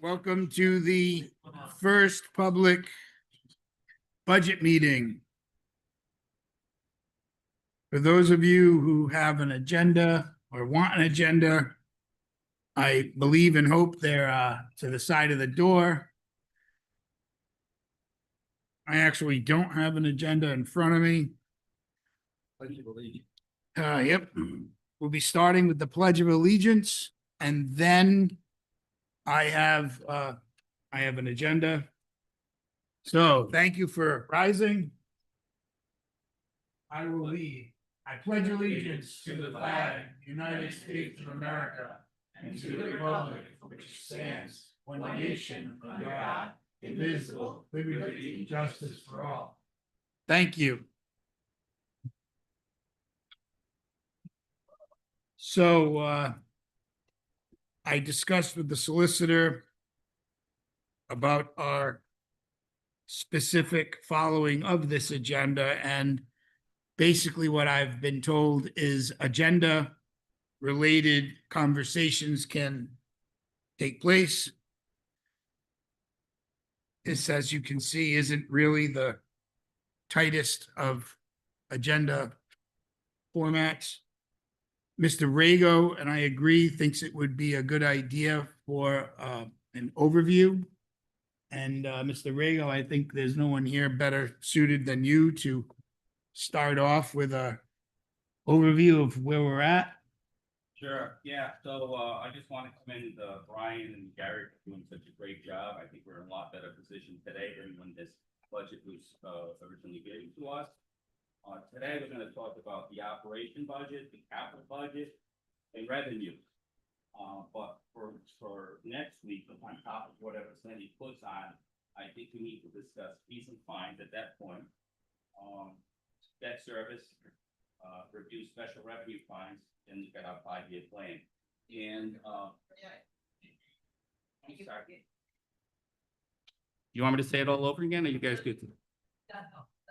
Welcome to the first public budget meeting. For those of you who have an agenda or want an agenda, I believe and hope they're to the side of the door. I actually don't have an agenda in front of me. Yep. We'll be starting with the Pledge of Allegiance, and then I have an agenda. So thank you for rising. I will lead. I pledge allegiance to the flag, United States of America, and to the republic for which it stands, one nation, under God, indivisible, liberty, and justice for all. Thank you. So, I discussed with the solicitor about our specific following of this agenda, and basically what I've been told is agenda related conversations can take place. This, as you can see, isn't really the tightest of agenda formats. Mr. Rago, and I agree, thinks it would be a good idea for an overview. And Mr. Rago, I think there's no one here better suited than you to start off with a overview of where we're at. Sure, yeah, so I just want to commend Brian and Gary for doing such a great job. I think we're in a lot better position today than when this budget was originally given to us. Today, we're going to talk about the operation budget, the capital budget, and revenue. But for next week, on top of whatever Sandy puts on, I think we need to discuss fees and fines at that point. Debt service, reduce special revenue fines, and look at our 5-year plan. And I'm sorry. You want me to say it all over again, or you guys good?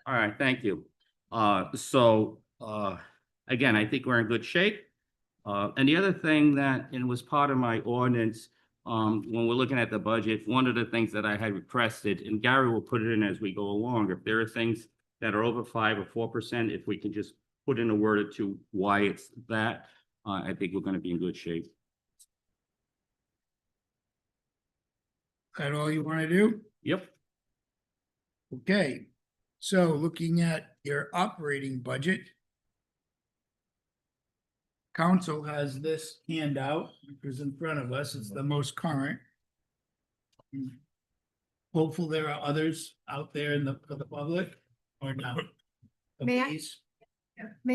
All right, thank you. Again, I think we're in good shape. And the other thing that, and it was part of my ordinance, when we're looking at the budget, one of the things that I had requested, and Gary will put it in as we go along, if there are things that are over 5 or 4%, if we can just put in a word or two why it's that, I think we're going to be in good shape. That all you want to do? Yep. Okay, so looking at your operating budget, council has this handout, which is in front of us. It's the most current. Hopeful there are others out there for the public or not. May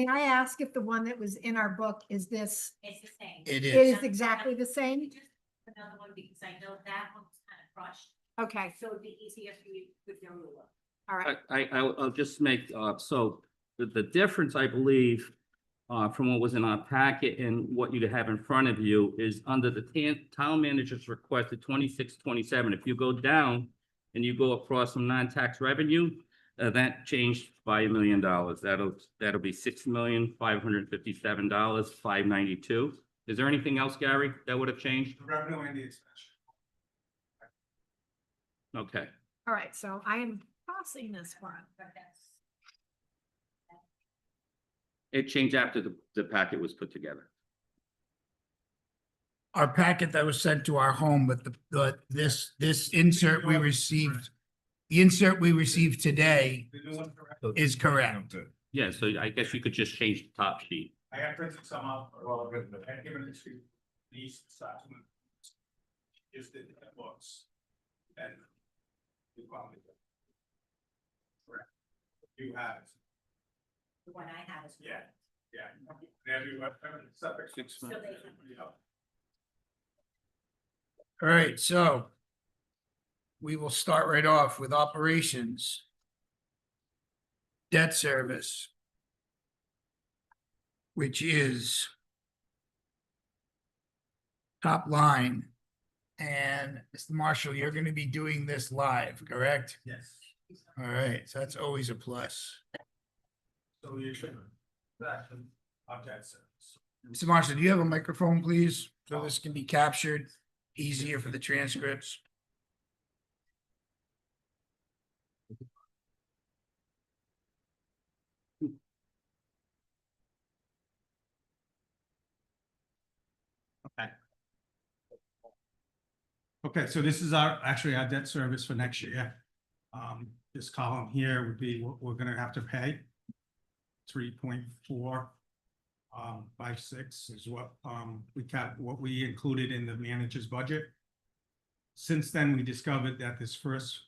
I ask if the one that was in our book is this? It's the same. It It is. is exactly the same? Just another one because I know that one was kind of crushed, Okay, so it'd be easier for you with your ruler. all right. I'll just make, so the difference, I believe, from what was in our packet and what you have in front of you is under the town manager's requested 2627. If you go down and you go across some non-tax revenue, that changed by $1 million. That'll be $6,557,592. Is there anything else, Gary, that would have changed? The revenue and the expense. Okay. All right, so I am crossing this one. It changed after the packet was put together. Our packet that was sent to our home, but this insert we received, the insert we received today The new one correct? is correct. Yeah, so I guess you could just change the top sheet. I have printed some out, well, I had given it to these documents. Just did the books. And. You probably. Correct. You have it. The one I have is. Yeah. Yeah. And you have separate. 6 So months. they, All right, so we will start right off with operations. Debt service, which is top line. And Mr. Marshall, you're going to be doing this live, correct? Yes. All right, so that's always a plus. So you should. Action of debt service. Mr. Marshall, do you have a microphone, please? So this can be captured. easier for the transcripts. Okay, so this is actually our debt service for next year. This column here would be what we're gonna have to pay. 3.4 56 is what what we included in the manager's budget. Since then, we discovered that this first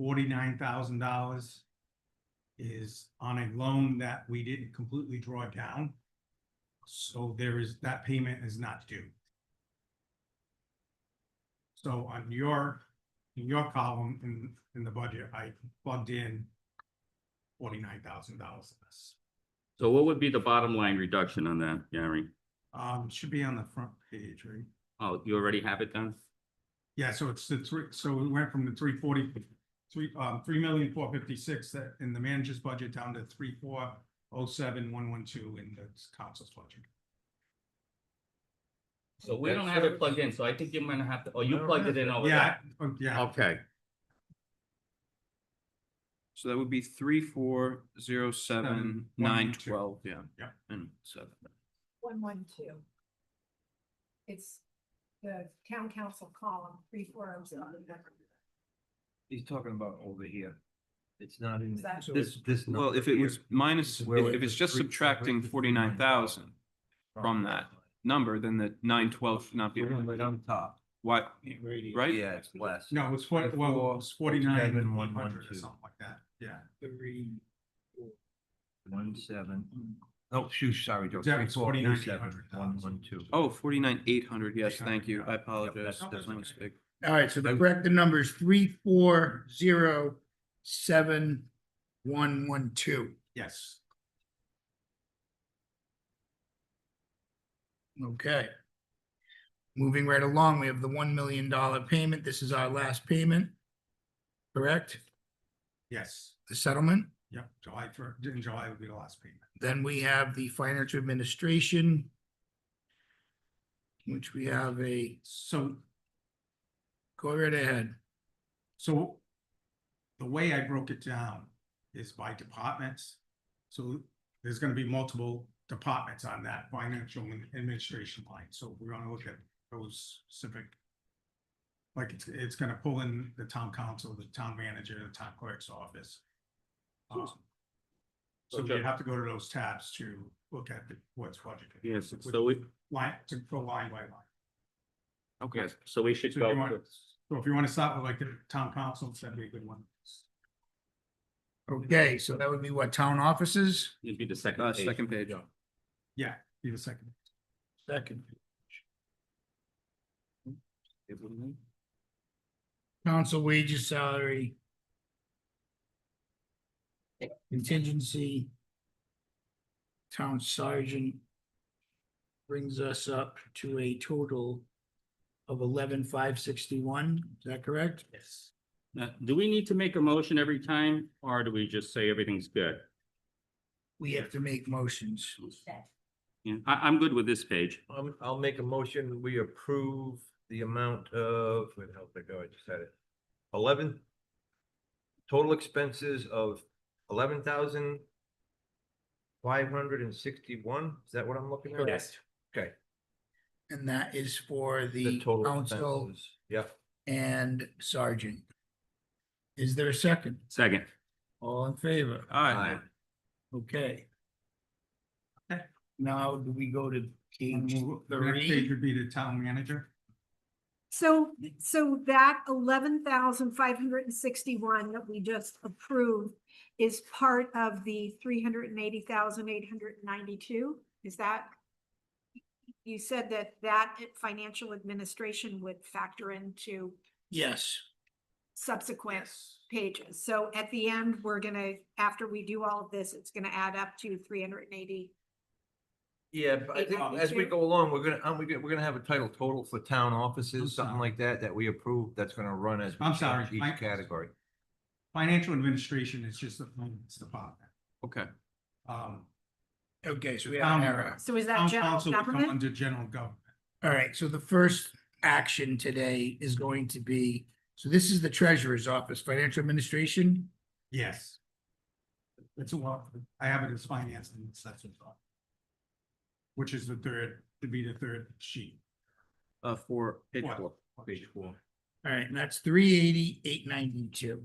$49,000 is on a loan that we didn't completely draw down. So that payment is not due. So in your column in the budget, I plugged in $49,000 in this. So what would be the bottom line reduction on that, Gary? Should be on the front page, right? Oh, you already have it done? Yeah, so it's so we went from the 3,456 that in the manager's budget down to 3,407,112 in the council's budget. So we don't have it plugged in, so I think you're gonna have to, oh, you plugged it in over Yeah, there. yeah, Okay, So that would be 3,407,912, yeah. Yeah. And 7. 112. It's the town council column, 3407. He's talking about over here. It's not in Is that- this. Well, if it was minus, if it's just subtracting 49,000 from that number, then the 912 should not be. Right on top. What, right? Yeah, it's less. no, it's 49 7, 100 or 112. something like that, yeah. 17. Oh, shoot, sorry, Joe. Yeah, it's 49,800. 49,800. 112. Oh, 49,800, yes, thank you, I apologize, That's that's my okay. mistake. All right, so the correct number is 3,407,112. Yes, Okay. Moving right along, we have the $1 million payment. This is our last payment. Correct? yes, The settlement. yep, in July would be the last payment. Then we have the financial administration, which we have So go right ahead. So the way I broke it down is by departments. So there's gonna be multiple departments on that financial administration line. So we're gonna look at those specific. Like it's gonna pull in the town council, the town manager, the town clerk's office. So you have to go to those tabs to look at what's budgeted. yes, so we, To go line by line. Okay, so we should So if go, you want, so if you wanna start with like the town council, that'd be a good one. Okay, so that would be what, town offices? it'd be the second page. second page. Yeah, be the second. Second. Council wages, salary. Contingency. Town sergeant. Brings us up to a total of 11,561, is that correct? Yes. Now, do we need to make a motion every time, or do we just say everything's good? We have to make motions. Yeah, I'm good with this page. I'll make a motion, we approve the amount of, where the hell did I go? I just had it. 11. Total expenses of 11,561. Is that what I'm looking at? Yes. Okay. And that is for The the total council expenses. Yeah. and sergeant. Is there a second? Second, All in favor? Aye. Okay. Okay. Now, do we go to page The next page 3? would be the town manager. So that 11,561 that we just approved is part of the 380,892? Is that? You said that financial administration would factor into Yes. subsequent pages. So at the end, we're gonna, after we do all of this, it's gonna add up to 380. Yeah, but I think as we 892? go along, we're gonna have a title total for town offices, something like that we approve, that's gonna run as. we I'm sorry, change Mike. Each category. Financial administration is just the finance department. Okay, Okay, so we have an error. So is that Town general council would come government? under general government. All right, so the first action today is going to be, so this is the treasurer's office, financial administration. Yes. It's a lot, I have it as finance and assessors office. Which is the third, to be the third sheet. For page What? 4, page 4. All right, and that's 380,892.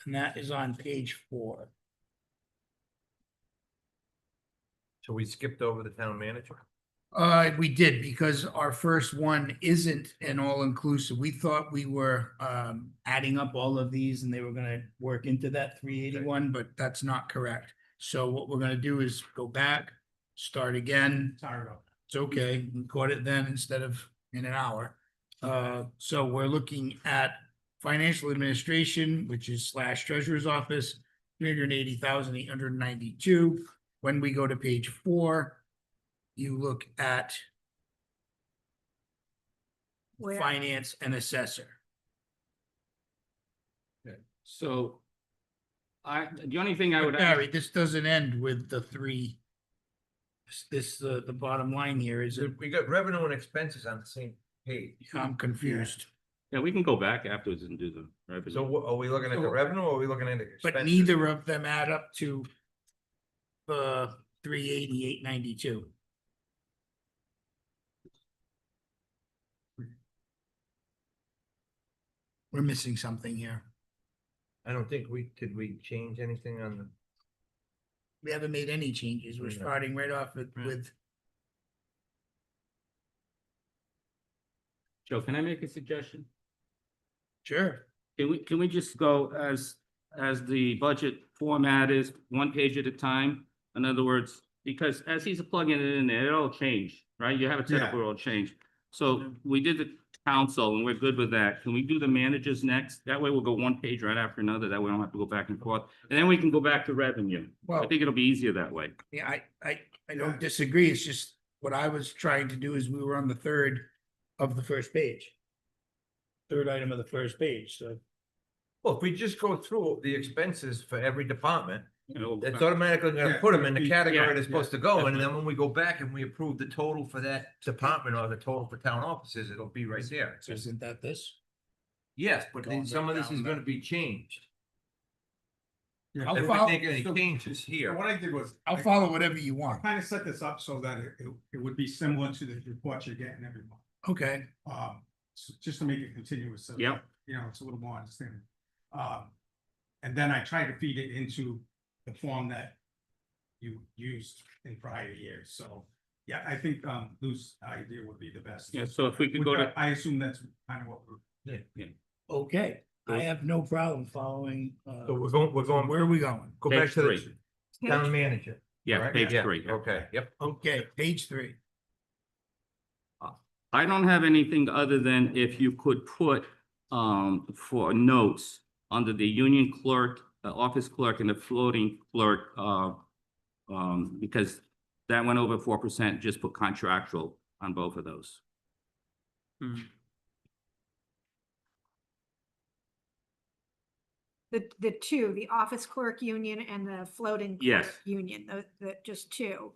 And that is on page 4. So we skipped over the town manager? We did because our first one isn't an all-inclusive. We thought we were adding up all of these and they were gonna work into that 381, but that's not correct. So what we're gonna do is go back, start again. Sorry about that. It's okay, we caught it then instead of in an hour. So we're looking at financial administration, which is / treasurer's office, 380,892. When we go to page 4, you look at Where? finance and assessor. So the only thing I would. Barry, this doesn't end with the 3. The bottom line here is, We got revenue and expenses on the same page. I'm confused. Yeah, we can go back afterwards and do the revenue. So are we looking at the revenue or are we looking at the expenses? But neither of them add up to the 388.92. We're missing something here. I don't think did we change anything on the? We haven't made any changes. We're Yeah. starting right off with, Joe, can I make a suggestion? sure. Can we just go as the budget format is, one page at a time? In other words, because as he's plugging it in there, it'll change, right? You have it set up Yeah. where it'll change. So we did the council and we're good with that. Can we do the managers next? That way we'll go one page right after another. That way we don't have to go back and forth. And then we can go back to revenue. I Well, think it'll be easier that way. yeah, I don't disagree. It's just what I was trying to do is we were on the 3rd of the first page. 3rd item of the first page, so. Well, if we just go through the expenses for every department, It'll- it's automatically gonna Yeah. put them in the category Yeah. they're supposed to go in, and then when we go back and we approve the total for that department or the total for town offices, it'll be right there. Isn't that this? Yes, but Going then some of this down is the- gonna be changed. Yeah, I'll If follow- we make any so- changes here. What I did was. I'll I- follow whatever you I want. kind of set this up so that it would be similar to the report you're getting every month. Okay, Just to make it continuous. So, Yep. you know, it's a little more understanding. And then I try to feed it into the form that you used in prior years. So, yeah, I think, Lou's idea would be the best. Yeah, so if we could go to, I assume that's kind of what we're. okay. I have no problem following. So we're going, Where are we going? go back Page to the 3. town manager. yeah, correct? page Yeah, 3. Okay, yep. Okay, page 3. I don't have anything other than if you could put, for notes under the union clerk, office clerk and the floating clerk, because that went over 4%, just put contractual on both of those. The 2, the office clerk union and the floating clerk Yes. union, the just 2.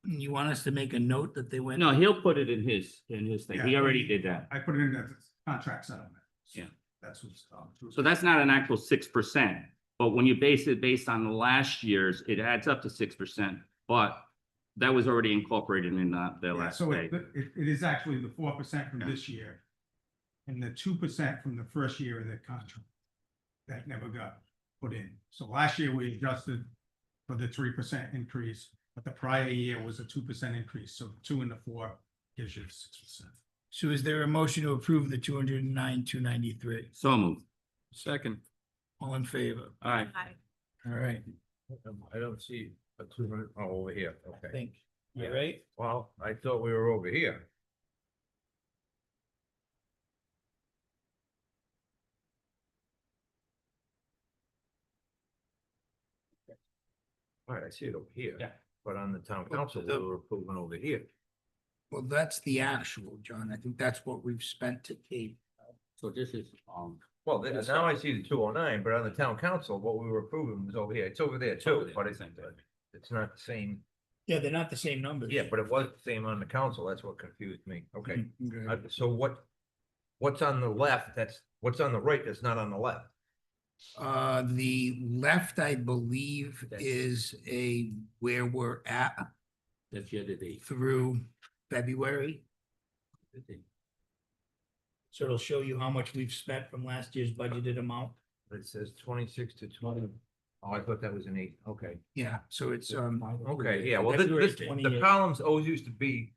You want us to make a note that they went? No, he'll put it in his thing. He Yeah. already did that. I put it in as a contract settlement. Yeah. That's what's. So that's not an actual 6%, but when you base it based on the last year's, it adds up to 6%, but that was already incorporated in their Yeah, last so pay. it is actually the 4% from Yeah. this year. And the 2% from the first year of the contract. That never got put in. So last year we adjusted for the 3% increase, but the prior year was a 2% increase, so 2 and the 4 gives you 6%. So is there a motion to approve the 209,293? So moved. Second. All in favor? All right. All right, I don't see a 200, oh, over here, I okay. think. You Yeah. right? Well, I thought we were over here. All right, I see it over here. Yeah. But on the town Well, council, we the- were approving over here. Well, that's the actual, John. I think that's what we've spent to date. So this is, Well, now I see the 209, but on the town council, what we were approving was over here. It's over there over too, there, but it's, same thing. it's not the same. Yeah, they're not the same numbers. Yeah, but it was the same on the council. That's what confused me. Okay. Okay. So what's on the left? What's on the right that's not on the left? The left, I believe, That's- is where we're at That's the other day. through February. So it'll show you how much we've spent from last year's budgeted amount. It says 26 to 20. Oh, I thought that was an 8. Okay. Yeah, so it's, Okay, yeah, well, February the 28. columns always used to be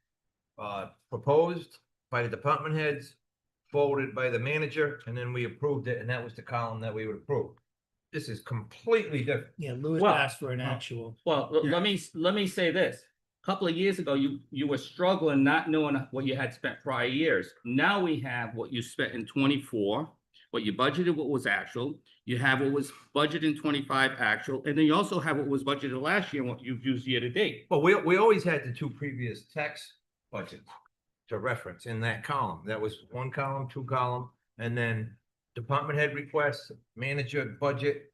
proposed by the department heads, forwarded by the manager, and then we approved it, and that was the column that we would approve. This is completely different. Yeah, Louis Well- asked for an actual. Well, let me say this. A couple of years ago, you were struggling, not knowing what you had spent prior years. Now we have what you spent in 24, what you budgeted, what was actual. You have what was budgeted in 25 actual, and then you also have what was budgeted last year and what you've used year to date. Well, we always had the 2 previous tax budgets to reference in that column. That was 1 column, 2 column, and then department head requests, manager budget,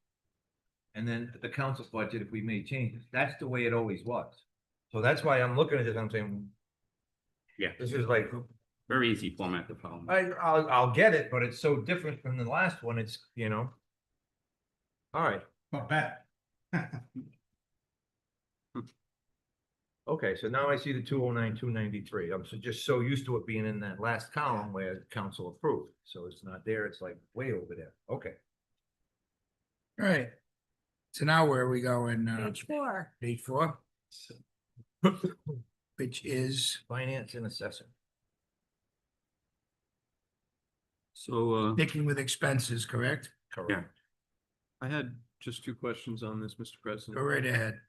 and then the council's budget if we made changes. That's the way it always was. So that's why I'm looking at this, I'm saying, Yeah, this is like, very easy format to follow. I'll get it, but it's so different from the last one, it's, you know. All right, Not bad. okay, so now I see the 209, 293. I'm just so used to it being in that last column where council approved, so it's not there, it's like way over there, okay. All right. So now where are we going? Page 4. Page 4, which is Finance and assessor. So, sticking with expenses, correct? Correct. I had just 2 questions on this, Mr. President. Go right ahead.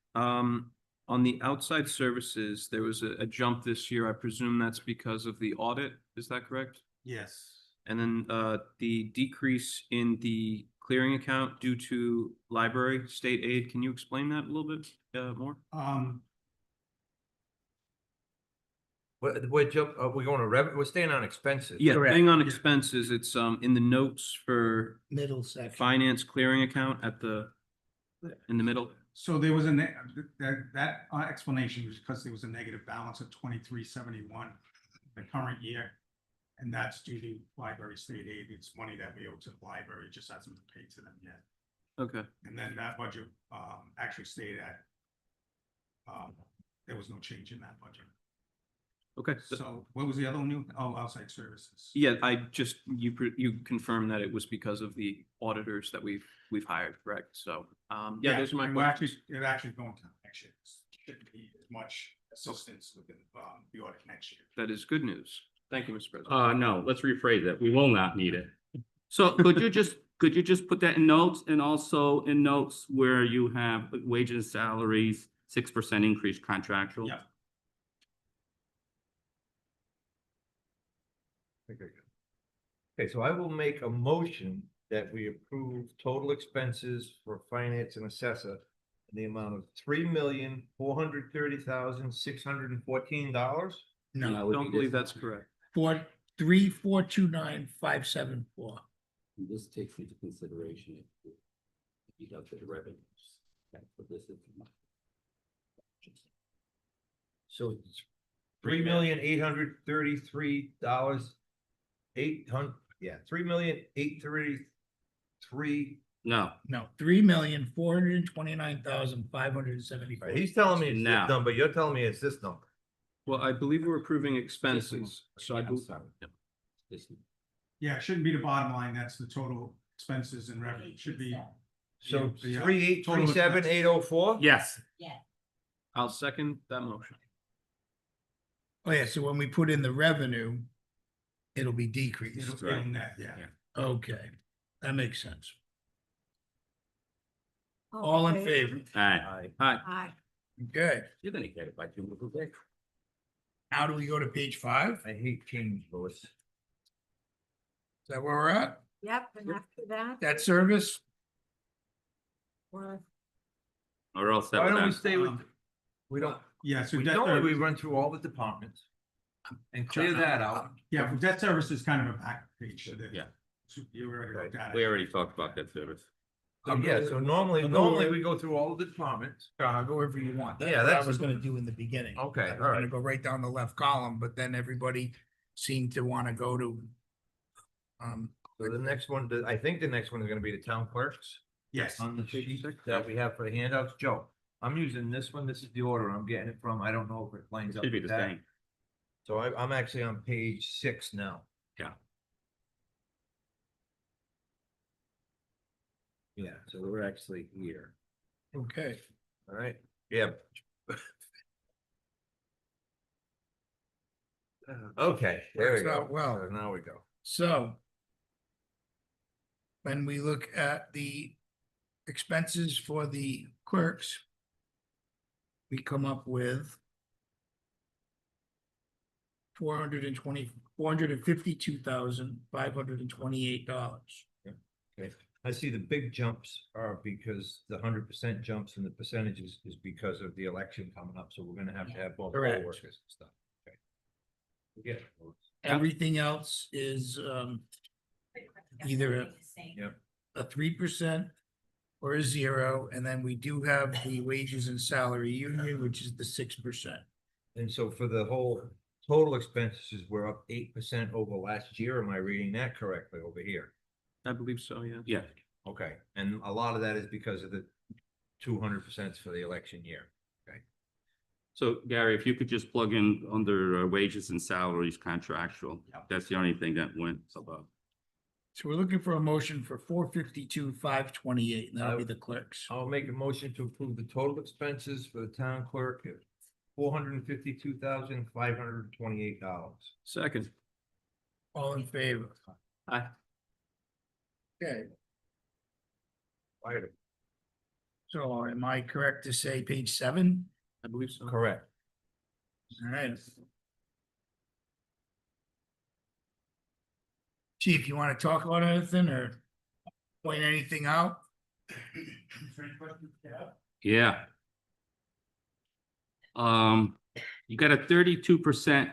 On the outside services, there was a jump this year. I presume that's because of the audit. Is that correct? Yes. And then, the decrease in the clearing account due to library state aid. Can you explain that a little bit, more? We're going to revenue, we're staying on expenses. Yeah, Correct. thing on expenses, it's, in the notes for Middle section. finance clearing account in the middle. So there was that explanation was because there was a negative balance of 2371 the current year. And that's due to library state aid. It's money that we owe to the library, it just hasn't been paid to them yet. Okay, And then that budget actually stayed at there was no change in that budget. okay. So what was the other one? Outside services. Yeah, you confirmed that it was because of the auditors that we've hired, correct? So, yeah, those are my and we're questions. It actually going to next year. Shouldn't be as much assistance within the audit next year. That is good news. Thank you, Mr. President. No, let's rephrase it. We will not need it. So could you just put that in notes and also in notes where you have wages and salaries, 6% increase contractual? Yeah. Okay, so I will make a motion that we approve total expenses for finance and assessor in the amount of $3,430,614. No, I don't believe that's correct. 4,342,9,574. This takes into consideration if you deduct the revenues. That's what this is. So it's $3,833,800, yeah, $3,833,000. No, No, 3,429,574. He's telling me it's Now. this number, you're telling me it's this number. Well, I believe we're approving expenses, so I I'm believe. sorry. This- Yeah, it shouldn't be the bottom line. That's the total expenses and revenue. It should be. So Yeah, the, 3,837,804? yes, Yeah, I'll second that motion. Oh, yeah, so when we put in the revenue, it'll be decreased. It'll be in that, yeah. Okay, that makes sense. All in favor? all right. Aye. Hi, Aye. Okay, You're gonna get it by June of the day. now do we go to page 5? Is I hate change, Louis. that where we're at? Yep, and after that, Debt service? we're We're all set Why with don't we that. stay with, we don't, Yeah, so we debt normally we service, run through all the departments and clear that out. yeah, but debt service is kind of a back page. So that- Yeah. so you already looked at We it. already talked about that service. Yeah, so normally we go through all of the departments. Go wherever you want. That's Yeah, what I that's- was gonna do in the beginning. Okay, I was all gonna right. go right down the left column, but then everybody seemed to wanna go to. So the next one, I think the next one is gonna be the town clerks. Yes. On the sheet that we have for the handouts. Joe, I'm using this one. This is the order I'm getting it from. I don't know if it lines up Should be with the that. same. So I'm actually on page 6 now. Yeah. Yeah, so we're actually here. Okay, All right, yeah. Okay, there we Works out go. well. So now we go. so. When we look at the expenses for the clerks. We come up with. $452,528. I see the big jumps are because the 100% jumps in the percentages is because of the election coming up, so we're gonna have to have both poll Correct. workers and stuff. Okay. Yeah. Everything else is Either a- The same. Yep. a 3% or a 0, and then we do have the wages and salary union, which is the 6%. And so for the whole total expenses, we're up 8% over last year. Am I reading that correctly over here? I believe so, yeah. Yeah, Okay, and a lot of that is because of the 200% for the election year. so Gary, if you could just plug in under wages and salaries contractual, that's the only thing that went above. So we're looking for a motion for 452,528, and that'll be the clerks. I'll make a motion to approve the total expenses for the town clerk at $452,528. Second. All in favor? Aye. Okay, Item. so am I correct to say page 7? I believe so. Correct. All right. Chief, you want to talk about anything or point anything out? Yeah. You got a 32%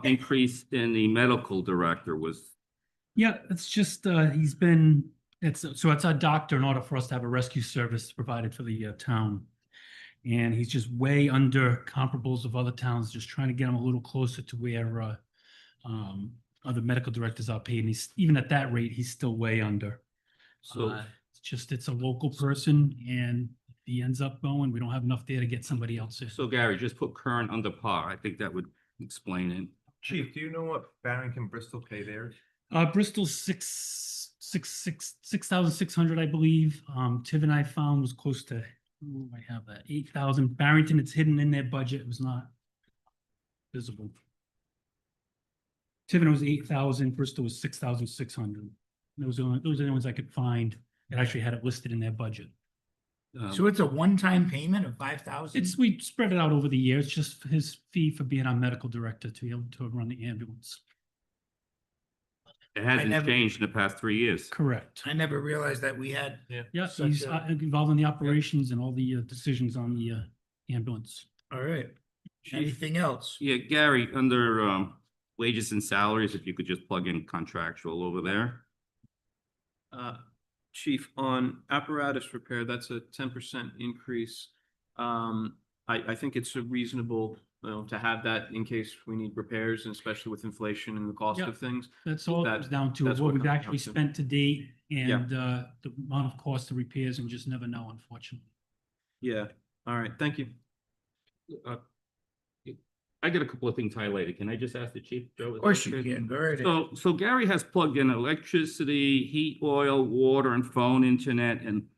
increase in the medical director was, Yeah, it's just, he's been, it's our doctor in order for us to have a rescue service provided for the town. And he's just way under comparables of other towns, just trying to get him a little closer to where other medical directors are paid. And he's, even at that rate, he's still way under. so, It's just, it's a local person, and if he ends up going, we don't have enough there to get somebody else in. so Gary, just put current under par. I think that would explain it. Chief, do you know what Barrington Bristol pay theirs? Bristol's 6,600, I believe. Tiverton I found was close to, oh, I have that, 8,000. Barrington, it's hidden in their budget. It was not visible. Tiverton was 8,000, Bristol was 6,600. Those are the only ones I could find that actually had it listed in their budget. So it's a one-time payment of 5,000? We spread it out over the years, just for his fee for being our medical director to be able to run the ambulance. It hasn't never- changed in the past 3 years. Correct. I never realized that we had, Yeah, Such he's a- involved in the operations and all the decisions on the ambulance. all right. Anything else? Yeah, Gary, under wages and salaries, if you could just plug in contractual over there. Chief, on apparatus repair, that's a 10% increase. I think it's a reasonable, to have that in case we need repairs, and especially with inflation and the cost Yeah. of things. That's all it That- comes down to, that's what what we've comes down actually to. spent to date Yeah. and the amount of cost of repairs, and just never know, unfortunately. Yeah, all right, thank you. I got a couple of things highlighted. Can I just ask the chief, Joe? Of course you can, go right ahead. So Gary has plugged in electricity, heat, oil, water, and phone, internet, and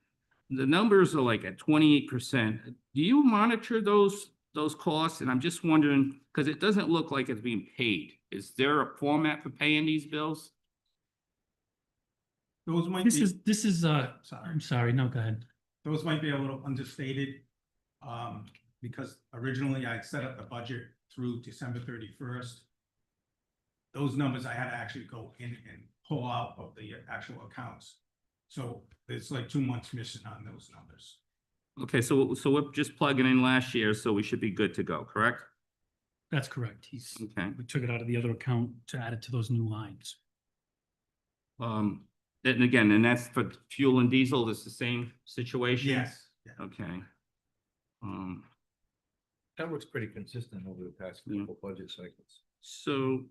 the numbers are like at 28%. Do you monitor those costs? And I'm just wondering, because it doesn't look like it's being paid. Is there a format for paying these bills? Those might This be, is, sorry, I'm sorry, no, go ahead. those might be a little understated. Because originally I set up the budget through December 31st. Those numbers I had to actually go in and pull out of the actual accounts. So it's like 2 months missing on those numbers. Okay, so we're just plugging in last year, so we should be good to go, correct? That's correct. Okay. We took it out of the other account to add it to those new lines. And again, and that's for fuel and diesel, it's the same situation? Yes. Yeah. Okay. That looks pretty consistent over the past Yeah. couple budget cycles. So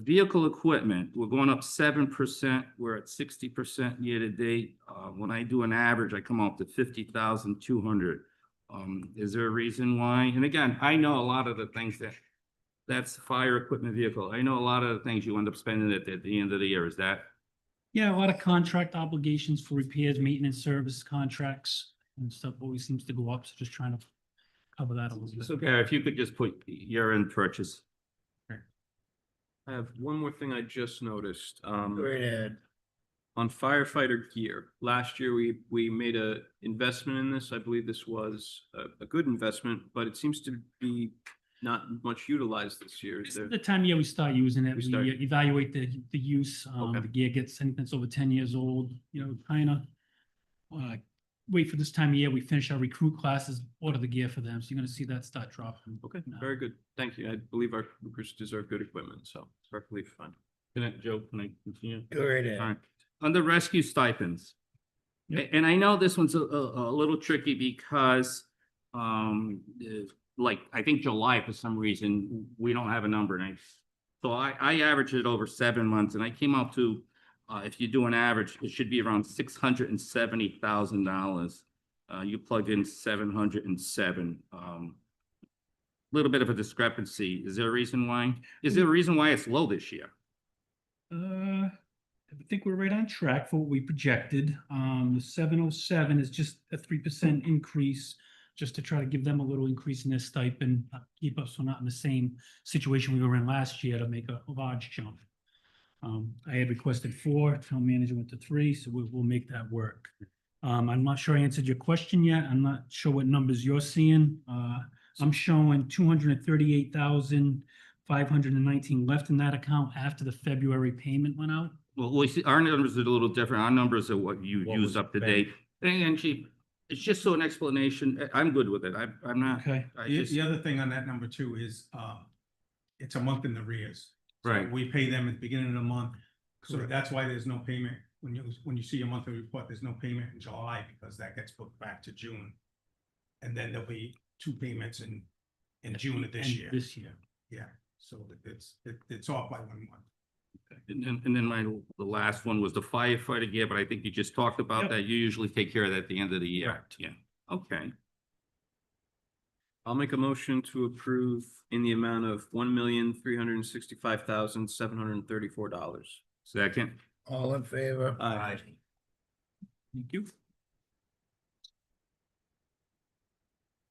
vehicle equipment, we're going up 7%. We're at 60% year to date. When I do an average, I come up to 50,200. Is there a reason why? And again, I know a lot of the things that's fire equipment vehicle. I know a lot of the things you end up spending at the end of the year. Is that? Yeah, a lot of contract obligations for repairs, maintenance, service contracts and stuff always seems to go up. So just trying to cover that a little bit. So Gary, if you could just put year-end purchase. I have one more thing I just noticed. Go ahead. On firefighter gear, last year we made a investment in this. I believe this was a good investment, but it seems to be not much utilized this year. Is This there? is the time of year we start using it. We We start- evaluate the use. Okay. The gear gets anything that's over 10 years old, kind of wait for this time of year. We finish our recruit classes, order the gear for them. So you're going to see that start dropping. Okay, now. very good. Thank you. I believe our recruits deserve good equipment, so it's perfectly fine. Joe, can I continue? Go right All ahead. right. Under rescue stipends. Yep. And I know this one's a little tricky because, like, I think July, for some reason, we don't have a number. And so I averaged it over 7 months and I came out to, if you do an average, it should be around $670,000. You plugged in 707. Little bit of a discrepancy. Is there a reason why? Is there a reason why it's low this year? I think we're right on track for what we projected. The 707 is just a 3% increase, just to try to give them a little increase in their stipend, keep us not in the same situation we were in last year to make a large jump. I had requested 4, town manager went to 3, so we'll make that work. I'm not sure I answered your question yet. I'm not sure what numbers you're seeing. I'm showing 238,519 left in that account after the February payment went out. Well, we see, our numbers are a little different. Our numbers are what you What use was up to spent. date. And Chief, it's just so an explanation. I'm good with it. I'm not. Okay. I The, just, the other thing on that number too is, it's a month in arrears. So Right. We pay them at the beginning of the month, so that's why there's no payment. When you see a monthly report, there's no payment in July because that gets booked back to June. And then there'll be 2 payments in June of this And year. This year. Yeah, so it's off by 1 month. and then the last one was the firefighter gear, but I think you just talked about Yep. that. You usually take care of that at the end of the year. Correct. Yeah. Okay. I'll make a motion to approve in the amount of $1,365,734. Second. All in favor? Aye. Thank you.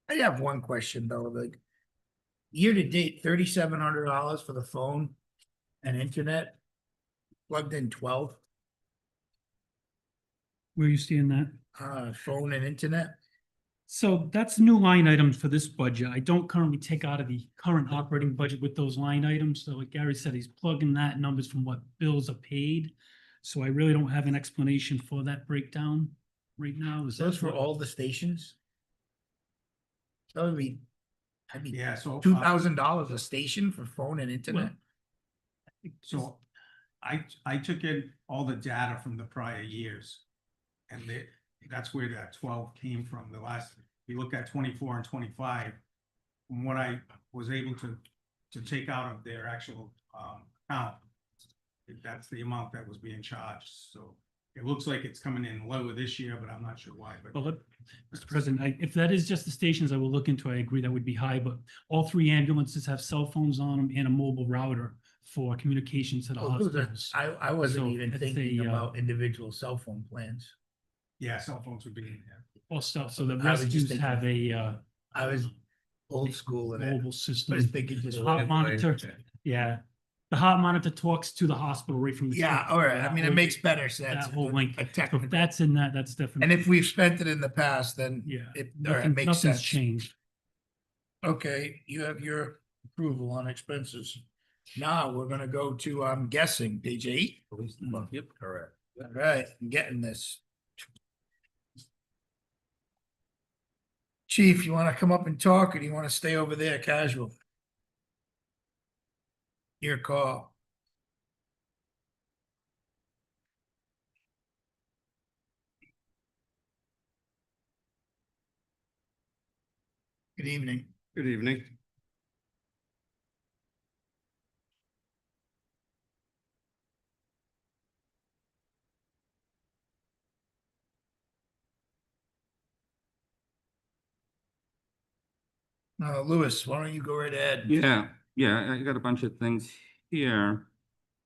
I have one question though, like. Year to date, $3,700 for the phone and internet. Plugged in 12, Where are you seeing that? phone and internet. So that's new line items for this budget. I don't currently take out of the current operating budget with those line items. So like Gary said, he's plugging that numbers from what bills are paid. So I really don't have an explanation for that breakdown right now. Is that Those for what- all the stations? That would be, Yeah, so. $2,000 a station for phone and internet? So I took in all the data from the prior years. And that's where that 12 came from. The last, you look at 24 and 25. From what I was able to take out of their actual account. That's the amount that was being charged. So it looks like it's coming in lower this year, but I'm not sure why, but. Well, Mr. President, if that is just the stations, I will look into, I agree that would be high, but all 3 ambulances have cell phones on them and a mobile router for communication to the Well, those are- hospitals. I wasn't So even it's thinking a, about individual cell phone plans. Yeah, cell phones would be in there. All stuff, so the I was just rescues have a I was old school in it. mobile I system. was thinking just. Heart monitor, yeah. The heart monitor talks to the hospital right from the. Yeah, all right. I mean, it That makes whole- better sense. That whole but link. a So technical- if that's in that, that's And definitely, if we've spent it in the past, then yeah. it, all right, Nothing, makes nothing's sense. changed. Okay, you have your approval on expenses. Now we're gonna go to, I'm guessing, page 8. Police Mm, department. Yep. Correct. All right, I'm getting this. Chief, you wanna come up and talk or do you wanna stay over there casual? Your call. Good evening. Good evening. Louis, why don't you go right ahead? Yeah, I got a bunch of things here.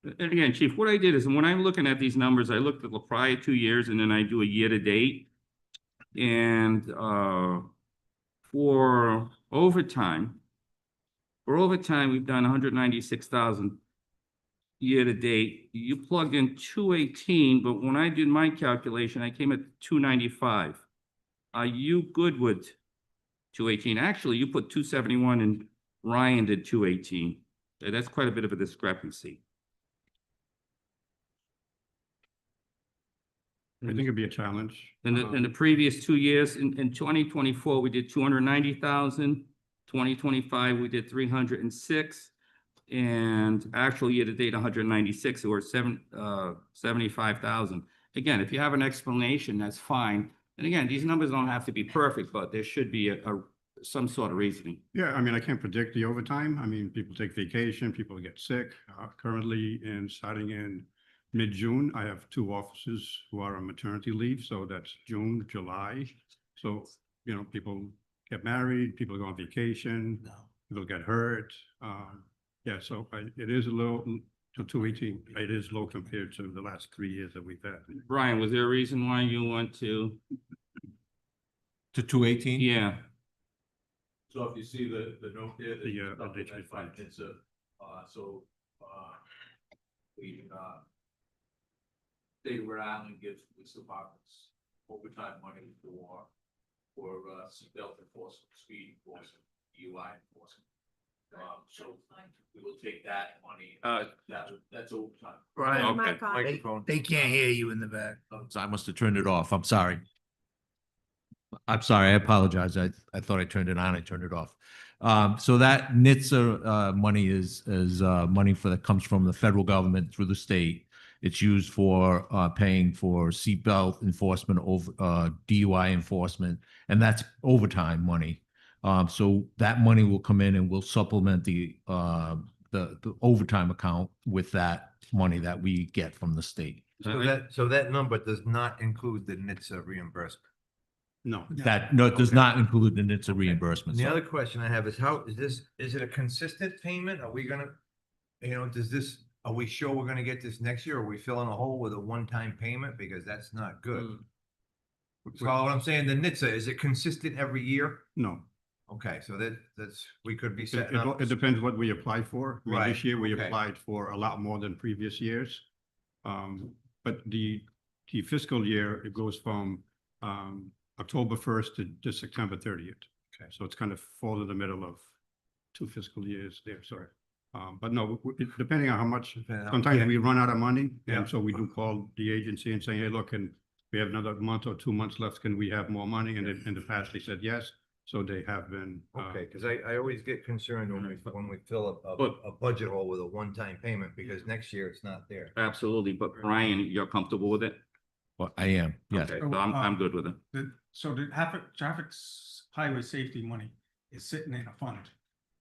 And again, Chief, what I did is when I'm looking at these numbers, I looked at the prior 2 years and then I do a year to date. And for overtime, we've done 196,000 year to date. You plugged in 218, but when I did my calculation, I came at 295. Are you good with 218? Actually, you put 271 and Ryan did 218. That's quite a bit of a discrepancy. I think it'd be a challenge. In the previous 2 years, in 2024, we did 290,000. 2025, we did 306. And actual year to date, 196, or 75,000. Again, if you have an explanation, that's fine. And again, these numbers don't have to be perfect, but there should be some sort of reasoning. Yeah, I mean, I can't predict the overtime. I mean, people take vacation, people get sick. Currently, starting in mid-June, I have 2 officers who are on maternity leave, so that's June, July. So, you know, people get married, people go on vacation, people get hurt. Yeah, so it is a little, to 218, it is low compared to the last 3 years that we've had. Brian, was there a reason why you went to? To 218? Yeah, So if you see the note there. The, there's nothing the like that. It's a, so, we, State of Rhode Island gives police departments overtime money for seatbelt enforcement, speed enforcement, DUI enforcement. So we will take that money, that's overtime. Brian, Okay. Mic on. Microphone. they can't hear you in the back. So I must have turned it off. I'm sorry. I'm sorry. I apologize. I thought I turned it on. I turned it off. So that NHTSA money is money that comes from the federal government through the state. It's used for paying for seatbelt enforcement, over DUI enforcement, and that's overtime money. So that money will come in and will supplement the overtime account with that money that we get from the state. So that number does not include the NHTSA reimbursement. No. No, it does not include the NHTSA reimbursement. The other question I have is is it a consistent payment? Are we gonna, are we sure we're gonna get this next year? Are we filling a hole with a one-time payment? Because that's not good. So what I'm saying, the NHTSA, is it consistent every year? No. Okay, so that's, we could be It, setting it, up. it depends what we applied for. I mean, Right, this year we okay. applied for a lot more than previous years. But the fiscal year, it goes from October 1st to September 30th. Okay. So it's kind of fall in the middle of 2 fiscal years there, sorry. But no, depending on how much, sometimes we run out of money. Yeah. And so we do call the agency and say, hey, look, and we have another month or 2 months left. Can we have more money? And in the past, they said yes. So they have been. Okay, because I always get concerned when we fill a budget hole with a one-time payment, because next year it's not there. absolutely. But Brian, you're comfortable with it? Well, I am, yes. Okay, so I'm good with it. So the traffic's highway safety money is sitting in a fund.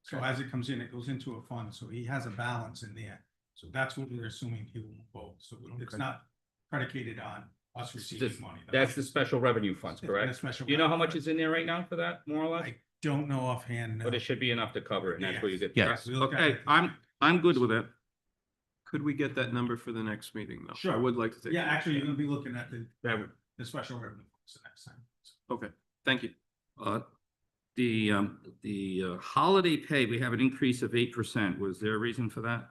So as it comes in, it goes into a fund, so he has a balance in there. So that's what we're assuming he will vote, so it's Okay. not predicated on us receiving money. That's the special revenue funds, It's in a correct? special Do you know how revenue much fund. is in there right now for that, more or less? I don't know offhand. But it should be enough to cover it, and that's where you get. Yes. We look at Okay, it. I'm good with it. Could we get that number for the next meeting, though? I Sure. would like to take. Yeah, a look actually, at you're it. gonna be looking at Yeah. the special revenue funds the next time. Okay, thank you. The holiday pay, we have an increase of 8%. Was there a reason for that?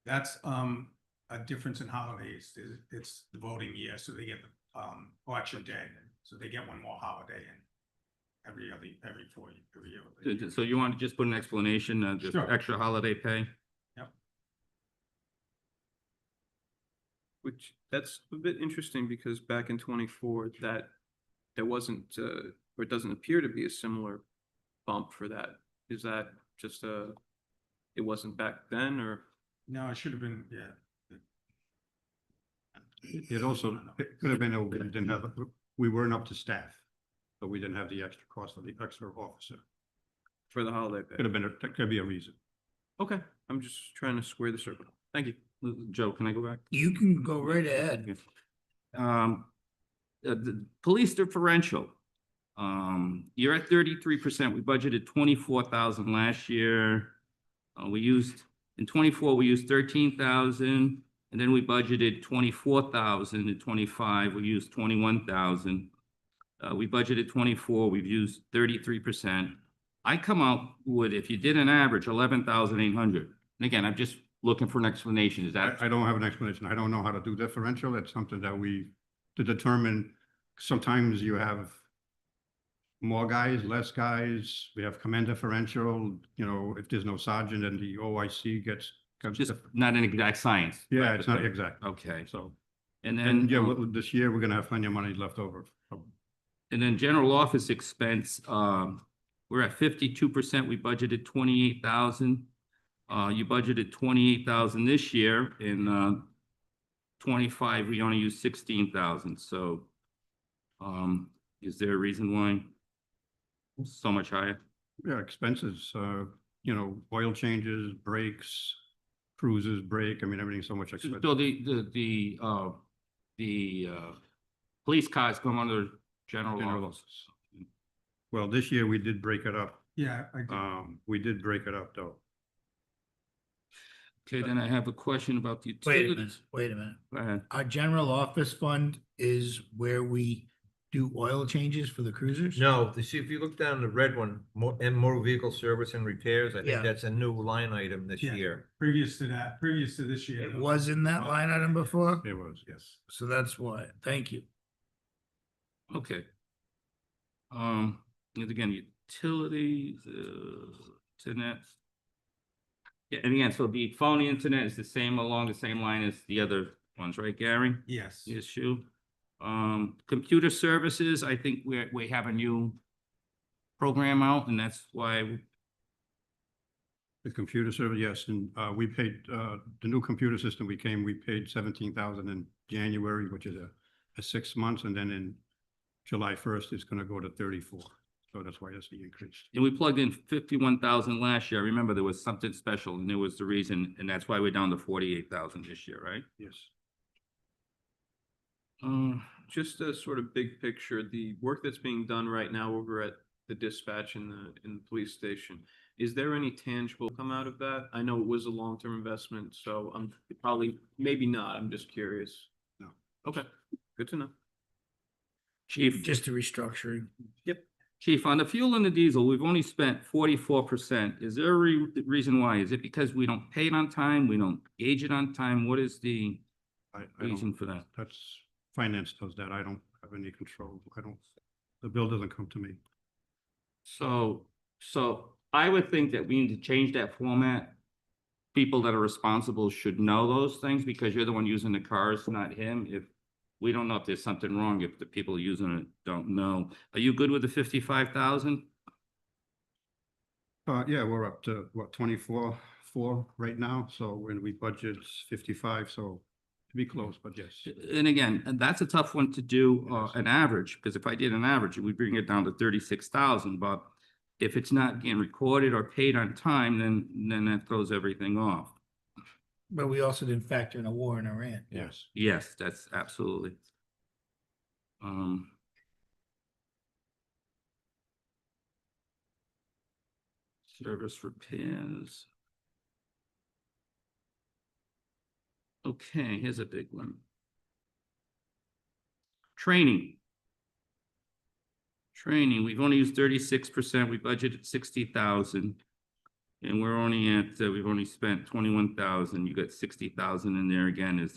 That's a difference in holidays. It's the voting year, so they get the election day, so they get one more holiday and every 4 years, every year. So you want to just put an explanation, the Sure. extra holiday pay? Which, that's a bit interesting because back in 24, that there wasn't, or it doesn't appear to be a similar bump for that. Is that just it wasn't back then, or? No, it should have been, yeah. It also, it could have been, we weren't up to staff. So we didn't have the extra cost of the extra officer. For the holiday pay. That could be a reason. Okay, I'm just trying to square the circle. Thank you. Joe, can I go back? You can go right ahead. The police differential. You're at 33%. We budgeted 24,000 last year. In 24, we used 13,000, and then we budgeted 24,000. In 25, we used 21,000. We budgeted 24, we've used 33%. I come out with, if you did an average, 11,800. And again, I'm just looking for an explanation. Is that? I don't have an explanation. I don't know how to do differential. It's something that to determine, sometimes you have more guys, less guys. We have command differential, if there's no sergeant and the OIC gets. Just not an exact science. Yeah, right? it's not exact. Okay. So, And then. and yeah, this year, we're gonna have plenty of money left over. And then general office expense, we're at 52%. We budgeted 28,000. You budgeted 28,000 this year. In 25, we only used 16,000. So, is there a reason why it's so much higher? Yeah, expenses, oil changes, brakes, cruises, brake. I mean, everything's so much expensive. So the police cars come under general General office. Well, this year we did break it up. Yeah, I do. We did break it up though. Okay, then I have a question about the Wait a utilities. minute, wait a minute. Go ahead. Our general office fund is where we do oil changes for the cruisers? No, see, if you look down the red one, motor vehicle service and repairs, I Yeah. think that's a new line item this Yeah. year. Previous to this year. It was in that line item before, It was, yes. so that's why. Thank you. Okay. And again, utilities, internet. Yeah, and again, so the phone internet is the same, along the same line as the other ones, right, Gary? Yes. Issue. Computer services, I think we have a new program out, and that's why. The computer server, yes, and we paid, the new computer system we paid 17,000 in January, which is a 6 months, and then in July 1st, it's gonna go to 34. So that's why that's the increase. And we plugged in 51,000 last year. I remember there was something special, and there was the reason, and that's why we're down to 48,000 this year, right? Yes. Just a sort of big picture, the work that's being done right now over at the dispatch in the police station, is there any tangible come out of that? I know it was a long-term investment, so I'm probably, maybe not, I'm just curious. No. Okay, good to know. Chief, Just a restructuring. Chief, on the fuel and the diesel, we've only spent 44%. Is there a reason why? Is it because we don't pay it on time? We don't gauge it on time? What is the I reason don't, for that? that's, finance does that. I don't have any control. The bill doesn't come to me. So I would think that we need to change that format. People that are responsible should know those things because you're the one using the cars, not him. If we don't know if there's something wrong, if the people using it don't know. Are you good with the 55,000? Yeah, we're up to what, 24, 4 right now. So when we budget 55, so to be close, but yes. And again, and that's a tough one to do, an average, because if I did an average, we bring it down to 36,000, but if it's not getting recorded or paid on time, then that throws everything off. But we also didn't factor in a war in Iran. Yes. Yes, that's absolutely. Service repairs. Okay, here's a big one. Training. Training, we've only used 36%, we budgeted 60,000. And we're only at, we've only spent 21,000, you got 60,000 in there again. Is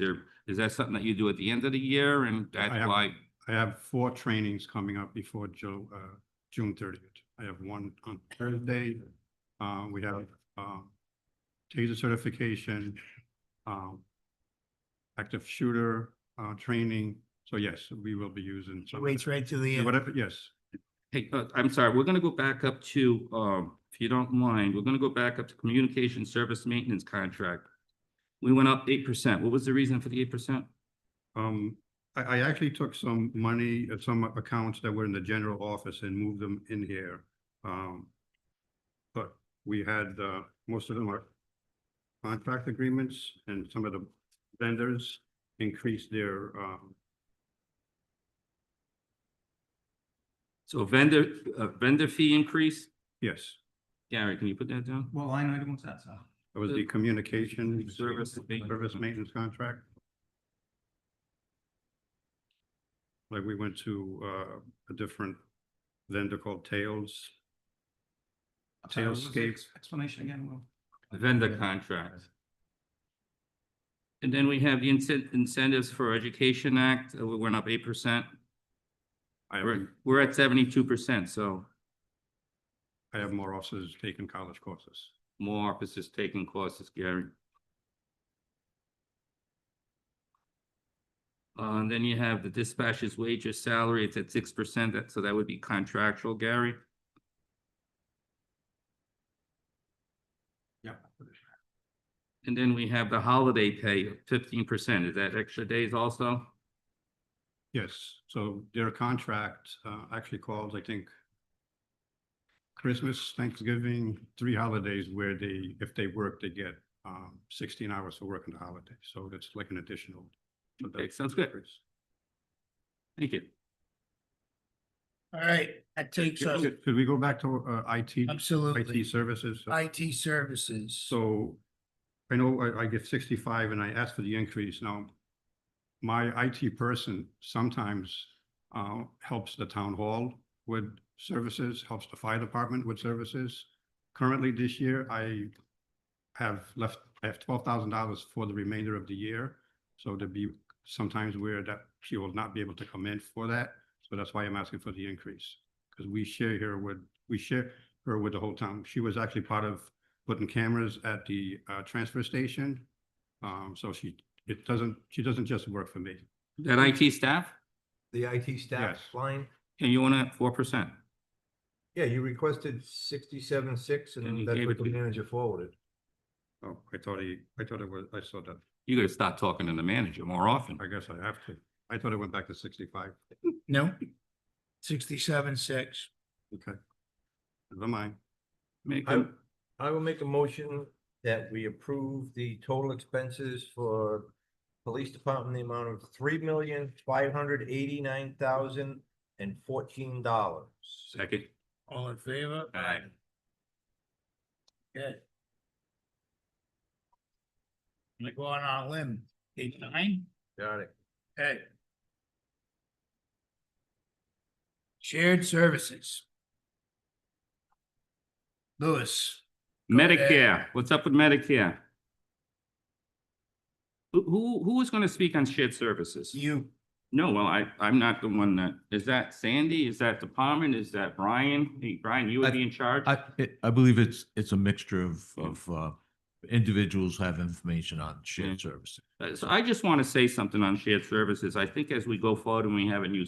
that something that you do at the end of the year? And that's why, I have 4 trainings coming up before June 30th. I have one on Thursday. We have TASER certification, active shooter training. So yes, we will be using some. Waits right to the end. Whatever, yes. hey, I'm sorry, we're gonna go back up to, if you don't mind, we're gonna go back up to communication service maintenance contract. We went up 8%. What was the reason for the 8%? I actually took some money, some accounts that were in the general office and moved them in here. But we had, most of them are contract agreements, and some of the vendors increased their, So vendor fee increase? yes, Gary, can you put that down? What line item was that, sir? it was the communication Service maintenance contract. Like we went to, a different vendor called Tails. I'm sorry, what was the Tailscape. Explanation again, Will? Vendor contract. And then we have the Incentives for Education Act, we went up 8%. We're at 72%, so I have more officers taking college courses. more officers taking courses, Gary. And then you have the dispatcher's wages salary, it's at 6%, so that would be contractual, Gary. Yeah. And then we have the holiday pay, 15%, is that extra days also? Yes, so their contract, actually calls, I think, Christmas, Thanksgiving, 3 holidays where they, if they work, they get, 16 hours for working the holiday. So that's like an additional. so Okay, that's sounds good. increase. Thank you. All right, that takes us, Could we go back to, IT absolutely, services? IT services. So I know I get 65 and I asked for the increase. Now, my IT person sometimes helps the town hall with services, helps the fire department with services. Currently this year, I have $12,000 for the remainder of the year. So there'll be sometimes where that she will not be able to come in for that. So that's why I'm asking for the increase. Because we share her with the whole town. She was actually part of putting cameras at the transfer station. So she doesn't just work for me. That IT staff, The IT staff Yes. line, and you want at 4%? yeah, you requested 67.6 And he and that's gave what it the to- manager forwarded. Oh, I thought it was, I saw that. You gotta start talking to the manager more often. I guess I have to. I thought it went back to 65. No, 67.6. Okay. Never mind. Make I, a, I will make a motion that we approve the total expenses for police department, in the amount of $3,589,014. second. All in favor? Aye. Good. I'm gonna go on a limb. 8-9? Got it. Okay. Shared services. Louis. Go ahead. Medicare, what's up with Medicare? Who is gonna speak on shared services? You, No, well, I'm not the one that, is that Sandy? Is that department? Is that Brian? Hey, Brian, you would be in charge? I believe it's a mixture of individuals have information on shared services. So I just want to say something on shared services. I think as we go forward and we have a new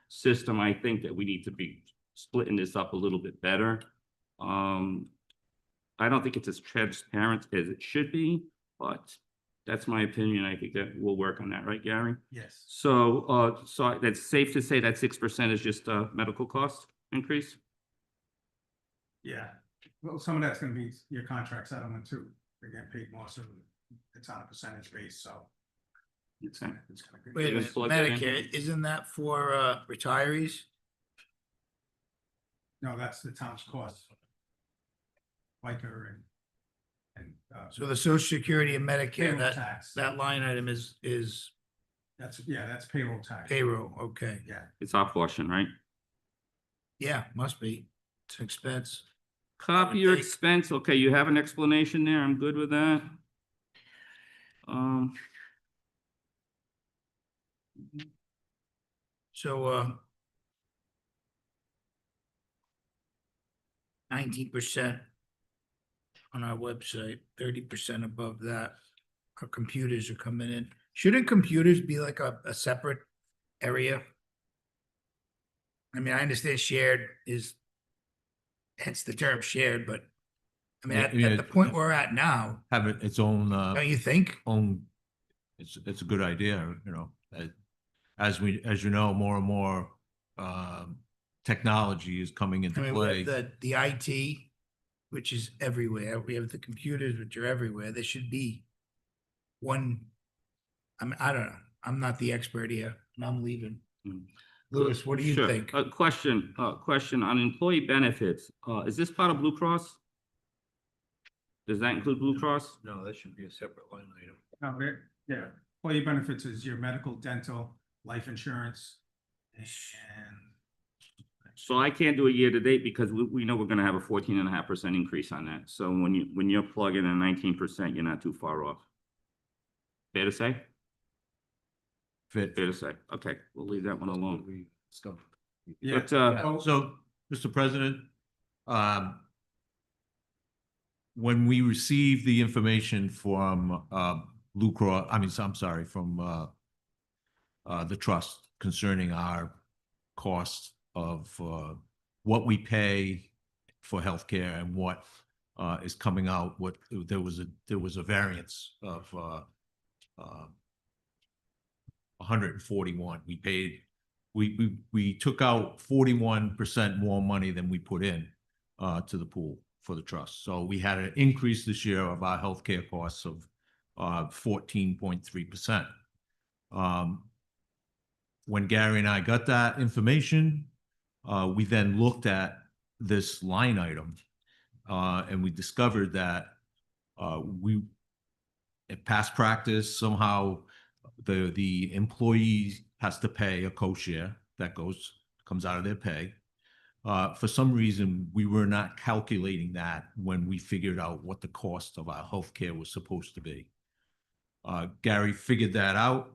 system, I think that we need to be splitting this up a little bit better. I don't think it's as transparent as it should be, but that's my opinion. I think that we'll work on that, right, Gary? Yes. So, so that's safe to say that 6% is just a medical cost increase? Yeah, well, some of that's gonna be your contract settlement too. They're getting paid more, so it's on a percentage base, so. It's gonna be. wait a minute, Plug that in. Medicare, isn't that for retirees? No, that's the town's cost. FICA and. So the Social Security and Medicare, Payroll that, tax. that line item is That's payroll tax. payroll, okay. Yeah, It's our portion, right? Yeah, must be. It's an expense. Copy your think. expense, okay, you have an explanation there, I'm good with that. So, 19% on our website, 30% above that. Our computers are coming in. Shouldn't computers be like a separate area? I mean, I understand shared is, hence the term shared, but I mean, Yeah, at the point we're at now, Have its own don't you think? own. It's a good idea, as you know, more and more technology is coming I into mean, play. with the IT, which is everywhere, we have the computers, which are everywhere, there should be one. I don't know, I'm not the expert here, and I'm leaving. Mm. Louis, what do you Sure. think? Question on employee benefits. Is this part of Blue Cross? Does that include Blue Cross? No, that should be a separate line item. No, yeah, employee benefits is your medical, dental, life insurance. And So I can't do a year to date because we know we're gonna have a 14.5% increase on that. So when you're plugging in 19%, you're not too far off. Fair to say? Fit. Fair to say. Okay, we'll leave that one alone. yeah, But, So, Mr. President, when we received the information from Blue Cross, I'm sorry, from the trust concerning our cost of what we pay for healthcare and what is coming out, there was a variance of 141. We took out 41% more money than we put in to the pool for the trust. So we had an increase this year of our healthcare costs of 14.3%. When Gary and I got that information, we then looked at this line item and we discovered that in past practice, somehow the employee has to pay a co-share that comes out of their pay. For some reason, we were not calculating that when we figured out what the cost of our healthcare was supposed to be. Gary figured that out,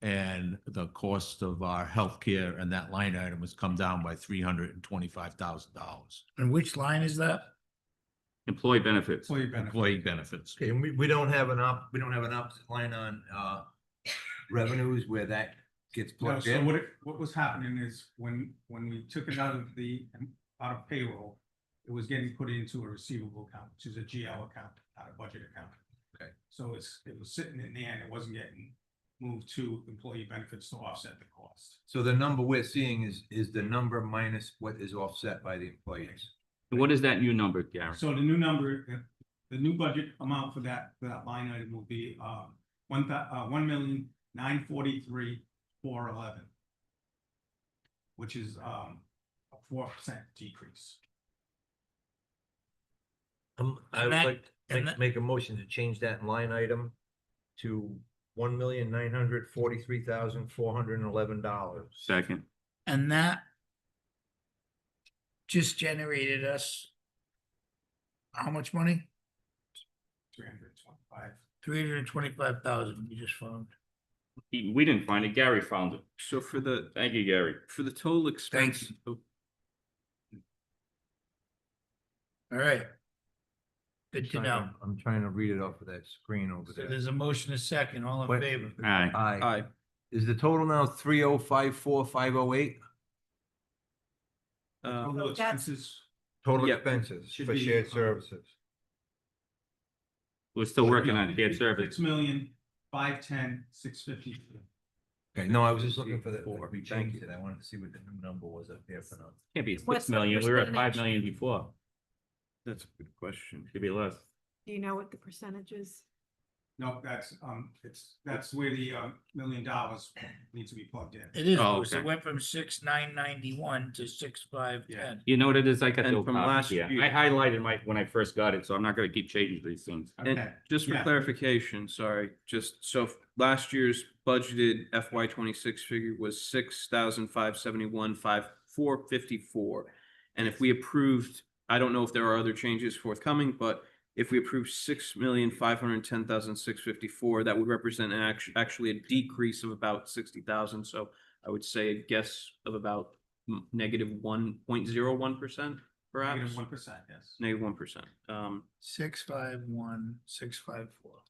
and the cost of our healthcare and that line item has come down by $325,000. And which line is that? employee benefits. employee benefits. Employee benefits. Okay, and we don't have an opposite line on revenues where that gets No, plugged so in. what was happening is when we took it out of payroll, it was getting put into a receivable account, which is a GL account, not a budget account. Okay. So it was sitting in there and it wasn't getting moved to employee benefits to offset the cost. So the number we're seeing is the number minus what is offset by the employees. What is that new number, Gary? So the new number, the new budget amount for that line item will be $1,943,411, which is a 4% decrease. I would that- like to and make a motion to change that line item to $1,943,411. Second. And that just generated us how much money? 325. 325,000 we just found. We didn't find it, Gary found it. So Thank you, Gary. for the total expense, Thanks. All right. Good to know. I'm trying to read it off of that screen over So there. there's a motion, a second, all in Wait. favor? Aye. Aye. aye, Is the total now 3054508? uh, Total That's- expenses, Total Yeah. expenses Should for be, shared services. We're still working on shared service. $6,510,652. Okay, no, I was just looking for the, Four. we changed it. I wanted to see what the new number was up there for now. Can't be What's 6 the million, we were at 5 percentage? million before. that's a good question. Should be less. Do you know what the percentage is? No, that's where the $1 million needs to be plugged in. It is, Oh, Bruce. It okay. went from 6,991 to 6,510. You know what it is? I got And the from copy last here. year- I highlighted when I first got it, so I'm not gonna keep changing these things. And Okay. just for Yeah. clarification, sorry, just so last year's budgeted FY 26 figure was 6,571,454. And if we approved, I don't know if there are other changes forthcoming, but if we approve 6,510,654, that would represent actually a decrease of about 60,000. So I would say a guess of about negative 1.01%, perhaps. Negative 1%, yes. Negative 1%. 651,654.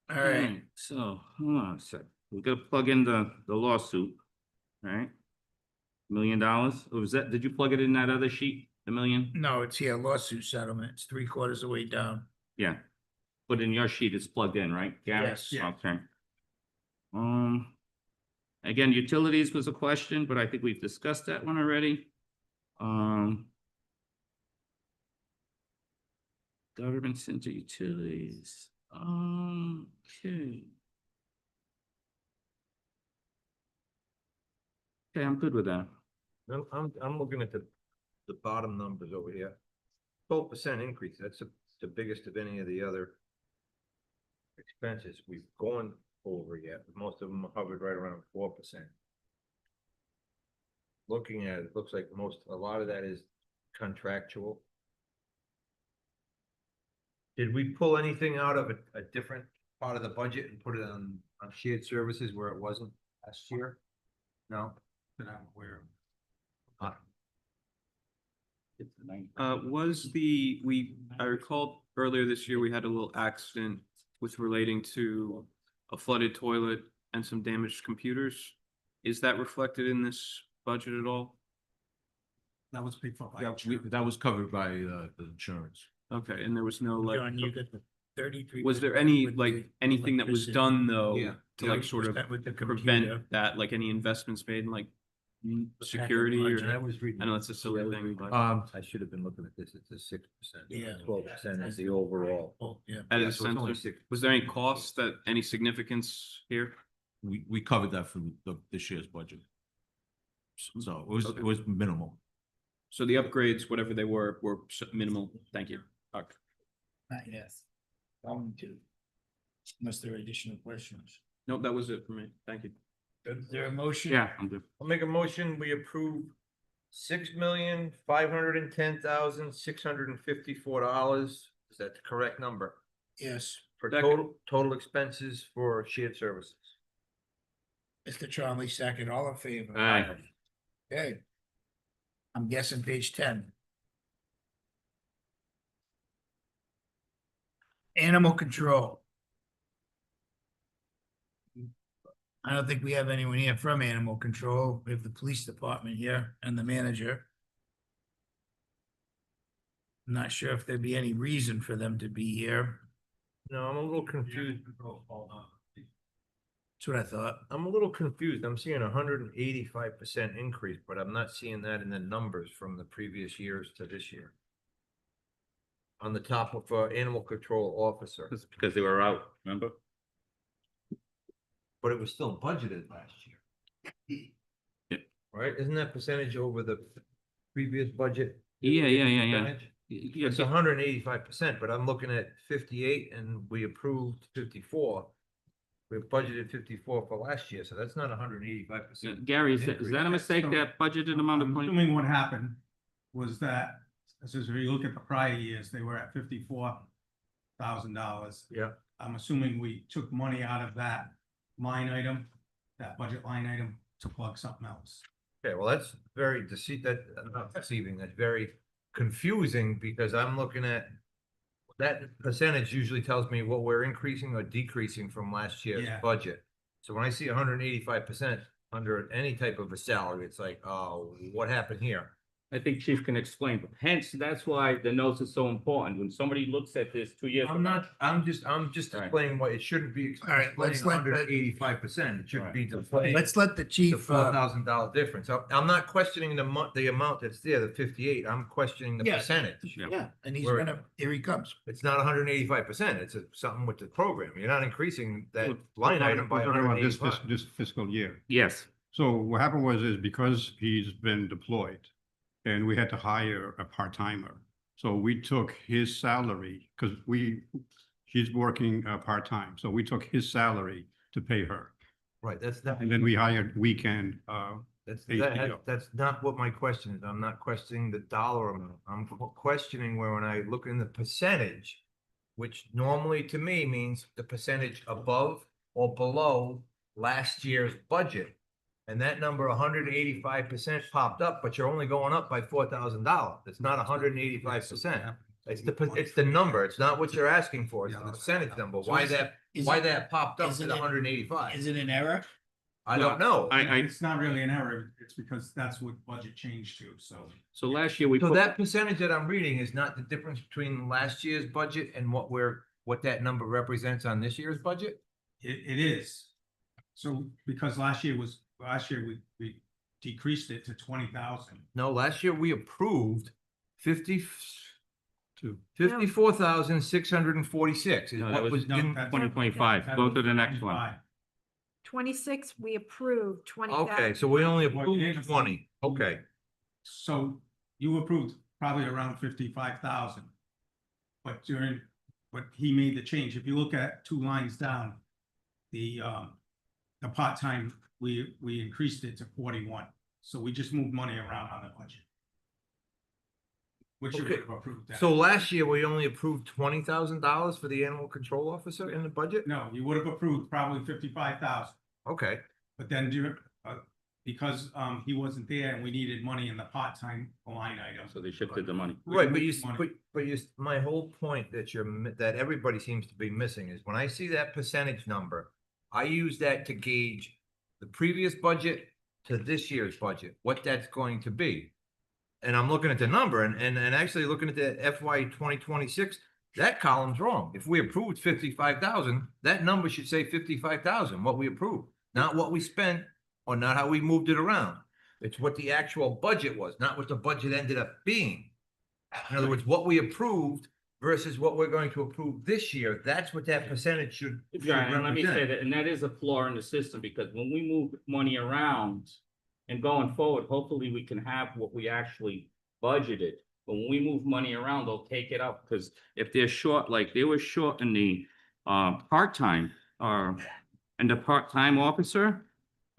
All right, So, hold on a sec. We gotta plug in the lawsuit, right? $1 million, or was that, did you plug it in that other sheet, the million? no, it's here, lawsuit settlement. It's 3/4 of the way down. Yeah. But in your sheet, it's plugged in, right? Gary? Yes. Yeah. Okay. Again, utilities was a question, but I think we've discussed that one already. Government center utilities, okay. Okay, I'm good with that. I'm looking at the bottom numbers over here. 12% increase, that's the biggest of any of the other expenses we've gone over yet. Most of them hovered right around 4%. Looking at it, looks like a lot of that is contractual. Did we pull anything out of a different part of the budget and put it on shared services where it wasn't last year? No? That I'm aware of. I recall earlier this year, we had a little accident with relating to a flooded toilet and some damaged computers. Is that reflected in this budget at all? That was paid for by. Yeah, that was covered by the insurance. Okay, and there was no like, John, you got the 33. was there any, like, anything that was done though? Yeah. To like sort of With the prevent computer. that, like any investments made in like security or? And I was reading. I know it's a silly thing, but I should have been looking at this, it's a 6%. Yeah. 12% is the overall. Oh, yeah. at Yeah, a so it's only sense, 6%. was there any cost that, any significance here? We covered that from this year's budget. So it was minimal. So the upgrades, whatever they were minimal. Thank you. Okay. Not yet. Going to. Unless there are additional questions. Nope, that was it for me. Thank you. Is there a motion? Yeah, I'm good. I'll make a motion, we approve $6,510,654. Is that the correct number? Yes. For Second. total expenses for shared services. Mr. Charlie, second, all in favor? Aye. Okay. I'm guessing page 10. Animal control. I don't think we have anyone here from animal control. We have the police department here and the manager. I'm not sure if there'd be any reason for them to be here. No, I'm a little confused. That's what I thought. I'm a little confused. I'm seeing 185% increase, but I'm not seeing that in the numbers from the previous years to this year. On the top of animal control officer, Because they were out, remember? but it was still budgeted last year. Yeah. Right? Isn't that percentage over the previous budget? Yeah. Percentage? Yeah, It's 185%, but I'm looking at 58 and we approved 54. We budgeted 54 for last year, so that's not 185%. Gary, is that a mistake, that budgeted amount of I'm money? assuming what happened was that, as if you look at the prior years, they were at $54,000. Yeah. I'm assuming we took money out of that line item, that budget line item, to plug something else. Okay, well, that's very not deceiving, that's very confusing because I'm looking at that percentage usually tells me what we're increasing or decreasing from last year's Yeah. budget. So when I see 185% under any type of a salary, it's like, oh, what happened here? I think Chief can explain, but hence, that's why the notes are so important. When somebody looks at this 2 years. from now- I'm just Right. explaining what it shouldn't be. All right, let's let the- 185%, it should be displaying. Let's let the The chief, $4,000 difference. I'm not questioning the amount that's there, the 58. I'm questioning the Yeah. percentage. yeah, and he's Where- gonna, here he comes. It's not 185%. It's something with the program. You're not increasing that Well, line item by We're talking about this 185. this fiscal year. Yes, So what happened is because he's been deployed and we had to hire a part-timer. So we took his salary, because she's working part-time, so we took his salary to pay her. Right, that's not, And then we hired weekend, HBO. that's not what my question is. I'm not questioning the dollar amount. I'm questioning where when I look in the percentage, which normally to me means the percentage above or below last year's budget. And that number 185% popped up, but you're only going up by $4,000. It's not 185%. It's the number. It's not what you're asking for. It's the percentage number. So Why is it- that, is why it- that popped up isn't to it- 185? Is it an error? I don't know. It's not really an error, it's because that's what budget changed to, so. so last year we So put, that percentage that I'm reading is not the difference between last year's budget and what that number represents on this year's budget? It is. So because last year was last year we decreased it to 20,000. No, last year we approved 50 Two. 54,646 is No, that what was- was No, in, that's- 2025. that Go was to the next one. 25. 26, we approved 20,000. okay, so we only Well, you approved 20, okay. So you approved probably around 55,000. But but he made the change. If you look at two lines down, the part-time, we increased it to 41. So we just moved money around on the budget. Which you would Okay, have approved that. So last year, we only approved $20,000 for the animal control officer in the budget? No, you would have approved probably 55,000. Okay, But then because he wasn't there and we needed money in the part-time line item. So they shifted the money. we right, but moved money. my whole point that that everybody seems to be missing is when I see that percentage number, I use that to gauge the previous budget to this year's budget, what that's going to be. And I'm looking at the number and actually looking at the FY 2026, that column's wrong. If we approved 55,000, that number should say 55,000, what we approved, not what we spent or not how we moved it around. It's what the actual budget was, not what the budget ended up being. In other words, what we approved versus what we're going to approve this year, that's what that percentage should John, and let me say represent. that, and that is a flaw in the system, because when we move money around and going forward, hopefully we can have what we actually budgeted. But when we move money around, they'll take it up, because if they're short, like they were short in the part-time and the part-time officer,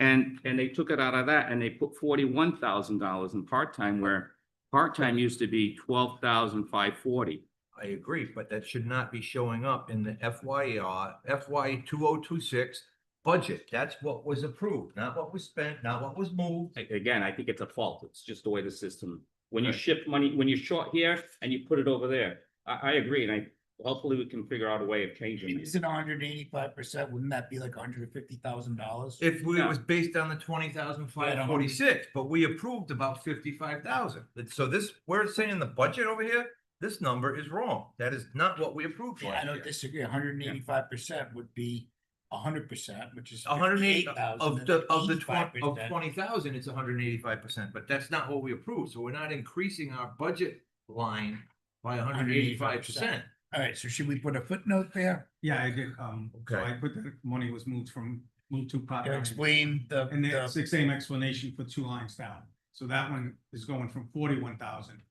and they took it out of that and they put $41,000 in part-time, where part-time used to be $12,540. I agree, but that should not be showing up in the FY 2026 budget. That's what was approved, not what was spent, not what was moved. Again, I think it's a fault. It's just the way the system, when you Right. shift money, when you're short here and you put it over there. I agree, and hopefully we can figure out a way of changing it. Isn't 185%, wouldn't that be like $150,000? If it No. was based on the 20,546, but we approved about 55,000. So this, where it's saying the budget over here, this number is wrong. That is not what we approved Yeah, I last don't year. disagree. 185% would be 100%, which is 108 58,000. of the 85%. 20,000, it's 185%, but that's not what we approved. So we're not increasing our budget line by 185%. All right, so should we put a footnote there? Yeah, I did, so Okay. I put the money was moved to To part-time. explain the, And it's the same explanation for two lines down. So that one is going from 41,000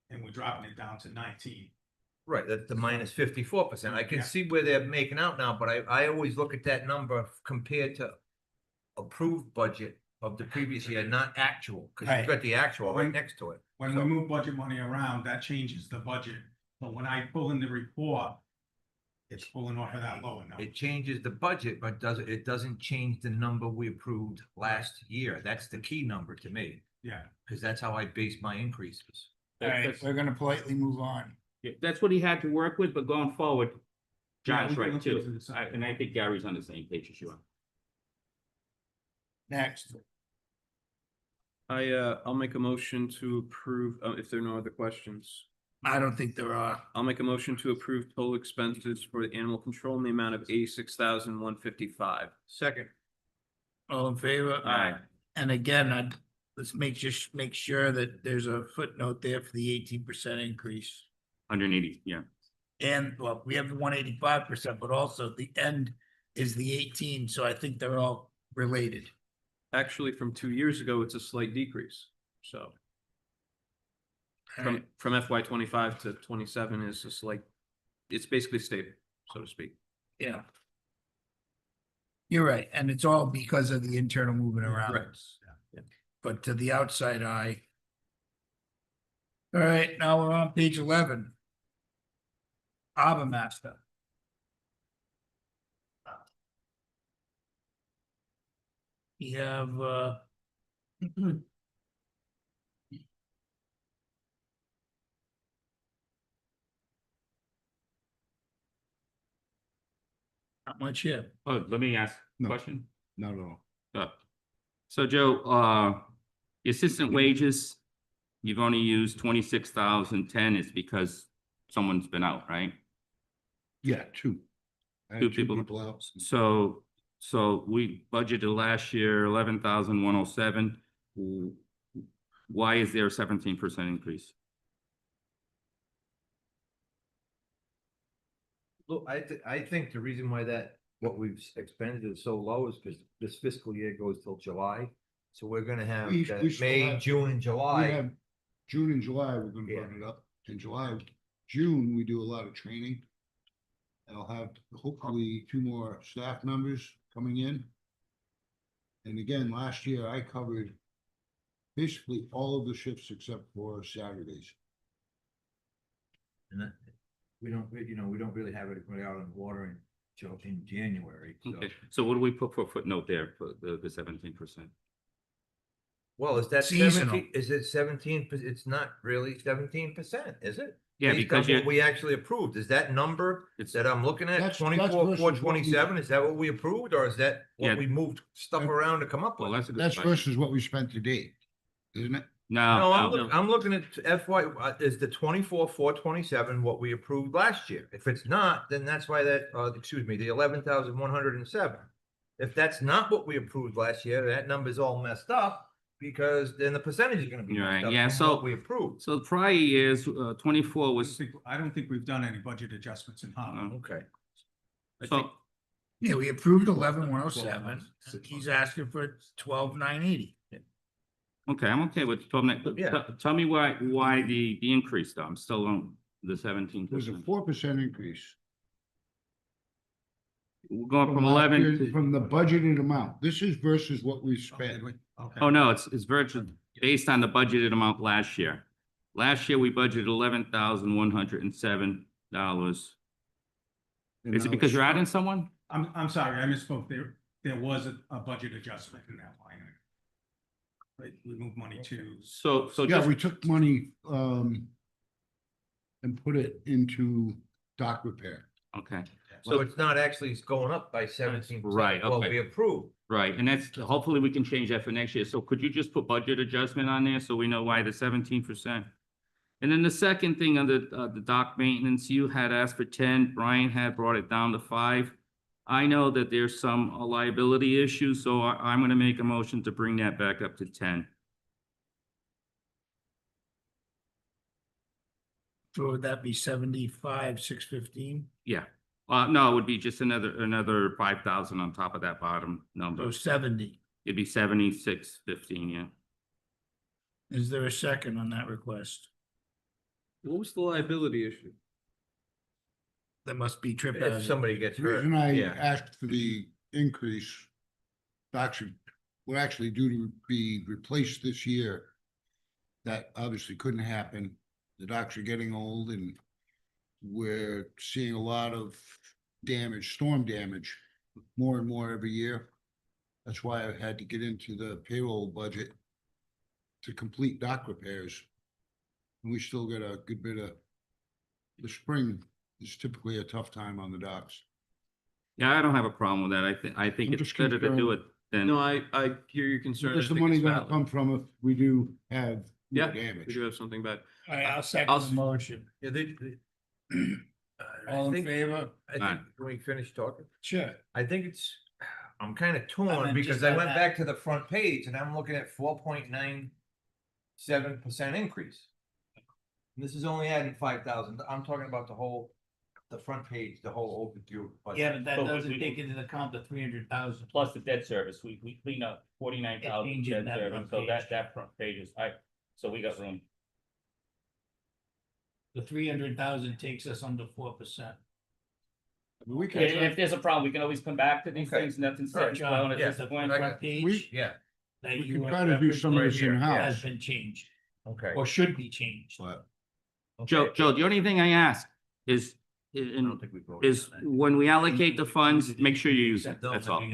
and we're dropping it down to 19. Right, that's the minus 54%. I can Yeah. see where they're making out now, but I always look at that number compared to approved budget of the previous year, not actual, because Right. you've got the actual right next to it. When we move budget money around, that changes the budget. But when I pull in the report, it's pulling off of that lower number. It changes the budget, but it doesn't change the number we approved last year. That's the key number to me, Yeah, because that's how I base my increases. all right, That's- we're gonna politely move on. That's what he had to work with, but going forward, Yeah, John's we can right look into too. this. And I think Gary's on the same page as you are. Next, I'll make a motion to approve, if there are no other questions. I don't think there are. I'll make a motion to approve total expenses for the animal control in the amount of 86,155. Second. All in favor? Aye. And again, let's just make sure that there's a footnote there for the 18% increase. 180, yeah. And, well, we have the 185%, but also the end is the 18, so I think they're all related. Actually, from 2 years ago, it's a slight decrease. So All right. from FY 25 to 27 is a slight, it's basically stable, so to speak. Yeah. You're right, and it's all because of the internal movement around. Right. But to the outside eye. All right, now we're on page 11. Harbor Master. We have, not much here. Oh, let me ask a No. question. Not at all. So Joe, the assistant wages, you've only used 26,010 is because someone's been out, right? Yeah, two. I had Two people. out. So So we budgeted last year 11,107. Why is there a 17% increase? Look, I think the reason why what we've expended is so low is because this fiscal year goes till July. So we're gonna have We that still May, have- June, and We July. have June and July, we're gonna Yeah. burn it up. In July, June, we do a lot of training. I'll have hopefully 2 more staff members coming in. And again, last year I covered basically all of the shifts except for Saturdays. And that, we don't really have it out on water in January, so. Okay, so what do we put for footnote there for the 17%? Well, is that Seasonal. 17, is it 17, it's not really 17%, is it? Yeah, Based because on what you, we actually approved, is that number it's, that I'm looking at, That's 24, versus what we- 427, is that what we approved, or is that Yeah. what we moved stuff around to come up well, with? that's a good That's question. versus what we spent to date, isn't it? No, No, no, I'm looking at FY, is the 24, 427 what we approved last year? If it's not, then that's why the 11,107. If that's not what we approved last year, that number's all messed up, because then the percentage is gonna be You're messed right, up yeah, from so- what we approved. So the prior years, 24 I was, don't think we've done any budget adjustments in Harlem. Okay. so, Yeah, we approved 11,107. He's asking for 12,980. okay, I'm okay with 12. Yeah. Tell me why the increase though, I'm still on the It was a 17%. 4% increase. We're going from last 11 year- to, From the budgeted amount. This is versus what we spent. Okay. oh no, it's virtually based on the budgeted amount last year. Last year, we budgeted $11,107. And Is it now because it's- you're adding someone? I'm sorry, I misspoke. There was a budget adjustment in that line. Right, we moved money to, So Yeah, just, we took money, and put it into dock repair. okay, So it's not actually going up by 17%. Right, What okay. we approved. right, and that's, hopefully we can change that for next year. So could you just put budget adjustment on there so we know why the 17%? And then the second thing on the dock maintenance, you had asked for 10, Brian had brought it down to 5. I know that there's some liability issues, so I'm gonna make a motion to bring that back up to 10. So would that be 75,615? Yeah, no, it would be just another 5,000 on top of that bottom number. So 70. It'd be 7615, yeah. Is there a second on that request? What was the liability issue? That must be trip If hazard. somebody gets The hurt, reason I yeah. asked for the increase, actually, we're actually due to be replaced this year. That obviously couldn't happen. The docks are getting old and we're seeing a lot of damage, storm damage, more and more every year. That's why I had to get into the payroll budget to complete dock repairs. And we still got a good bit of, the spring is typically a tough time on the docks. Yeah, I don't have a problem with that. I think I'm it's just better to do it than. No, I hear your concern. I Where's the think money it's gonna valid. come from if we do have Yeah, more We damage? do have something bad. All right, I'll I'll second s- the motion. Yeah, All in think- favor? I think, can we finish talking? Sure. I think I'm kind of And torn then because just I add went that. back to the front page and I'm looking at 4.97% increase. And this is only adding 5,000. I'm talking about the front page, the whole overview. budget. Yeah, but that So doesn't we- take into account the 300,000. Plus the debt service, we clean up 49,000 It changes debt that service, front so page. that front page is, so we got room. The 300,000 takes us under 4%. We If, if there's a problem, we can always come back to these Okay. things, nothing's set in John, stone at yeah, this the point. I front got- page Yeah, that We you can are try to do some of Right this here, in-house. has been changed okay. or should be changed. But Joe, the only thing I ask is, I don't think we voted is on that. when we allocate the funds, make sure you use it, that's all. I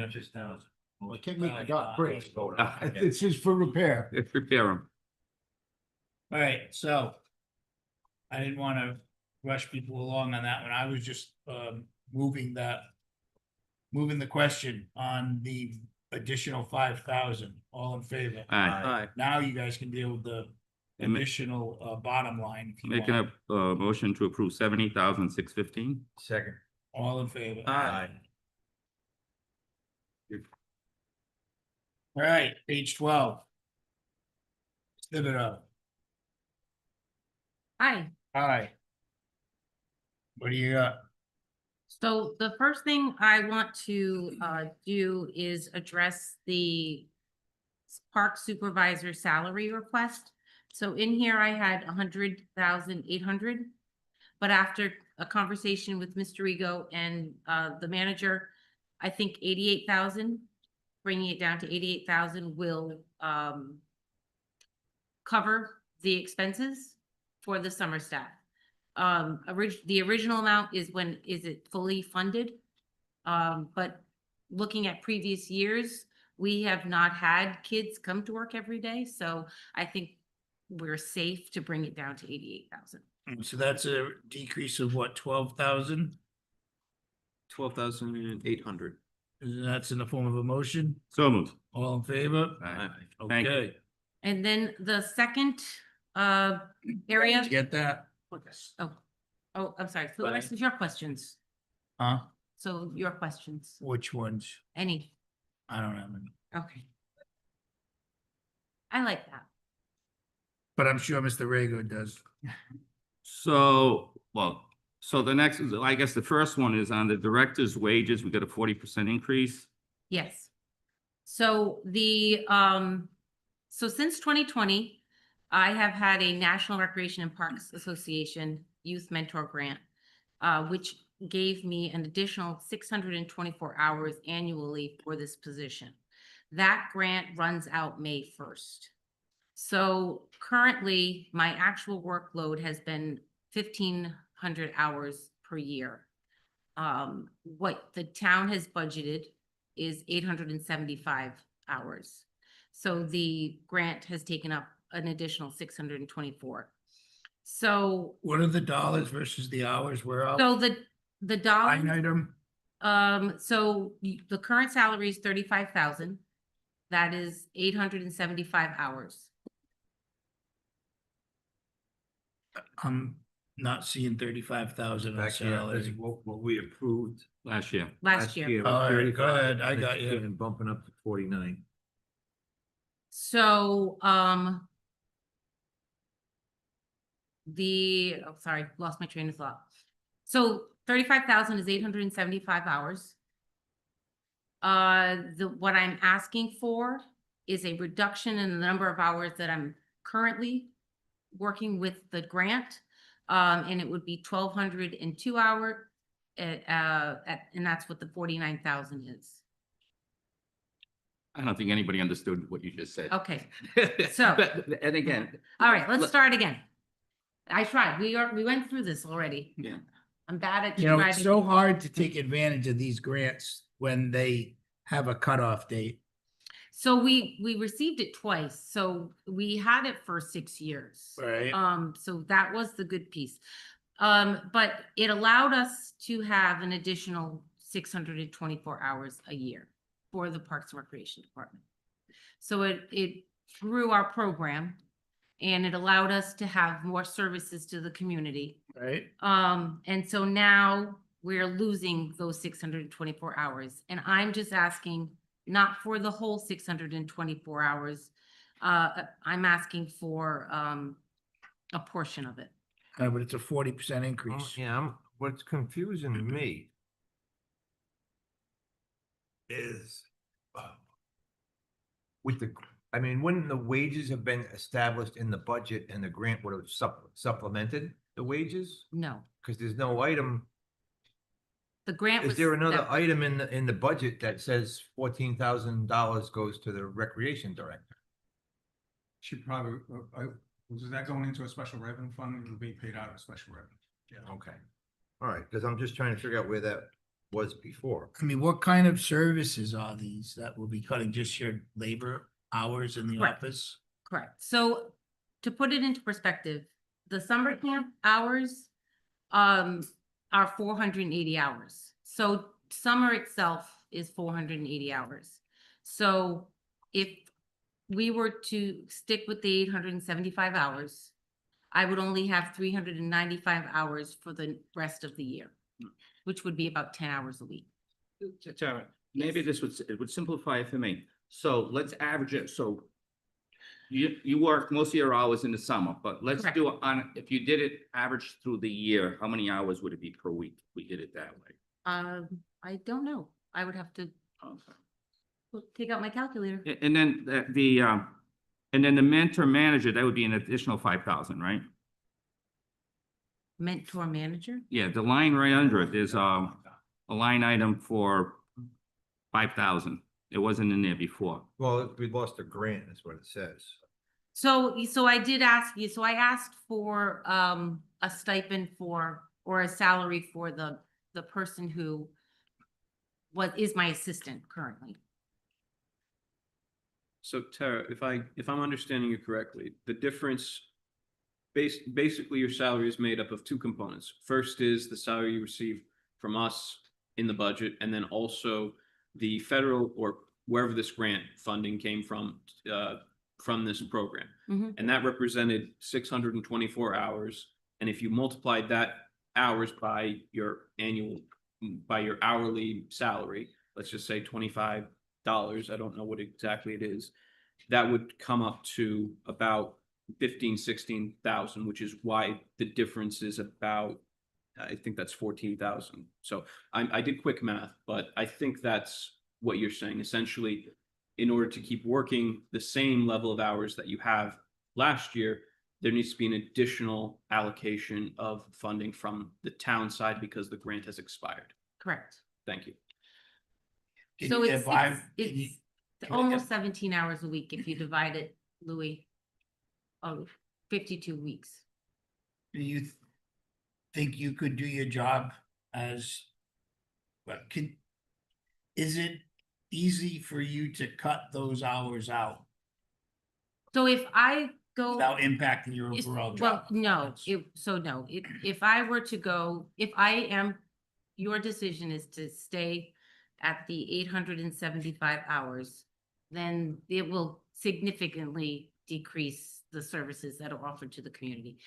can't make the dock break. Voted on it. It's just for repair. Repair them. All right, so I didn't want to rush people along on that one. I was just moving the question on the additional 5,000. All in favor? All right, Aye. Now you guys can deal with the And ma- additional bottom line. if you making want. a, motion to approve 70,615. Second. All in favor? Aye. All right, page 12. Thibodeau. Hi, Hi. What do you got? so the first thing I want to do is address the park supervisor salary request. So in here I had 100,800. But after a conversation with Mr. Rego and the manager, I think 88,000, bringing it down to 88,000 will cover the expenses for the summer staff. The original amount is is it fully funded? But looking at previous years, we have not had kids come to work every day, so I think we're safe to bring it down to 88,000. So that's a decrease of what, 12,000? 12,800. That's in the form of a motion? So moved. All in favor? Thank you. Okay. And then the second area. Did you get that? Oh, I'm sorry. So Go the rest ahead. is your questions. Huh? So your questions, Which ones? any, I don't have any. okay. I like that. But I'm sure Mr. Rego does. So, well, so the next, I guess the first one is on the director's wages. We got a 40% increase. Yes. So so since 2020, I have had a National Recreation and Parks Association Youth Mentor Grant, which gave me an additional 624 hours annually for this position. That grant runs out May 1st. So currently, my actual workload has been 1,500 hours per year. What the town has budgeted is 875 hours. So the grant has taken up an additional 624. So, What are the dollars versus the hours? Where else? so the dollar, Line item? so the current salary is 35,000. That is 875 hours. I'm not seeing 35,000 on Back here, that's salary. what we approved Last year. Last year. All right, go ahead. I and got it's you. even bumping up to 49. So, sorry, lost my train of thought. So 35,000 is 875 hours. What I'm asking for is a reduction in the number of hours that I'm currently working with the grant. And it would be 1,202 hours, and that's what the 49,000 is. I don't think anybody understood what you just said. Okay, so- And again, all right, let's Let- start again. I tried, we went through this already. yeah. I'm bad at You know, it's describing. so hard to take advantage of these grants when they have a cutoff date. So we received it twice, so we had it for 6 years. Right. So that was the good piece. But it allowed us to have an additional 624 hours a year for the Parks and Recreation Department. So it grew our program and it allowed us to have more services to the community. Right. And so now we're losing those 624 hours. And I'm just asking, not for the whole 624 hours. I'm asking for a portion of it. But it's a 40% increase. Yeah, what's confusing me is with I mean, wouldn't the wages have been established in the budget and the grant would have supplemented the wages? No, Because there's no item. the grant was. Is there another separate. item in the budget that says $14,000 goes to the recreation director? Should probably, was that going into a special revenue fund or being paid out of special revenue? Yeah. Okay. All right, because I'm just trying to figure out where that was before. I mean, what kind of services are these that will be cutting? Just your labor hours in the Correct. office? Correct. So to put it into perspective, the summer camp hours are 480 hours. So summer itself is 480 hours. So if we were to stick with the 875 hours, I would only have 395 hours for the rest of the year, which would be about 10 hours a week. Tara, maybe it would simplify it for me. So let's average it, so you work most of your hours in the summer, but let's Correct. do it on, if you did it average through the year, how many hours would it be per week? if We did it that way. I don't know. I would have to Okay. take out my calculator. And then and then the mentor manager, that would be an additional 5,000, right? Mentor manager? Yeah, the line right under it, there's a line item for 5,000. It wasn't in there before. Well, we lost a grant, is what it says. So I did ask you, so I asked for a stipend for, or a salary for the person who is my assistant currently. So Tara, if I'm understanding you correctly, the difference, basically your salary is made up of two components. First is the salary you receive from us in the budget, and then also the federal or wherever this grant funding came from this program. Mhm. And that represented 624 hours. And if you multiplied that hours by your hourly salary, let's just say $25, I don't know what exactly it is, that would come up to about 16,000, which is why the difference is about, I think that's 14,000. So I did quick math, but I think that's what you're saying. Essentially, in order to keep working the same level of hours that you have last year, there needs to be an additional allocation of funding from the town side because the grant has expired. Correct. Thank you. Can So you it's, divide- it's, can you- it's can I- almost 17 hours a week if you divide it, Louis. Oh, 52 weeks. Do you think you could do your job as, but is it easy for you to cut those hours out So if I go. without impacting your It's- overall Well, job? no, if I were to go, your decision is to stay at the 875 hours, then it will significantly decrease the services that are offered to the community.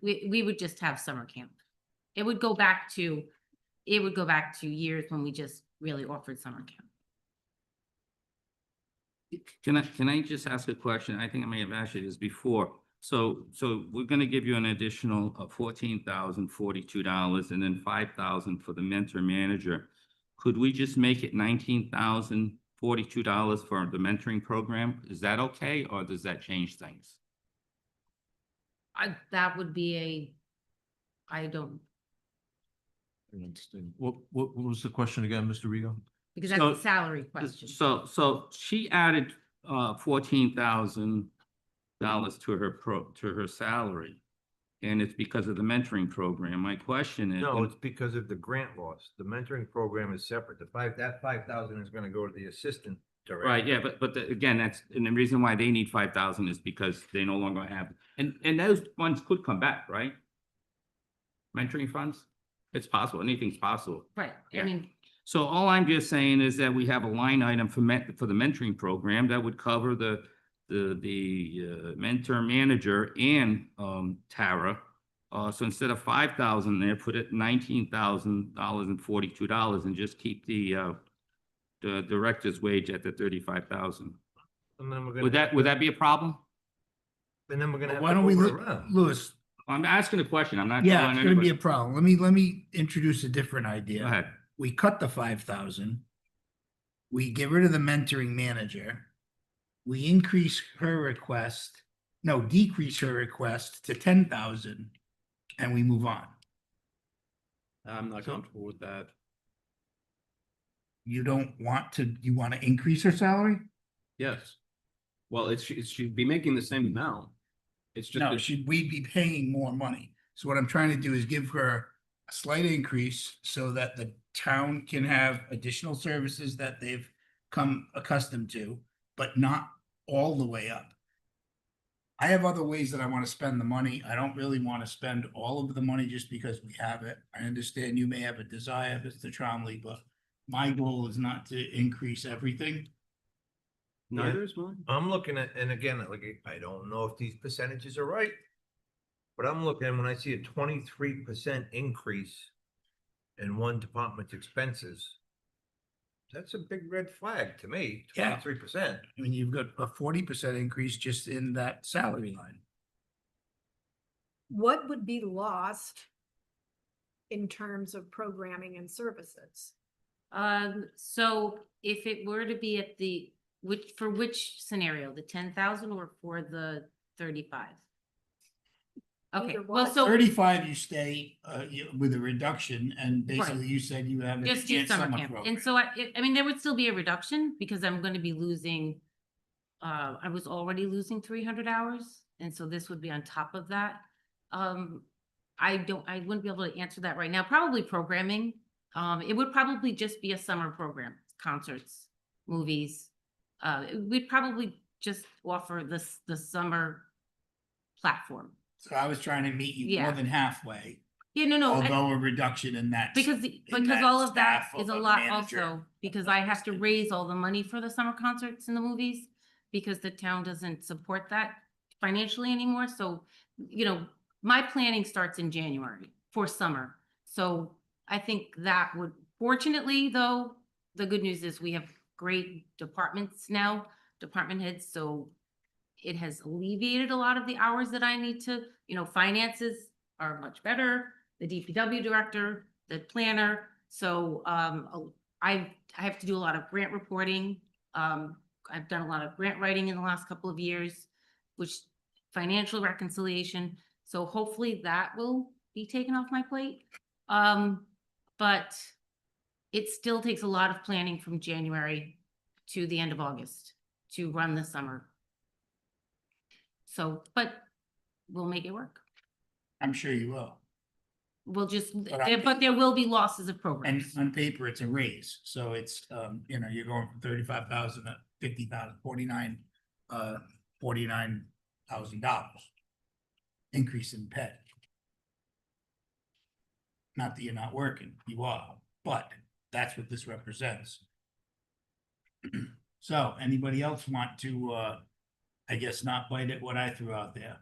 We would just have summer camp. It would go back to years when we just really offered summer camp. Can I just ask a question? I think I may have asked you this before. So we're gonna give you an additional $14,042 and then 5,000 for the mentor manager. Could we just make it $19,042 for the mentoring program? Is that okay, or does that change things? That would be I don't, What was the question again, Mr. Rigo? because that's a salary question. So she added $14,000 to her salary. And it's because of the mentoring program. My question is. No, it's because of the grant loss. The mentoring program is separate. That 5,000 is gonna go to the assistant director. Right, yeah, but again, and the reason why they need 5,000 is because they no longer have, and those funds could come back, right? Mentoring funds, it's possible, anything's possible. Right, Yeah. I mean, So all I'm just saying is that we have a line item for the mentoring program that would cover the mentor manager and Tara. So instead of 5,000 there, put it $19,042 and just keep the director's wage at the 35,000. And then we're gonna. Would that be a problem? And then we're gonna have Why to don't we, move it look, around. Louis? I'm asking a question. I'm not. Yeah, telling it's gonna be a anybody. problem. Let me introduce a different idea. Go ahead. We cut the 5,000. We get rid of the mentoring manager. We decrease her request to 10,000 and we move on. I'm not comfortable with that. You want to increase her salary? Yes. Well, it should be making the same amount. It's just. No, should we be paying more money? So what I'm trying to do is give her a slight increase so that the town can have additional services that they've come accustomed to, but not all the way up. I have other ways that I want to spend the money. I don't really want to spend all of the money just because we have it. I understand you may have a desire, Mr. Tromley, but my goal is not to increase everything. Neither is mine. I'm looking at, and again, like, I don't know if these percentages are right. But I'm looking, when I see a 23% increase in one department's expenses, That's a big red flag to me, Yeah. 23%. I mean, you've got a 40% increase just in that salary line. What would be lost in terms of programming and services? So if it were to be at the, for which scenario, the 10,000 or for the 35? Okay, Either well, one. so 35, you stay with a reduction, and Right. basically you said you have an just do advanced summer summer camp. program. And so I mean, there would still be a reduction because I'm going to be losing, I was already losing 300 hours. And so this would be on top of that. I wouldn't be able to answer that right now. Probably programming. It would probably just be a summer program, concerts, movies. We'd probably just offer the summer platform. So I was trying to meet you more Yeah. than halfway, Yeah, no, although a reduction in that. because, in that all of that staff is of a lot manager. also, because I have to raise all the money for the summer concerts and the movies. Because the town doesn't support that financially anymore, so, my planning starts in January for summer. So I think that would, fortunately, though, the good news is we have great departments now, department heads, so it has alleviated a lot of the hours that I need to, finances are much better, the DPW director, the planner. So I have to do a lot of grant reporting. I've done a lot of grant writing in the last couple of years, which financial reconciliation. So hopefully that will be taken off my plate. But it still takes a lot of planning from January to the end of August to run the summer. So, but we'll make it work. I'm sure you will. We'll just, But but there will be losses of And programs. on paper, it's a raise, so it's, you're going from 35,000 to 50,000, $49,000 increase in pay. Not that you're not working, you are, but that's what this represents. So, anybody else want to, I guess, not bite at what I threw out there?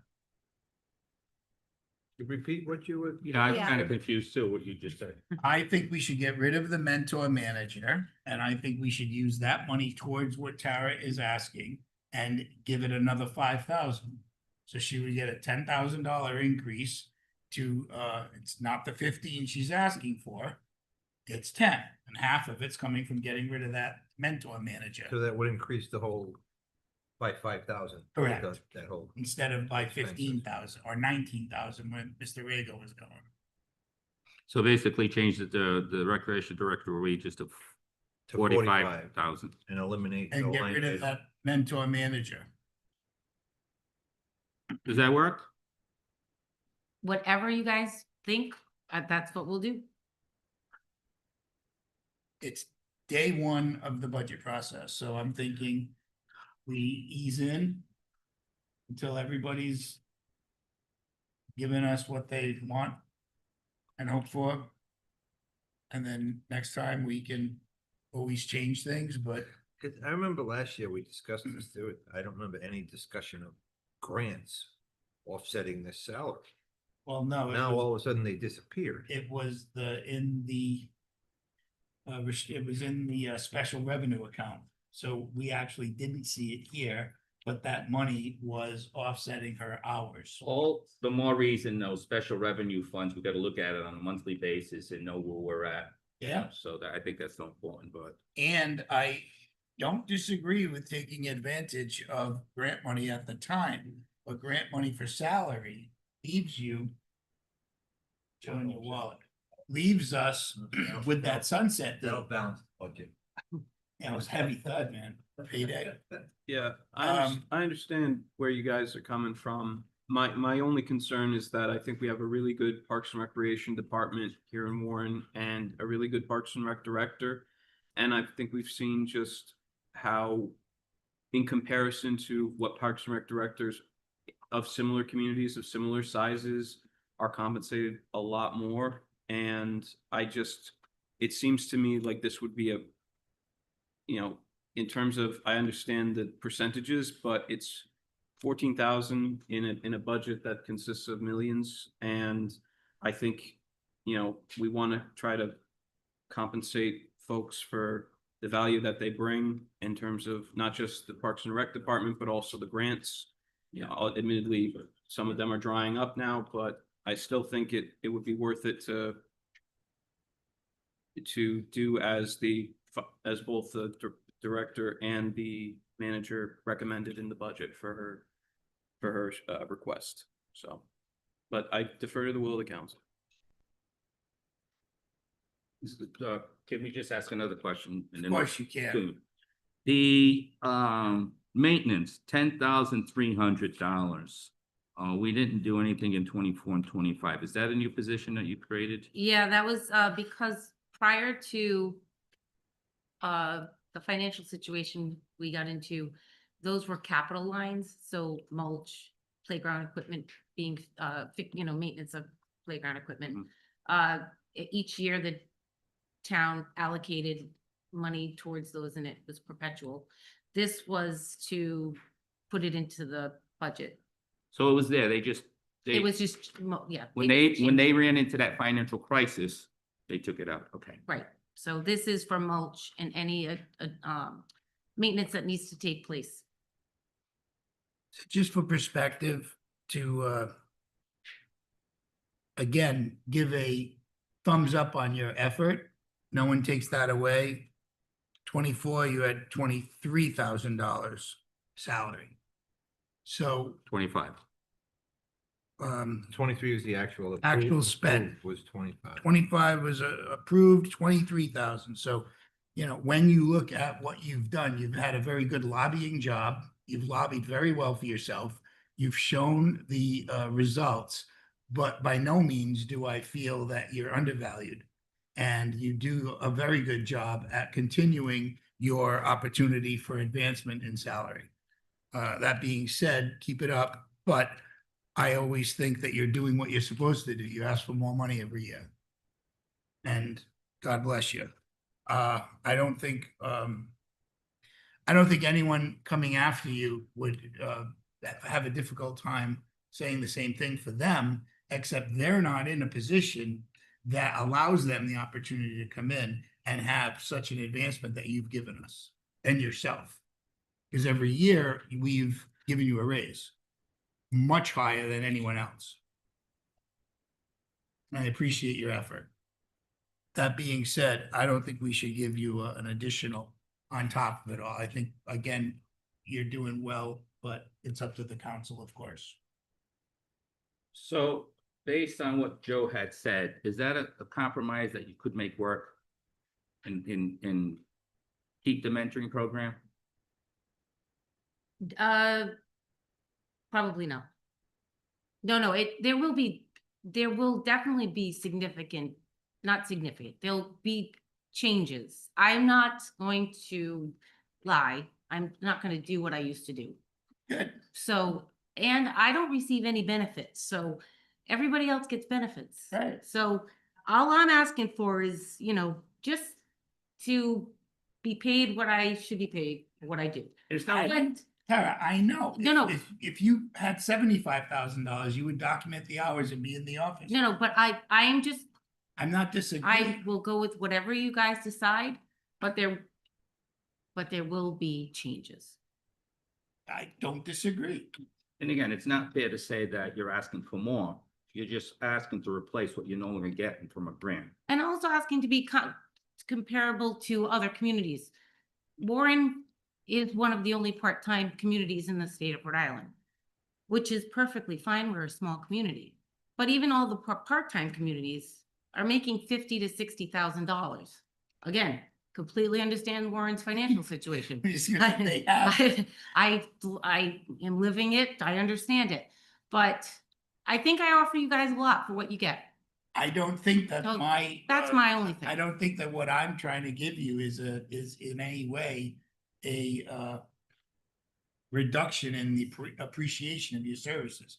Repeat what you were. Yeah, I'm Yeah. kind of confused too, what you just said. I think we should get rid of the mentor manager, and I think we should use that money towards what Tara is asking and give it another 5,000. So she would get a $10,000 increase to, it's not the 15 she's asking for. It's 10, and half of it's coming from getting rid of that mentor manager So that would increase the whole by 5,000. Correct. That whole. instead of by Expenses. 15,000 or 19,000 when Mr. Rego was going. So basically change the recreation director wages to To 45,000. And eliminate. And the get line rid of item. that mentor manager. Does that work? Whatever you guys think, that's what we'll do. It's day one of the budget process, so I'm thinking we ease in until everybody's giving us what they want and hope for. And then next time we can always change things, but 'Cause I remember last year we discussed this too. I don't remember any discussion of grants offsetting this salary. well, no. it Now was- all of a sudden they disappeared. It was it was in the special revenue account. So we actually didn't see it here, but that money was offsetting her hours. All the more reason those special revenue funds, we gotta look at it on a monthly basis and know where we're at. Yeah. So that, I think that's so important, but. And I don't disagree with taking advantage of grant money at the time, but grant money for salary leaves you. Showing your wallet, leaves us with that sunset. That'll date. balance the budget. Yeah, it was heavy thud, man. Payday. Yeah, Um, I understand where you guys are coming from. My only concern is that I think we have a really good Parks and Recreation department here in Warren and a really good Parks and Rec director. And I think we've seen just how, in comparison to what Parks and Rec directors of similar communities of similar sizes are compensated a lot more. And it seems to me like this would be in terms of, I understand the percentages, but it's 14,000 in a budget that consists of millions. And I think, we want to try to compensate folks for the value that they bring in terms of not just the Parks and Rec department, but also the grants. You know, admittedly, some of them are drying up now, but I still think it would be worth it to do as as both the director and the manager recommended in the budget for her request. So, but I defer to the will of the council. Can we just ask another question? And Of then course you can. Good. The maintenance, $10,300. We didn't do anything in 24 and 25. Is that a new position that you created? Yeah, that was because prior to the financial situation we got into, those were capital lines, so mulch, playground equipment being maintenance of playground equipment. Each year the town allocated money towards those and it was perpetual. This was to put it into the budget. So it was there. They It was just, yeah. when just when they changed it. ran into that financial crisis, they took it out. Okay. Right, so this is for mulch and any maintenance that needs to take place. Just for perspective to, again, give a thumbs up on your effort. No one takes that away. 24, you had $23,000 salary. So, 25. 23 is the actual. Actual spend. Was 25. 25 was approved, 23,000. So, when you look at what you've done, you've had a very good lobbying job. You've lobbied very well for yourself. You've shown the results, but by no means do I feel that you're undervalued. And you do a very good job at continuing your opportunity for advancement in salary. That being said, keep it up, but I always think that you're doing what you're supposed to do. You ask for more money every year. And God bless you. I don't think anyone coming after you would have a difficult time saying the same thing for them, except they're not in a position that allows them the opportunity to come in and have such an advancement that you've given us and yourself. Because every year we've given you a raise, much higher than anyone else. And I appreciate your effort. That being said, I don't think we should give you an additional on top of it all. I think, again, you're doing well, but it's up to the council, of course. So based on what Joe had said, is that a compromise that you could make work and keep the mentoring program? Probably no. No, there will definitely be significant, not significant, there'll be changes. I'm not going to lie. I'm not going to do what I used to do. Good. So, and I don't receive any benefits, so everybody else gets benefits. Right. So all I'm asking for is, just to be paid what I should be paid, for what I do. It's not. And Tara, I know. No. If you had $75,000, you would document the hours and be in the office. No, but I am just, I'm not I disagreeing. will go with whatever you guys decide, but there will be changes. I don't disagree. And again, it's not fair to say that you're asking for more. You're just asking to replace what you're no longer getting from a grant. And also asking to be comparable to other communities. Warren is one of the only part-time communities in the state of Rhode Island, which is perfectly fine. We're a small community. But even all the part-time communities are making $50,000 to $60,000. Again, completely understand Warren's financial situation. You see what they have. I am living it. I understand it. But I think I offer you guys a lot for what you get. I don't think that's So my. That's my only thing. I don't think that what I'm trying to give you is in any way a reduction in the appreciation of your services.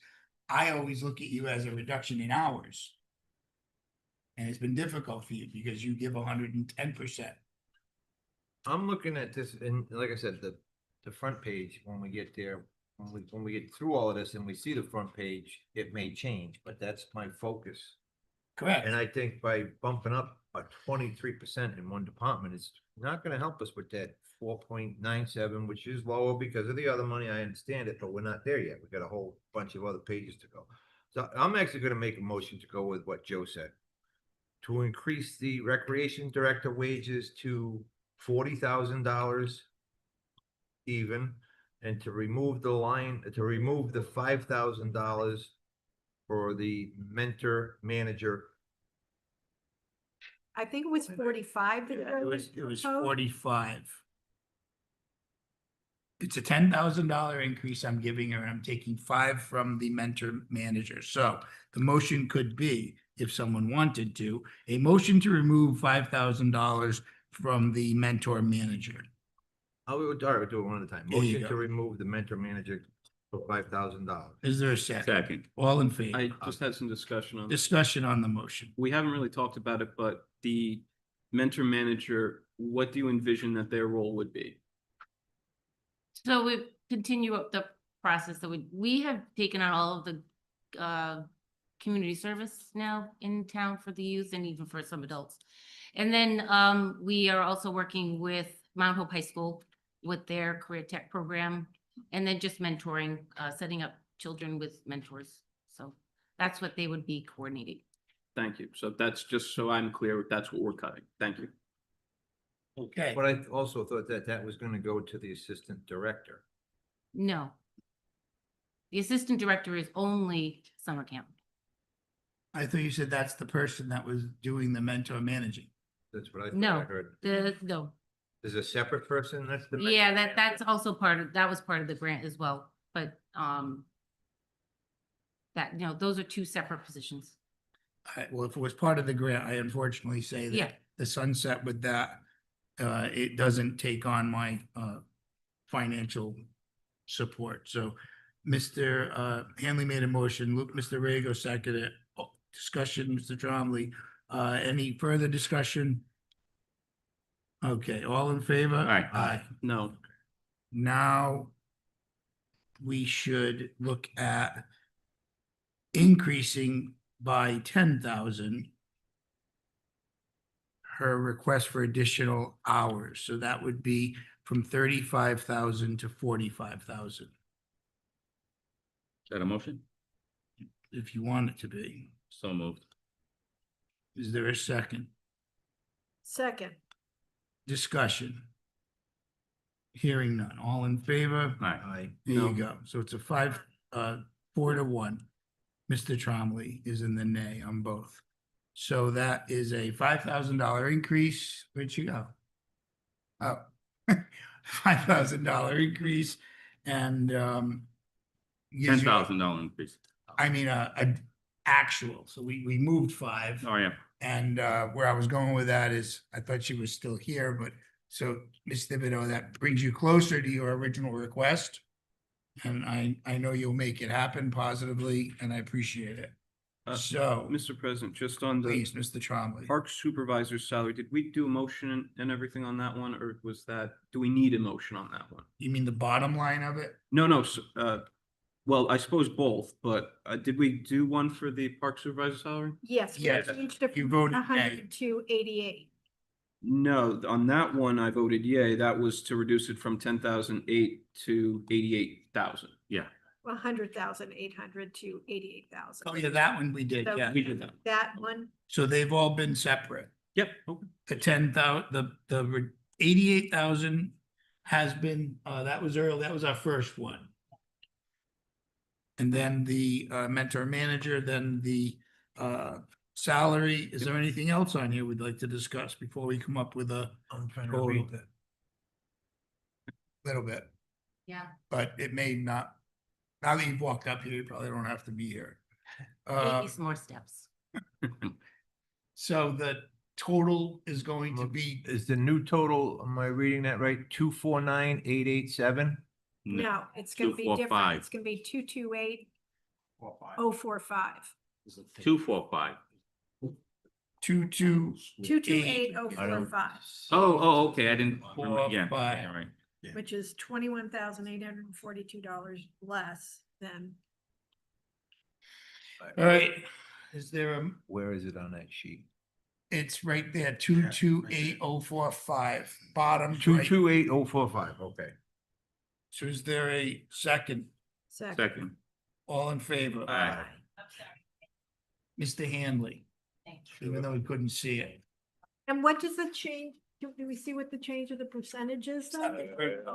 I always look at you as a reduction in hours. And it's been difficult for you because you give 110%. I'm looking at this, and like I said, the front page, when we get there, when we get through all of this and we see the front page, it may change, but that's my focus. Correct. And I think by bumping up a 23% in one department, it's not gonna help us with that 4.97, which is lower because of the other money. I understand it, but we're not there yet. We got a whole bunch of other pages to go. So I'm actually gonna make a motion to go with what Joe said. To increase the recreation director wages to $40,000 even, and to remove the $5,000 for the mentor manager. I think it was 45. that It was proposed. 45. It's a $10,000 increase I'm giving her, and I'm taking 5 from the mentor manager. So the motion could be, if someone wanted to, a motion to remove $5,000 from the mentor manager. I would, all right, we'll do it one at a time. There you Motion go. to remove the mentor manager for $5,000. Is there a second? Second. All in favor? I just had some discussion on. Discussion on the motion. We haven't really talked about it, but the mentor manager, what do you envision that their role would be? So we continue up the process that we have taken on all of the community service now in town for the youth and even for some adults. And then we are also working with Mount Hope High School with their career tech program, and then just mentoring, setting up children with mentors. So that's what they would be coordinating. Thank you. So that's just so I'm clear, that's what we're cutting. Thank you. Okay. But I also thought that that was gonna go to the assistant director. No. The assistant director is only summer camp. I thought you said that's the person that was doing the mentor managing. That's what I thought No. I heard. No. There's a separate person, that's the. Yeah, that's also that was part of the grant as well, but, that, those are two separate positions. Well, if it was part of the grant, I unfortunately say Yeah. that the sunset with that, it doesn't take on my financial support. So Mr. Hanley made a motion, Mr. Rego seconded it. Discussion, Mr. Trombley. Any further discussion? Okay, all in favor? Aye. Aye. No, Now we should look at increasing by 10,000 her request for additional hours. So that would be from 35,000 to 45,000, Is that a motion? if you want it to be. So moved. Is there a second? Second. Discussion. Hearing none. All in favor? Aye. Aye. There No. you go. So it's a 4-1. Mr. Trombley is in the nay on both. So that is a $5,000 increase. Where'd you go? Oh, $5,000 increase and gives you- $10,000 increase. I mean, a actual. So we moved 5. Oh, yeah. And where I was going with that is, I thought she was still here, but so Ms. Thibodeau, that brings you closer to your original request. And I know you'll make it happen positively, and I appreciate it. So, Mr. President, just on the please, Mr. Trombley. park supervisor's salary, did we do a motion and everything on that one, or was that, do we need a motion on that one? You mean the bottom line of it? No, well, I suppose both, but did we do one for the park supervisor salary? Yes. we Yes, changed it you from voted 100 to 88. No, on that one, I voted yay. That was to reduce it from 10,008 to 88,000. Yeah. 100,800 to 88,000. Oh, yeah, that one we did, So- yeah. We did that. That one, So they've all been separate. Yep. Okay. The 10,000, the 88,000 has been, that was early, that was our first one. And then the mentor manager, then the salary. Is there anything else on here we'd like to discuss before we come up with a I'm trying to total? read that. Little bit, Yeah. but it may not. Now that you've walked up here, you probably don't have to be here. Maybe some more steps. So the total is going to be, Is the new total, am I reading that right? 249,887? no, it's gonna be 245. different. It's gonna be 228,045. 245. 228,045, Oh, okay. I didn't. Four, Yeah. five. Yeah, right. which is $21,842 less than. all right. Is there a, Where is it on that sheet? it's right there, 228045, bottom right. 228045, okay. So is there a second? Second. All in favor? Aye. I'm sorry. Mr. Handley, Thank you. even though we couldn't see it. And what does the change, do we see what the change of the percentages? then? It's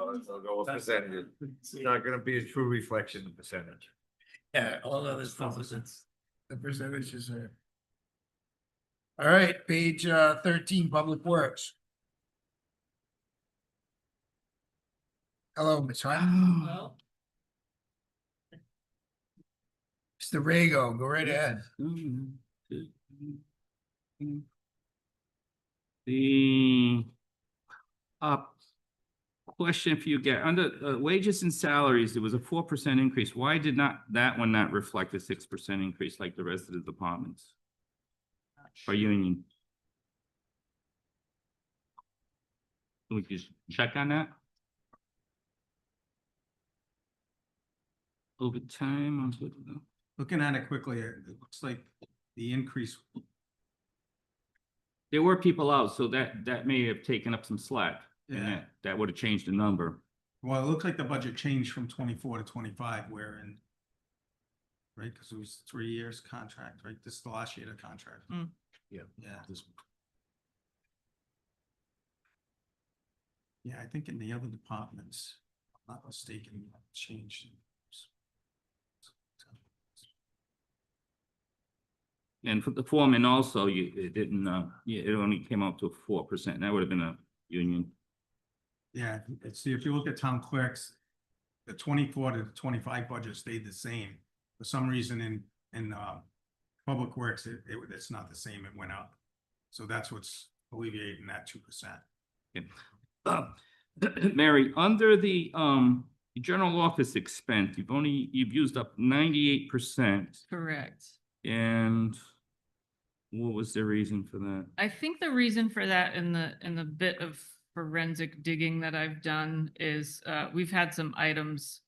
not gonna be a true reflection of percentage. Yeah, all other stuff is, the percentages are. All right, page 13, Public Works. Hello, Ms. Hunt. Well, Mr. Rego, go right ahead. The question for you, Gary, under wages and salaries, there was a 4% increase. Why did not that one not reflect a 6% increase like the rest of the departments? For union? Can we just check on that? Overtime, I'm good. Looking at it quickly, it looks like the increase, There were people out, so that may have taken up some slack. And yeah, that would have changed the number. well, it looks like the budget changed from 24 to 25, wherein, right, because it was 3 years contract, right? This is the last year of the contract. Mm. Yeah. Yeah. Yeah, I think in the other departments, if I'm not mistaken, changed. And for the foreman also, it didn't, it only came out to 4%. That would have been a union. Yeah, see, if you look at town clerks, the 24 to 25 budget stayed the same. For some reason in Public Works, it's not the same, it went up. So that's what's alleviating that 2%. Mary, under the general office expense, you've used up 98%. Correct. And what was the reason for that? I think the reason for that in the bit of forensic digging that I've done is we've had some items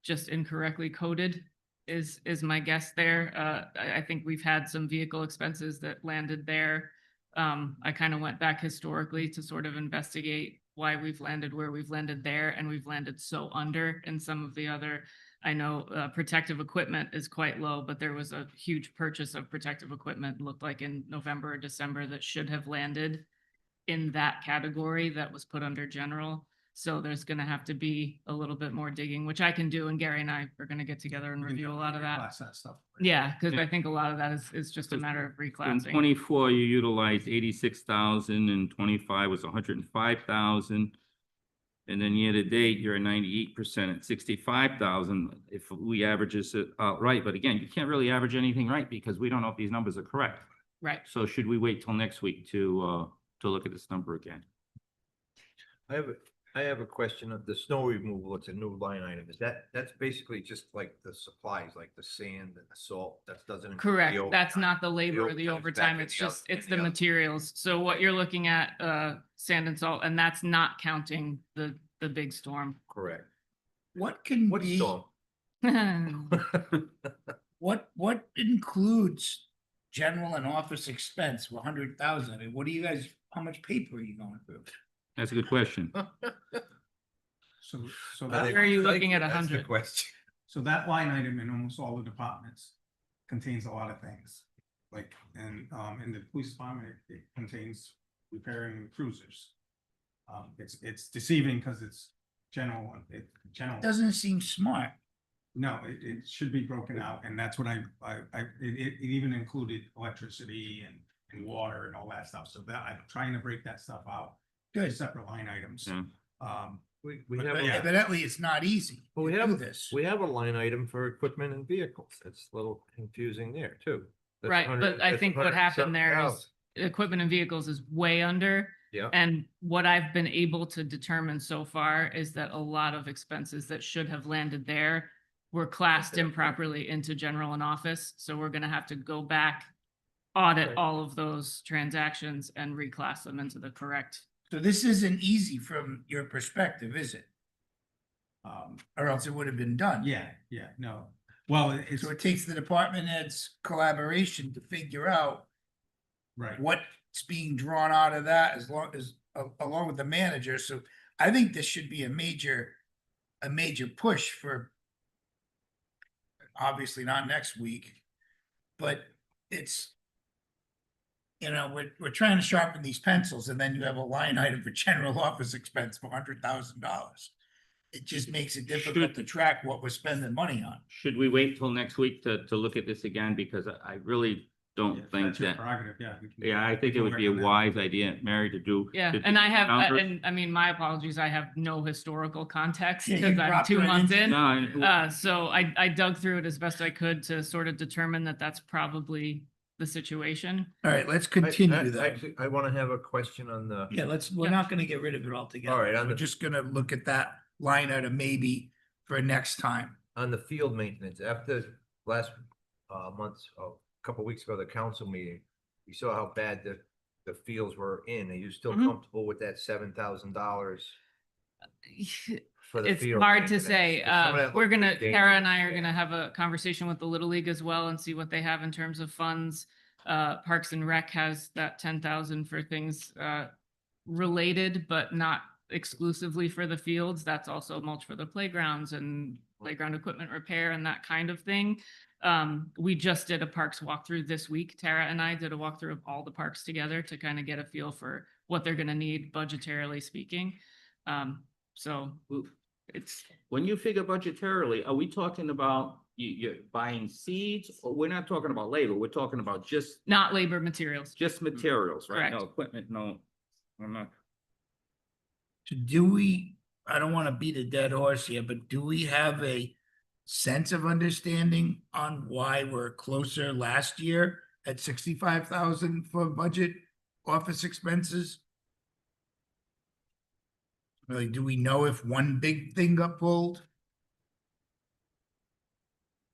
just incorrectly coded is my guess there. I think we've had some vehicle expenses that landed there. I kind of went back historically to sort of investigate why we've landed where we've landed there, and we've landed so under in some of the other. I know protective equipment is quite low, but there was a huge purchase of protective equipment, looked like in November or December, that should have landed in that category that was put under general. So there's gonna have to be a little bit more digging, which I can do, and Gary and I are gonna get together and review a lot of that. Class that stuff. Yeah, because I think a lot of that is just a matter of In reclassing. 24, you utilized 86,000, and 25 was 105,000. And then year to date, you're at 98% at 65,000 if we averages it out right. But again, you can't really average anything right because we don't know if these numbers are correct. Right. So should we wait till next week to look at this number again? I have a question of the snow removal. It's a new line item. That's basically just like the supplies, like the sand and the salt. That doesn't. include the Correct. That's overtime. not the labor or the overtime's back overtime. in It's the just, other- it's in the the other. materials. So what you're looking at, sand and salt, and that's not counting the big storm. Correct. What can What be, storm? what includes general and office expense for 100,000? I mean, what do you guys, how much paper are you going through? That's a good question. So Are that, they Where are you looking recycled? at That's the 100? question. so that line item in almost all the departments contains a lot of things. Like, and in the police department, it contains repairing cruisers. It's deceiving because it's general. Doesn't seem smart. No, it should be broken out, and that's what it even included electricity and water and all that stuff, so that I'm trying to break that stuff out. Good. Separate line items. Yeah. We But have, yeah. evidently, it's not easy Well, we to have- do this. we have a line item for equipment and vehicles. It's a little confusing there too. That's Right, 100 but I that's think what happened there is 107,000. equipment and vehicles is way under. Yeah. And what I've been able to determine so far is that a lot of expenses that should have landed there were classed Okay. improperly into general and office. So we're gonna have to go back, audit Okay. all of those transactions and reclass them into the correct. So this isn't easy from your perspective, is it? Or else it would have been done. Yeah, no. Well, it's, So it takes the department heads collaboration to figure out right. what's being drawn out of that as long as, along with the manager. So I think this should be a major push for, obviously not next week, but it's, you know, we're trying to sharpen these pencils, and then you have a line item for general office expense for $100,000. It just makes it difficult to track what we're spending money on. Should we wait till next week to look at this again? Because I really don't Yeah, think that's your that, prerogative, yeah. we can- yeah, I we think it can would work be a on that. wise idea, Mary, to do. Yeah, to and do I have, numbers. and I mean, my apologies, I have no historical context Yeah, you because I'm dropped 2 right months into- in. No, and- So I dug through it as best I could to sort of determine that that's probably the situation. All right, let's continue that. Actually, I want to have a question on the, Yeah, we're Yeah. not gonna get rid of it altogether. All right, We're just gonna look at that line item maybe for next time. on the field maintenance, after last month's, a couple weeks ago, the council meeting, we saw how bad the fields were in. Are you still Mhm. comfortable with that $7,000 for the It's field? hard to maintenance? say. 'Cause some of that We're looks gonna, dangerous. Tara and I are gonna have a conversation with the Little League as well and see what they have in terms of funds. Parks and Rec has that 10,000 for things related, but not exclusively for the fields. That's also mulch for the playgrounds and playground equipment repair and that kind of thing. We just did a parks walkthrough this week. Tara and I did a walkthrough of all the parks together to kind of get a feel for what they're gonna need budgetarily speaking. So it's, When you figure budgetarily, are we talking about you're buying seeds? Or we're not talking about labor, we're talking about just not labor materials. materials, right? No Correct. equipment, no. I'm not. So do we, I don't wanna beat a dead horse here, but do we have a sense of understanding on why we're closer last year at 65,000 for budget office expenses? Like, do we know if one big thing got pulled?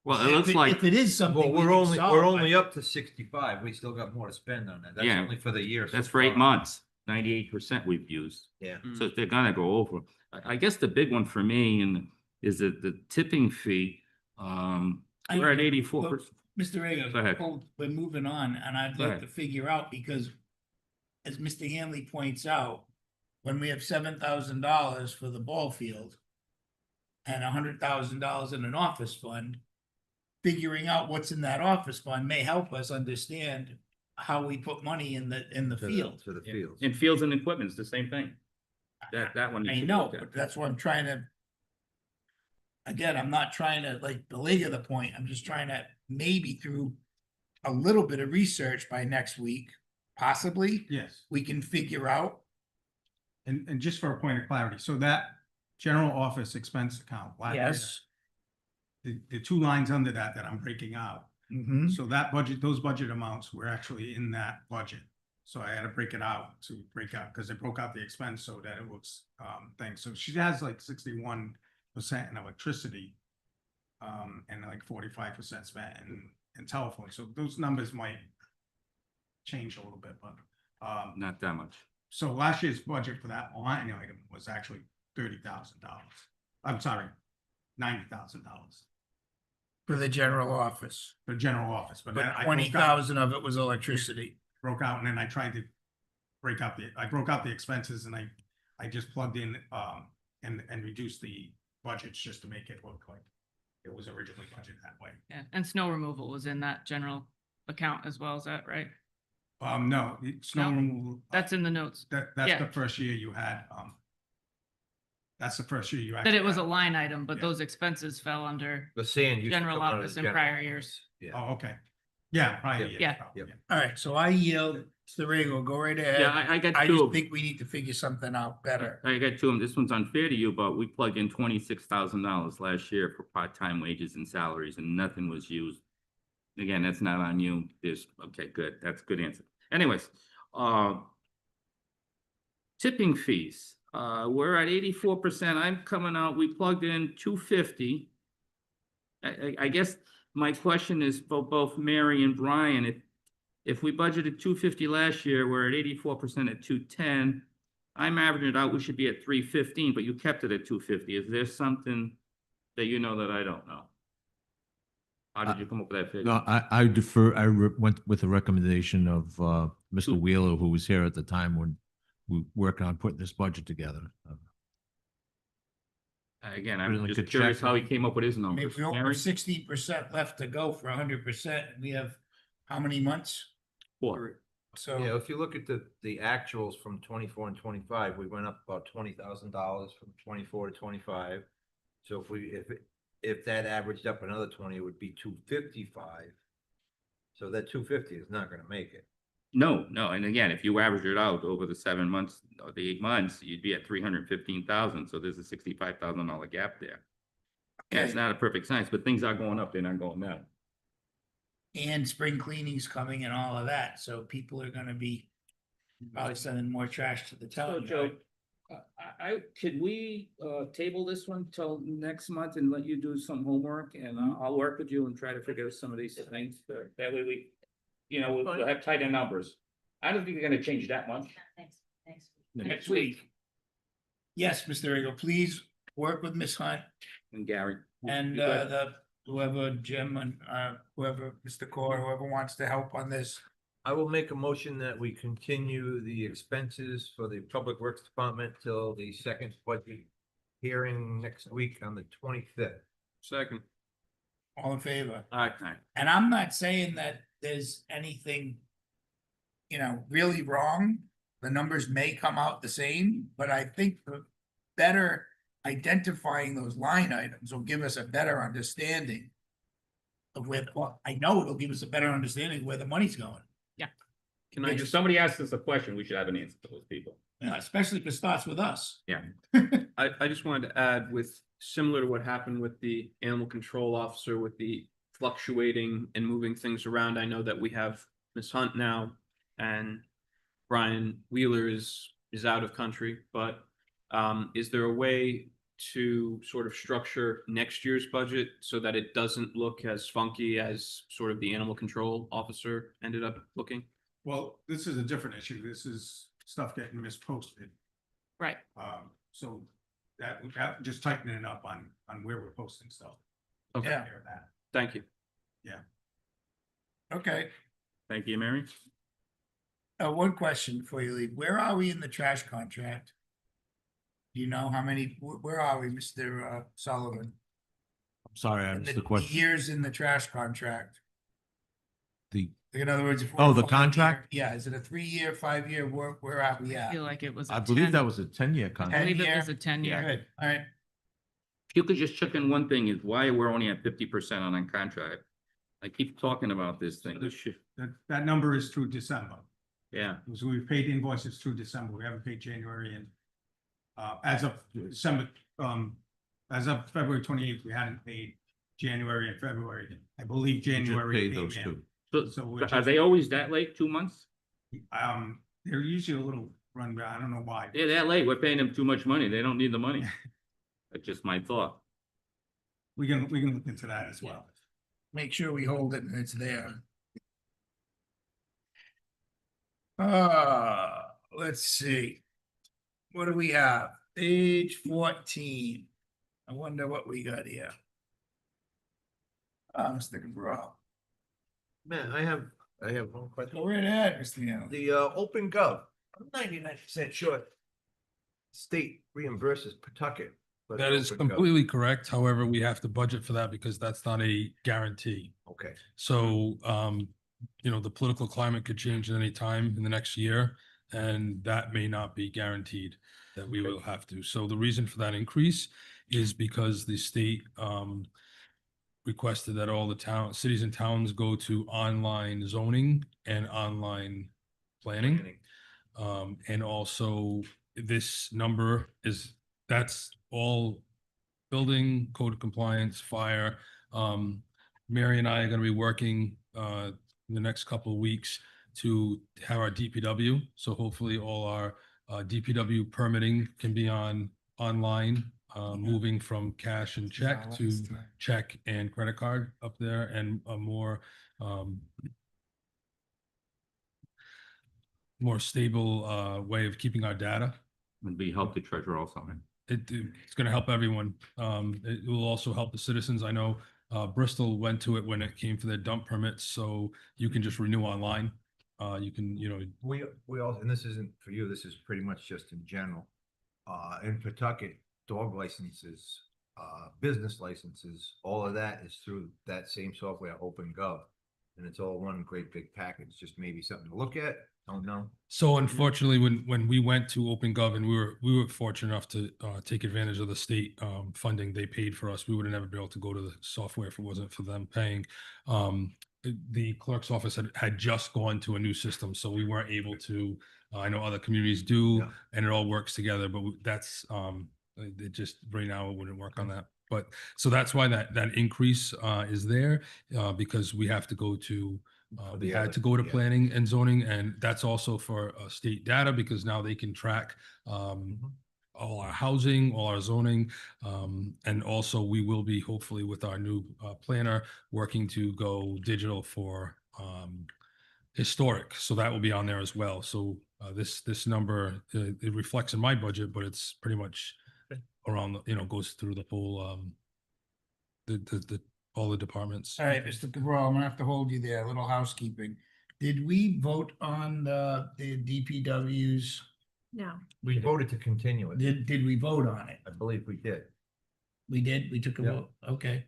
Well, it If looks like, if it is something. Well, we we're can only, solve, we're but- only up to 65. We still got more to spend on that. That's Yeah. only for the year. so that's for 8 far. months, 98% we've used. Yeah. So they're gonna go over. I guess the big one for me is that the tipping fee, we're at 84%. Mr. Rego, Go ahead. we're moving on, and I'd Go like ahead. to figure out, because as Mr. Hanley points out, when we have $7,000 for the ball field and $100,000 in an office fund, figuring out what's in that office fund may help us understand how we put money in the To field. To the fields. In fields and equipment, it's the same thing. That one. you I should know, look at. but that's what I'm trying to. Again, I'm not trying to like belabor the point. I'm just trying to maybe through a little bit of research by next week, possibly, Yes, we can figure out. and just for a point of clarity, so that general office expense account. last year, The 2 lines under that I'm breaking out. Mm-hmm. So that budget, those budget amounts were actually in that budget. So I had to break it out because I broke out the expense so that it was, things. So she has like 61% in electricity. And like 45% spent in telephone. So those numbers might change a little bit, but, Not that much. so last year's budget for that line item was actually $30,000. I'm sorry, $90,000 For the general office, for general office, but then but I 20,000 of it was electricity. broke out and then I tried to I broke out the expenses and I just plugged in, and reduced the budgets just to make it look like it was originally budgeted that way. yeah, and snow removal was in that general account as well, is that right? No, snow No, removal. That's in the notes, That's yeah. the first year you had, that's the first year you that actually. it was a had- line item, but Yeah. those expenses fell under The sand. used to general come out of office the in general prior office. years. Yeah. Oh, okay. Yeah, prior Yeah. years, Yeah. probably, Yep. All right, so I yield, Mr. Rego, go right ahead. Yeah, I got I two. just of- think we need to figure something out better. I got 2 of them. This one's unfair to you, but we plugged in $26,000 last year for part-time wages and salaries and nothing was used. Again, that's not on you. Okay, good. That's a good answer. Anyways, tipping fees, we're at 84%. I'm coming out, we plugged in 250. I guess my question is for both Mary and Brian, if we budgeted 250 last year, we're at 84% at 210. I'm averaging it out, we should be at 315, but you kept it at 250. Is there something that you know that I don't know? How did you come up with that figure? No, I defer, went with the recommendation of Mr. Wheeler, who was here at the time when we worked on putting this budget together. Again, Really I'm could just curious check how it. he came up with his I mean, numbers. if we only Mary? have 16% left to go for 100%, we have how many months? Four. So. Yeah, if you look at the actuals from 24 and 25, we went up about $20,000 from 24 to 25. So if that averaged up another 20, it would be 255. So that 250 is not gonna make it. No, and again, if you average it out over the 7 months or the 8 months, you'd be at 315,000, so there's a $65,000 gap there. Yeah, it's Okay. not a perfect science, but things are going up, they're not going down. And spring cleaning's coming and all of that, so people are gonna be probably sending more trash to the So town. Joe, could we, table this one till next month and let you do some homework and I'll work with you and try to figure out some of these things. That way we, we'll have tighter numbers. I don't think they're gonna change that much. Next week. Next week. Yes, Mr. Ego, please work with Ms. Hunt And Gary. and you got- whoever, Jim and whoever, Mr. Core, whoever wants to help on this. I will make a motion that we continue the expenses for the Public Works Department till the second budget hearing next week on the 25th. Second. All in favor? Aye. And I'm not saying that there's anything, really wrong. The numbers may come out the same, but I think the better identifying those line items will give us a better understanding of where, well, I know it'll give us a better understanding of where the money's going. Can I If just, somebody asks us a question, we should have an answer to those people. Especially if it starts with us. Yeah. I just wanted to add with, similar to what happened with the animal control officer with the fluctuating and moving things around. I know that we have Ms. Hunt now and Brian Wheeler is out of country, but is there a way to sort of structure next year's budget so that it doesn't look as funky as sort of the animal control officer ended up looking? Well, this is a different issue. This is stuff getting misposted. Right. So that just tightening it up on where we're posting stuff. Okay. Yeah. Care of that. Thank you. Okay, Thank you, Mary. one question before you leave. Where are we in the trash contract? Do you know how many, where are we, Mr. Sullivan? I'm sorry, I In missed the question. Years in the trash contract. In other words, if. Oh, the contract? Yeah, is it a 3-year, 5-year, where are we I at? feel like it was. I a believe 10. that was a 10-year I contract. believe it 10-year? was a 10-year. Good, all right. If you could just check in one thing is why we're only at 50% on a contract. I keep talking about this thing. This shit- That number is through December. Yeah, So we've paid invoices through December. We haven't paid January and as of December, as of February 28th, we hadn't paid January and February. I believe We just January. paid came those in. two. so So we're are just- they always that late, 2 months? They're usually a little run, I don't know why. They're that late, we're paying them too much money, they don't need the money. That's just my thought. We can look into that as well. Make sure we hold it and it's there. Let's see. What do we have? Page 14. I wonder what we got here. Mr. Cabral. Man, I have one question. Go right ahead, Mr. Allen. The Open Gov, I'm 99% sure state reimburses Pawtucket. for the That is Open Gov. completely correct. However, we have to budget for that because that's not a guarantee. Okay, So, the political climate could change at any time in the next year, and that may not be guaranteed that we will have to. So the reason for that increase is because the state requested that all the cities and towns go to online zoning and online planning. And also this number that's all building, code of compliance, fire. Mary and I are gonna be working in the next couple of weeks to have our DPW. So hopefully all our DPW permitting can be online, moving from cash and check to check and credit card up there, and a more stable way of keeping our data. Would be help the treasurer also. It's going to help everyone. It will also help the citizens. I know Bristol went to it when it came for their dump permits, so you can just renew online. You can, We all, and this isn't for you, this is pretty much just in general. In Pawtucket, dog licenses, business licenses, all of that is through that same software, OpenGov. And it's all one great big package, just maybe something to look at, don't know. So unfortunately, when we went to OpenGov and we were fortunate enough to take advantage of the state funding they paid for us, we would have never been able to go to the software if it wasn't for them paying. The clerk's office had just gone to a new system, so we weren't able to. I know other communities do, Yeah. and it all works together. But that's it just right now it wouldn't work on that. But so that's why that increase is there because we have to go to. We the had other- to go to yeah. planning and zoning, and that's also for state data because now they can track all our housing, all our zoning. And also we will be hopefully with our new planner working to go digital for historic. So that will be on there as well. So this number, it reflects in my budget, but it's pretty much around, goes through the whole, all the departments. All right, Mr. Cabral, I'm gonna have to hold you there, a little housekeeping. Did we vote on the DPWs? No, We voted to continue it. Did we vote on it? I believe we did. We did? We took a Yeah. vote? Okay.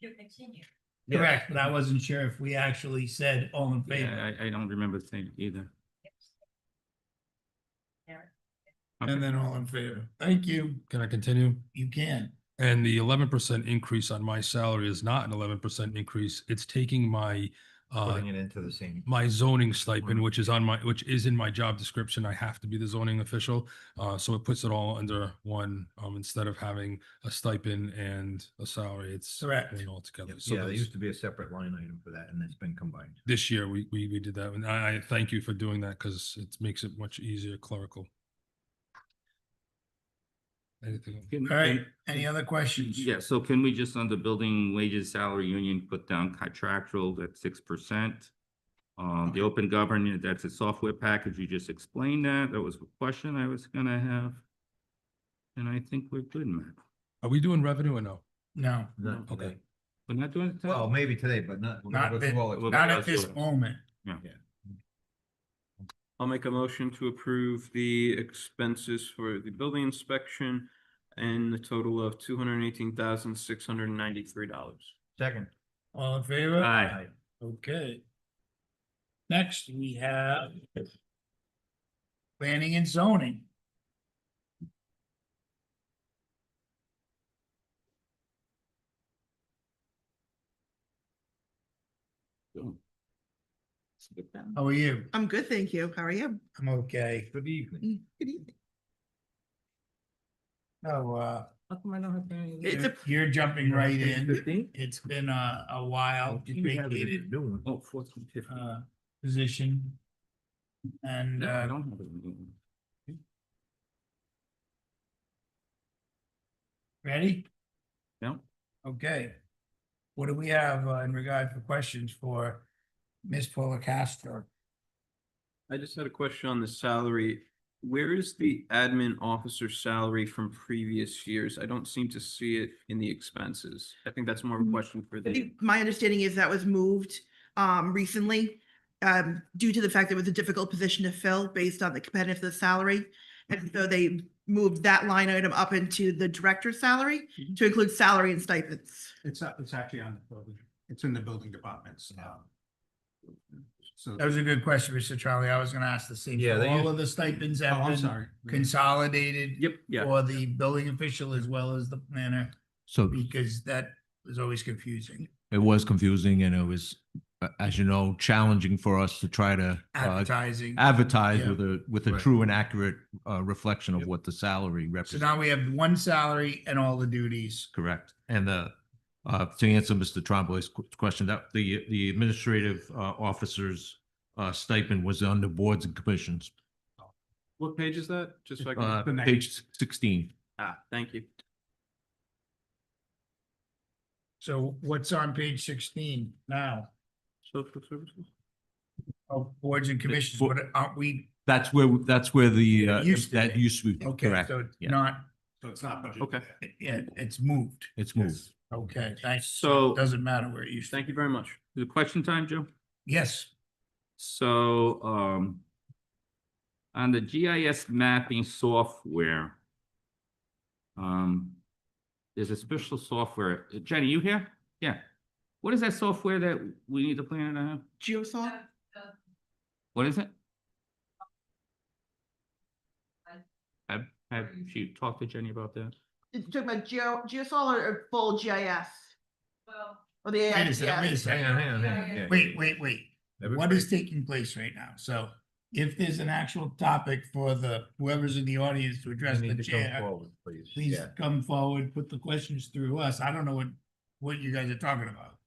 To continue. Yeah. Correct, but I wasn't sure if we actually said all in favor. Yeah, I don't remember saying either. And then all in favor. Thank you. Can I continue? You can. And the 11% increase on my salary is not an 11% increase. It's taking my Putting it into the same. my zoning stipend, which is in my job description. I have to be the zoning official. So it puts it all under one, instead of having a stipend and a salary, it's Correct. putting it all together. So Yeah, there there's- used to be a separate line item for that and it's been combined. this year we did that. And I thank you for doing that because it makes it much easier clerical. Anything? All right, any other questions? Yeah, so can we just under building wages, salary union, put down contractual at 6%? The open government, that's a software package. You just explained that. That was a question I was gonna have. And I think we're good, Matt. Are we doing revenue or no? No, Not Okay. today. We're not doing it today? Well, maybe today, but not. not, we'll thi- go through all it. not at this moment. I'll make a motion to approve the expenses for the building inspection and the total of $218,693. Second. All in favor? Aye. Okay. Next, we have planning and zoning. How are you? I'm good, thank you. How are you? I'm okay. Good evening. Good evening. No, How come I don't have any? It's a, you're jumping right in. 15? It's been a while. You vacated Oh, 14, 15. position. And No, I don't have it. ready? Yeah. Okay. What do we have in regard for questions for Ms. Polacastro? I just had a question on the salary. Where is the admin officer salary from previous years? I don't seem to see it in the expenses. I think that's more of a question for the. my understanding is that was moved recently due to the fact that it was a difficult position to fill based on the competitiveness of the salary. And so they moved that line item up into the director's salary to include salary and stipends. It's actually on the building, it's in the building departments. So. That was a good question, Mr. Charlie. I was gonna ask the same. Yeah, they All used- of the stipends Oh, have I'm been sorry. consolidated Yep, yeah. for the building official as well as the planner, So because that was always confusing. it was confusing and it was, as you know, challenging for us to try to Advertising. advertise Yeah. with a Right. true and accurate reflection of Yep. what the salary So represents. now we have one salary and all the duties. Correct. And to answer Mr. Trombley's question, that the administrative officer's stipend was under boards and commissions. What page is that? Just so I can. The next- Page 16. Thank you. So what's on page 16 now? Social services? Oh, boards and commissions, bo- what aren't we? That's where the, Used to that be. used to be, Okay, correct. so it's Yeah. not, So it's not budgeted. Okay. yeah, it's moved. It's moved. Okay, thanks. So- Doesn't matter where it used to. Thank you very much. Is it question time, Joe? Yes, So, on the GIS mapping software, there's a special software. Jenny, you here? Yeah. What is that software that we need to plan to have? Geosol? What is it? Have you talked to Jenny about that? You're talking about Geosol or full GIS? Well, Or the wait a AIS? second, wait a second. Hang on. Yeah. Wait. What Everybody- is taking place right now? So if there's an actual topic for the, whoever's in the audience to address You the need to come chair, forward, please. please Yeah. come forward, put the questions through us. I don't know what you guys are talking about.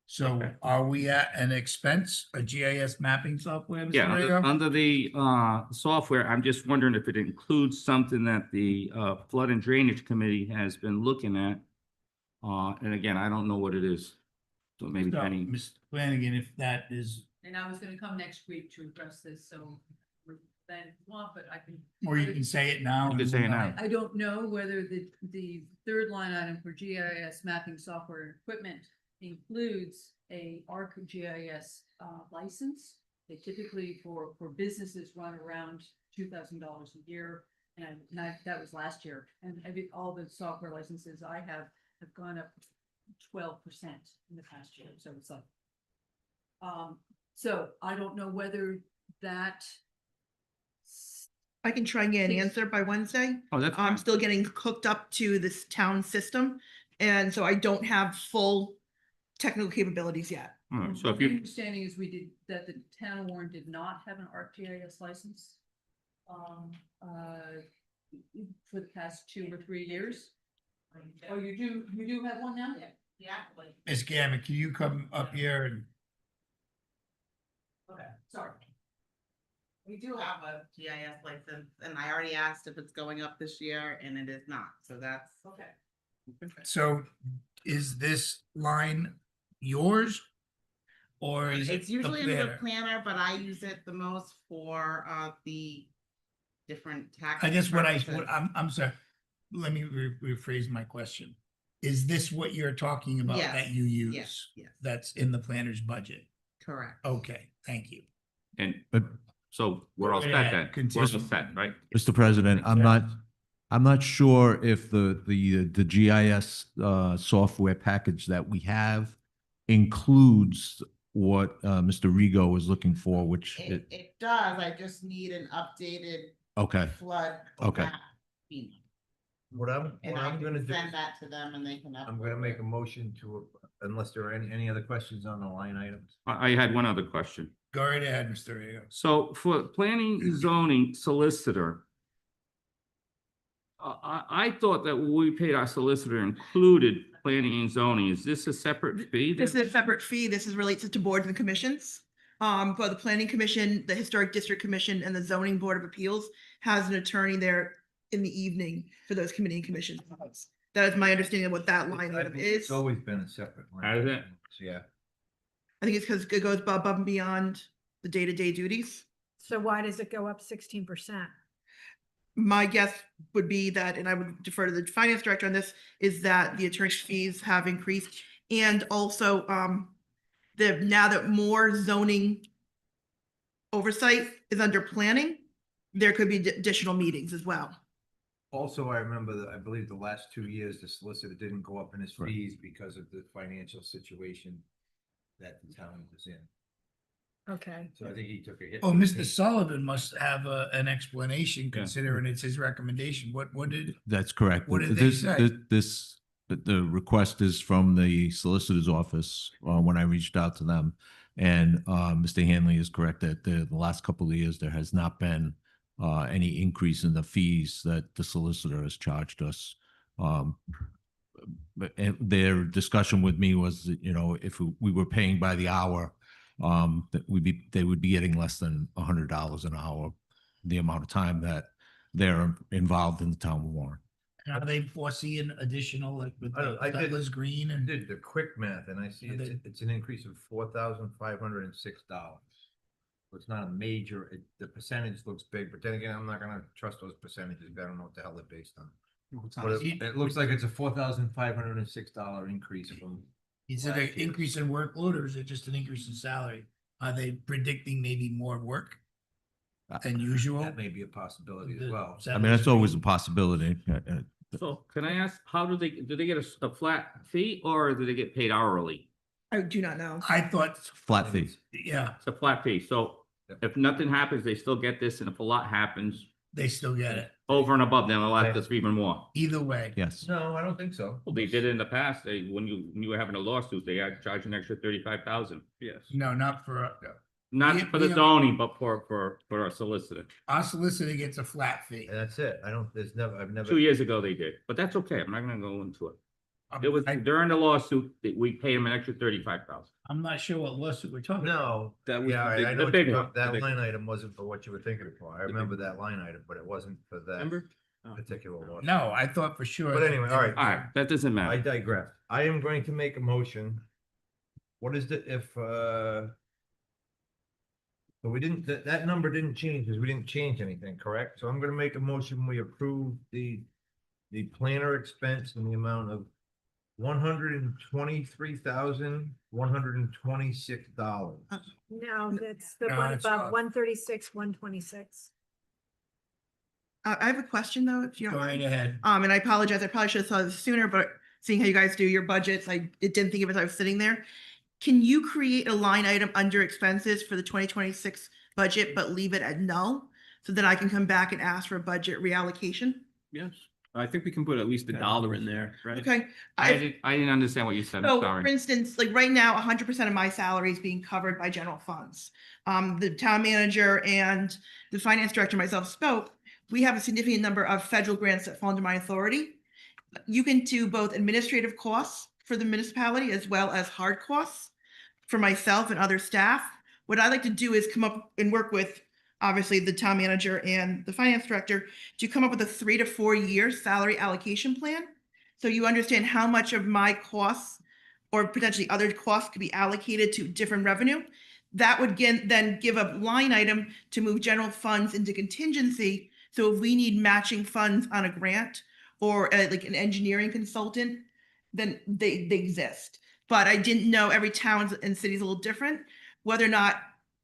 So Okay. are we at an expense, a GIS mapping software? Mr. Yeah, Rego? under the software, I'm just wondering if it includes something that the Flood and Drainage Committee has been looking at. And again, I don't know what it is. So maybe So, Jenny. Mr. Flanagan, if that is, And I was gonna come next week to address this, so then if you want, but I can. or you can say it now. You can say it now. I don't know whether the third line item for GIS mapping software and equipment includes a ArcGIS license. They typically for businesses run around $2,000 a year. That was last year. And all the software licenses I have gone up 12% in the past year. So it's like, so I don't know whether that. I can try and get an answer by Wednesday. Oh, that's I'm fine. still getting hooked up to this town system, and so I don't have full technical capabilities yet. All right, so if My you, understanding is that the town of Warren did not have an ArcGIS license. For the past 2 or 3 years. Oh, you do have one now? yeah, Ms. Gammon, can you come up here and Okay, sorry. We do have a GIS license, and I already asked if it's going up this year, and it is not, so that's. Okay. so is this line yours? Or is it It's the usually under the planner? planner, but I use it the most for the different tax. I guess what purposes. I'm sorry, let me rephrase my question. Is this what you're talking about Yes, that you use? yes. That's in the planner's budget? Correct. Okay, thank you. and But so we're all Go set ahead, then. We're continue. all set, right? Mr. President, I'm not sure if the GIS software package that we have includes what Mr. Rego was looking for, which It does, I just need an updated okay, flood. Okay. map, What I'm And I gonna can do, send that to them and they can. I'm gonna make a motion to, unless there are any other questions on the line items. I had one other question. Go right ahead, Mr. Rego. So for planning and zoning solicitor, I thought that what we paid our solicitor included planning and zoning. Is this a separate fee? This is a separate fee. This is related to boards and commissions. For the planning commission, the historic district commission, and the zoning board of appeals has an attorney there in the evening for those committee and commission. That is my understanding of what that line item is. It's always been a separate line. Has it? Yeah. I think it's because it goes above and beyond the day-to-day duties. So why does it go up 16%? My guess would be that, and I would defer to the finance director on this, is that the attorney fees have increased. And also, now that more zoning oversight is under planning, there could be additional meetings as well. Also, I remember that, I believe the last 2 years, the solicitor didn't go up in his Right. fees because of the financial situation that the town was in. Okay. So I think he took a hit. Oh, to the Mr. fee. Sullivan must have an explanation considering it's his recommendation. What did? that's correct. What did they This, say? the request is from the solicitor's office, when I reached out to them. And, Mr. Hanley is correct that the last couple of years, there has not been, any increase in the fees that the solicitor has charged us. But and their discussion with me was, that, if we were paying by the hour, that they would be getting less than $100 an hour, the amount of time that they're involved in the town of Warren. Are they foreseeing additional, like with I did- Douglas Green I and? did the quick math and I see And it's an increase of $4,506. So it's not a major, the percentage looks big, but then again, I'm not gonna trust those percentages. I don't know what the hell they're based on. It's not- But it looks like it's a $4,506 increase from. Is it an increase in workload or is it just an increase in salary? Are they predicting maybe more work than usual? That may be a possibility as well. I mean, that's always a possibility. So can I ask, how do they get a flat fee or do they get paid hourly? I do not know. I thought, Flat fee. yeah, It's a flat fee, so if nothing happens, they still get this, and if a lot happens, they still get it. over and above, then they'll have this even more. Either way. Yes. No, I don't think so. Well, they did it in the past, when you were having a lawsuit, they had charged an extra 35,000. Yes. No, not for, Not We- for the we- zoning, but for a solicitor. our solicitor gets a flat fee. And that's it. I've never. 2 years ago they did, but that's okay, I'm not gonna go into it. It was I- during the lawsuit that we paid him an extra 35,000. I'm not sure what lawsuit we're talking about. No, That was yeah, the big- I know the what big you're one, talking- that the big line item wasn't for what you were thinking it for. I big remember that line item, but it wasn't for that Remember? Oh. particular one. No, I thought for sure. But anyway, all right. All right, that doesn't I matter. digress. I am going to make a motion. What is it if, but we didn't, that number didn't change because we didn't change anything, correct? So I'm gonna make a motion, we approve the planner expense in the amount of $123,126. No, that's the No, one it's above off. 136, 126. I have a question though, if you Go don't. right ahead. And I apologize, I probably should have thought of this sooner, but seeing how you guys do your budgets, I didn't think of it as I was sitting there. Can you create a line item under expenses for the 2026 budget, but leave it at null? So that I can come back and ask for a budget reallocation? Yes. I think we can put at least $1 in there, right? Okay. I didn't understand what you said, I'm So for sorry. instance, like right now, 100% of my salary is being covered by general funds. The town manager and the finance director myself spoke. We have a significant number of federal grants that fall under my authority. You can do both administrative costs for the municipality as well as hard costs for myself and other staff. What I like to do is come up and work with, obviously, the town manager and the finance director to come up with a 3 to 4 year salary allocation plan. So you understand how much of my costs or potentially other costs could be allocated to different revenue. That would then give a line item to move general funds into contingency. So if we need matching funds on a grant or like an engineering consultant, then they exist. But I didn't know every town and city is a little different, whether or not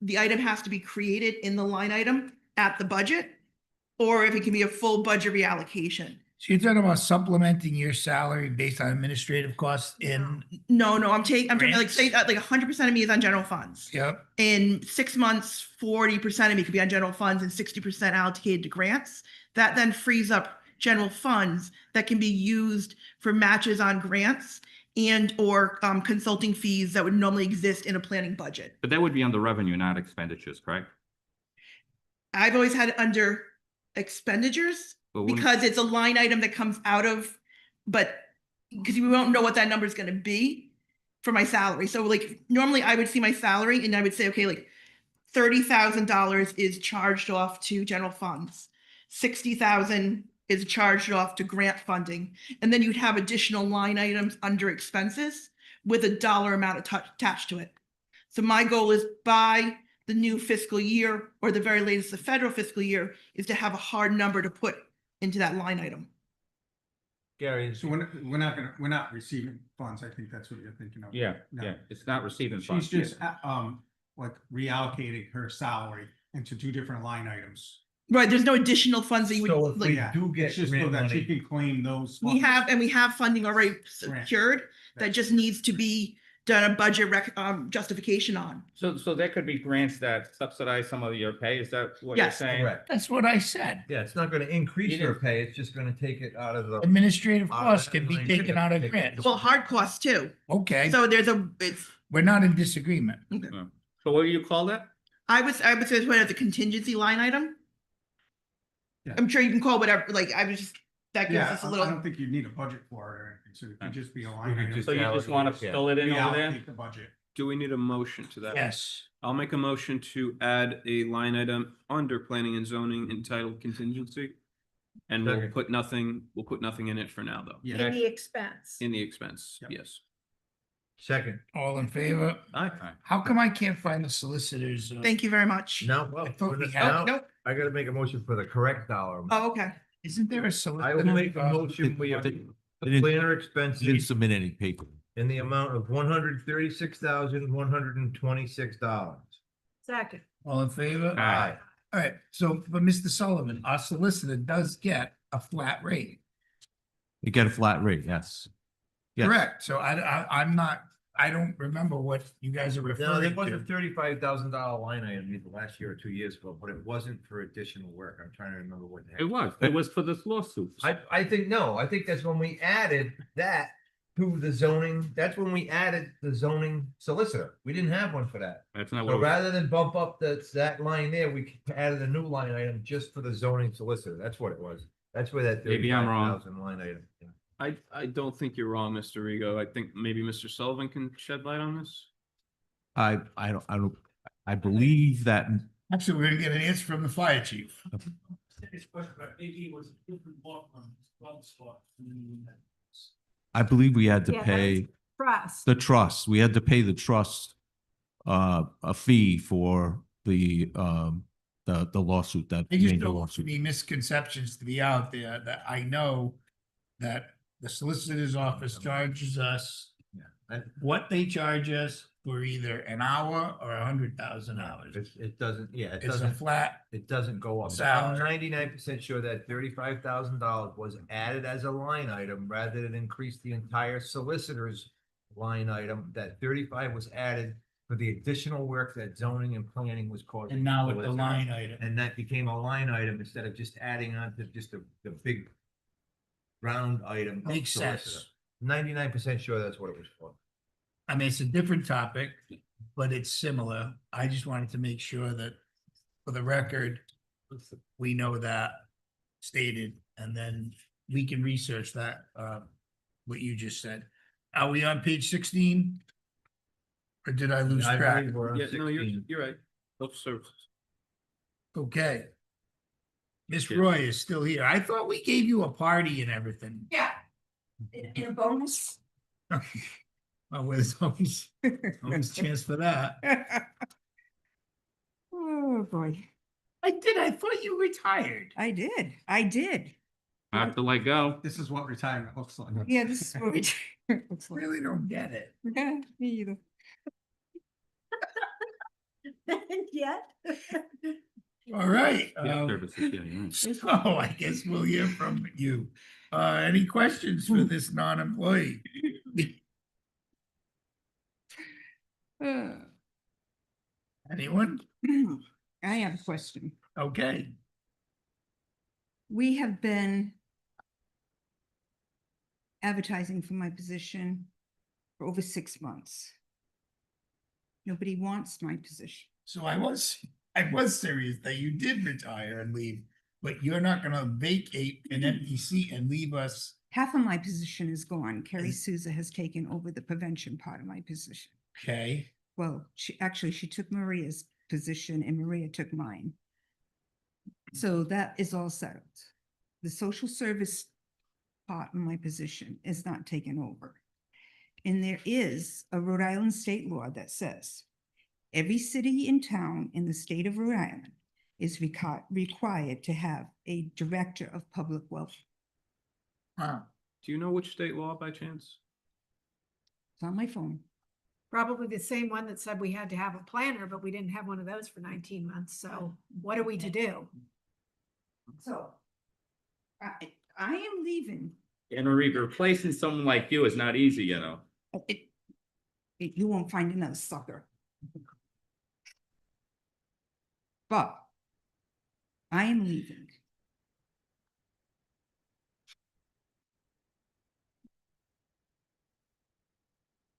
the item has to be created in the line item at the budget, or if it can be a full budget reallocation. So you're talking about supplementing your salary based on administrative costs in, No, I'm talking like, Grants? say that like 100% of me is on general funds. yep, In 6 months, 40% of me could be on general funds and 60% allocated to grants. That then frees up general funds that can be used for matches on grants and or consulting fees that would normally exist in a planning budget. But that would be under revenue, not expenditures, correct? I've always had it under expenditures But wouldn't- because it's a line item that comes out of, but because we won't know what that number is going to be for my salary. So like normally I would see my salary and I would say, okay, like $30,000 is charged off to general funds. 60,000 is charged off to grant funding. And then you'd have additional line items under expenses with a dollar amount attached to it. So my goal is by the new fiscal year or the very latest, the federal fiscal year, is to have a hard number to put into that line item. Gary, So we're not receiving funds. I think that's what you're thinking of. Yeah, No. yeah, it's not receiving She's funds. just, like reallocating her salary into 2 different line items. Right, there's no additional funds that you So would, if like, we Yeah, do get it's just so grant that she money, can claim those. we funds. have funding already secured that just needs to be done a budget justification on. So there could be grants that subsidize some of your pay, is that what you're Yes. saying? correct. that's what I said. Yeah, it's not gonna increase You her didn't- pay, it's just gonna take it out of the. Administrative Out of costs that can be line. taken out of grants. Well, hard costs too. Okay, So it's, we're not in disagreement. So what do you call that? I would say put it as a contingency line item. Yeah. I'm sure you can call whatever, like, I was just, that gives Yeah, us a I little, don't think you need a budget for it or anything, so it could just be a line could item. just So you just wanna Yeah. fill it in over there? Reallocate the budget. Do we need a motion to that? Yes, I'll make a motion to add a line item under planning and zoning entitled contingency. And we'll Second. put nothing in it for now, though. Yeah. In the expense. In the expense, Yep. yes. Second, all in favor? Aye. How come I can't find the solicitors? thank you very much. now, I thought we had- now, Nope. I gotta make a motion for the correct dollar. amount. Oh, okay. Isn't there a I solicitor? will make a motion, we have Didn't- planner Didn't expenses submit any paper. in the amount of $136,126. Second. All in favor? Aye. All right, so, but Mr. Sullivan, our solicitor does get a flat rate. You get a flat rate, yes. Yes. Correct, so I'm not, I don't remember what you guys are No, referring there was a to. $35,000 line item either last year or 2 years ago, but it wasn't for additional work. I'm trying to remember what. the heck. It was for this lawsuit. I think that's when we added that to the zoning, that's when we added the zoning solicitor. We didn't have one for that. That's not So what, it was. rather than bump up that line there, we added a new line item just for the zoning solicitor. That's what it was. That's where that Maybe I'm wrong. 35,000 line item. Yeah. I don't think you're wrong, Mr. Rego. I think maybe Mr. Sullivan can shed light on this. I believe that, Actually, we're gonna get an answer from the fire chief. Maybe it was a different law from one spot. I believe we had to Yeah, pay Trust. the trust. We had to pay the trust a fee for the lawsuit that I just made the don't want lawsuit. any misconceptions to be out there that I know that the solicitor's office charges us And what they charge us for either an hour or 100,000 hours. it doesn't, yeah, it It's a doesn't, flat, it doesn't go up. I'm salary. 99% sure that $35,000 was added as a line item rather than increase the entire solicitor's line item. That 35 was added for the additional work that zoning and planning was causing. and now the with the solicitor. line item. And that became a line item instead of just adding on to just the big round item. of Makes solicitor. sense. 99% sure that's what it was for. I mean, it's a different topic, but it's similar. I just wanted to make sure that for the record, we know that stated, and then we can research that, what you just said. Are we on page 16? Or did I lose I track? believe we're on Yeah, no, 16. you're right. Health services. Okay. Miss Yeah. Roy is still here. I thought we gave you a party and everything. Yeah. In a bonus. Oh, where's always a chance for that. Oh, boy. I did. I thought you retired. I did. I did. I have to let go. This is what retirement looks like. Yeah, this is what it looks like. Really don't get it. Yeah, me either. Yet. All right. Health services, yeah, you're right. So I guess we'll hear from you. Any questions for this non-employee? Anyone? I have a question. Okay. We have been advertising for my position for over 6 months. Nobody wants my position. So I was serious that you did retire and leave, but you're not gonna vacate an empty seat and leave us. Half of my position is gone. Carrie Souza has taken over the prevention part of my position. Okay. Well, she took Maria's position and Maria took mine. So that is all settled. The social service part of my position is not taken over. And there is a Rhode Island state law that says every city and town in the state of Rhode Island is required to have a director of public welfare. Wow. Do you know which state law by chance? It's on my phone. Probably the same one that said we had to have a planner, but we didn't have one of those for 19 months. So what are we to do? So I am leaving. And Marie, replacing someone like you is not easy, you know. You won't find another sucker. But I am leaving.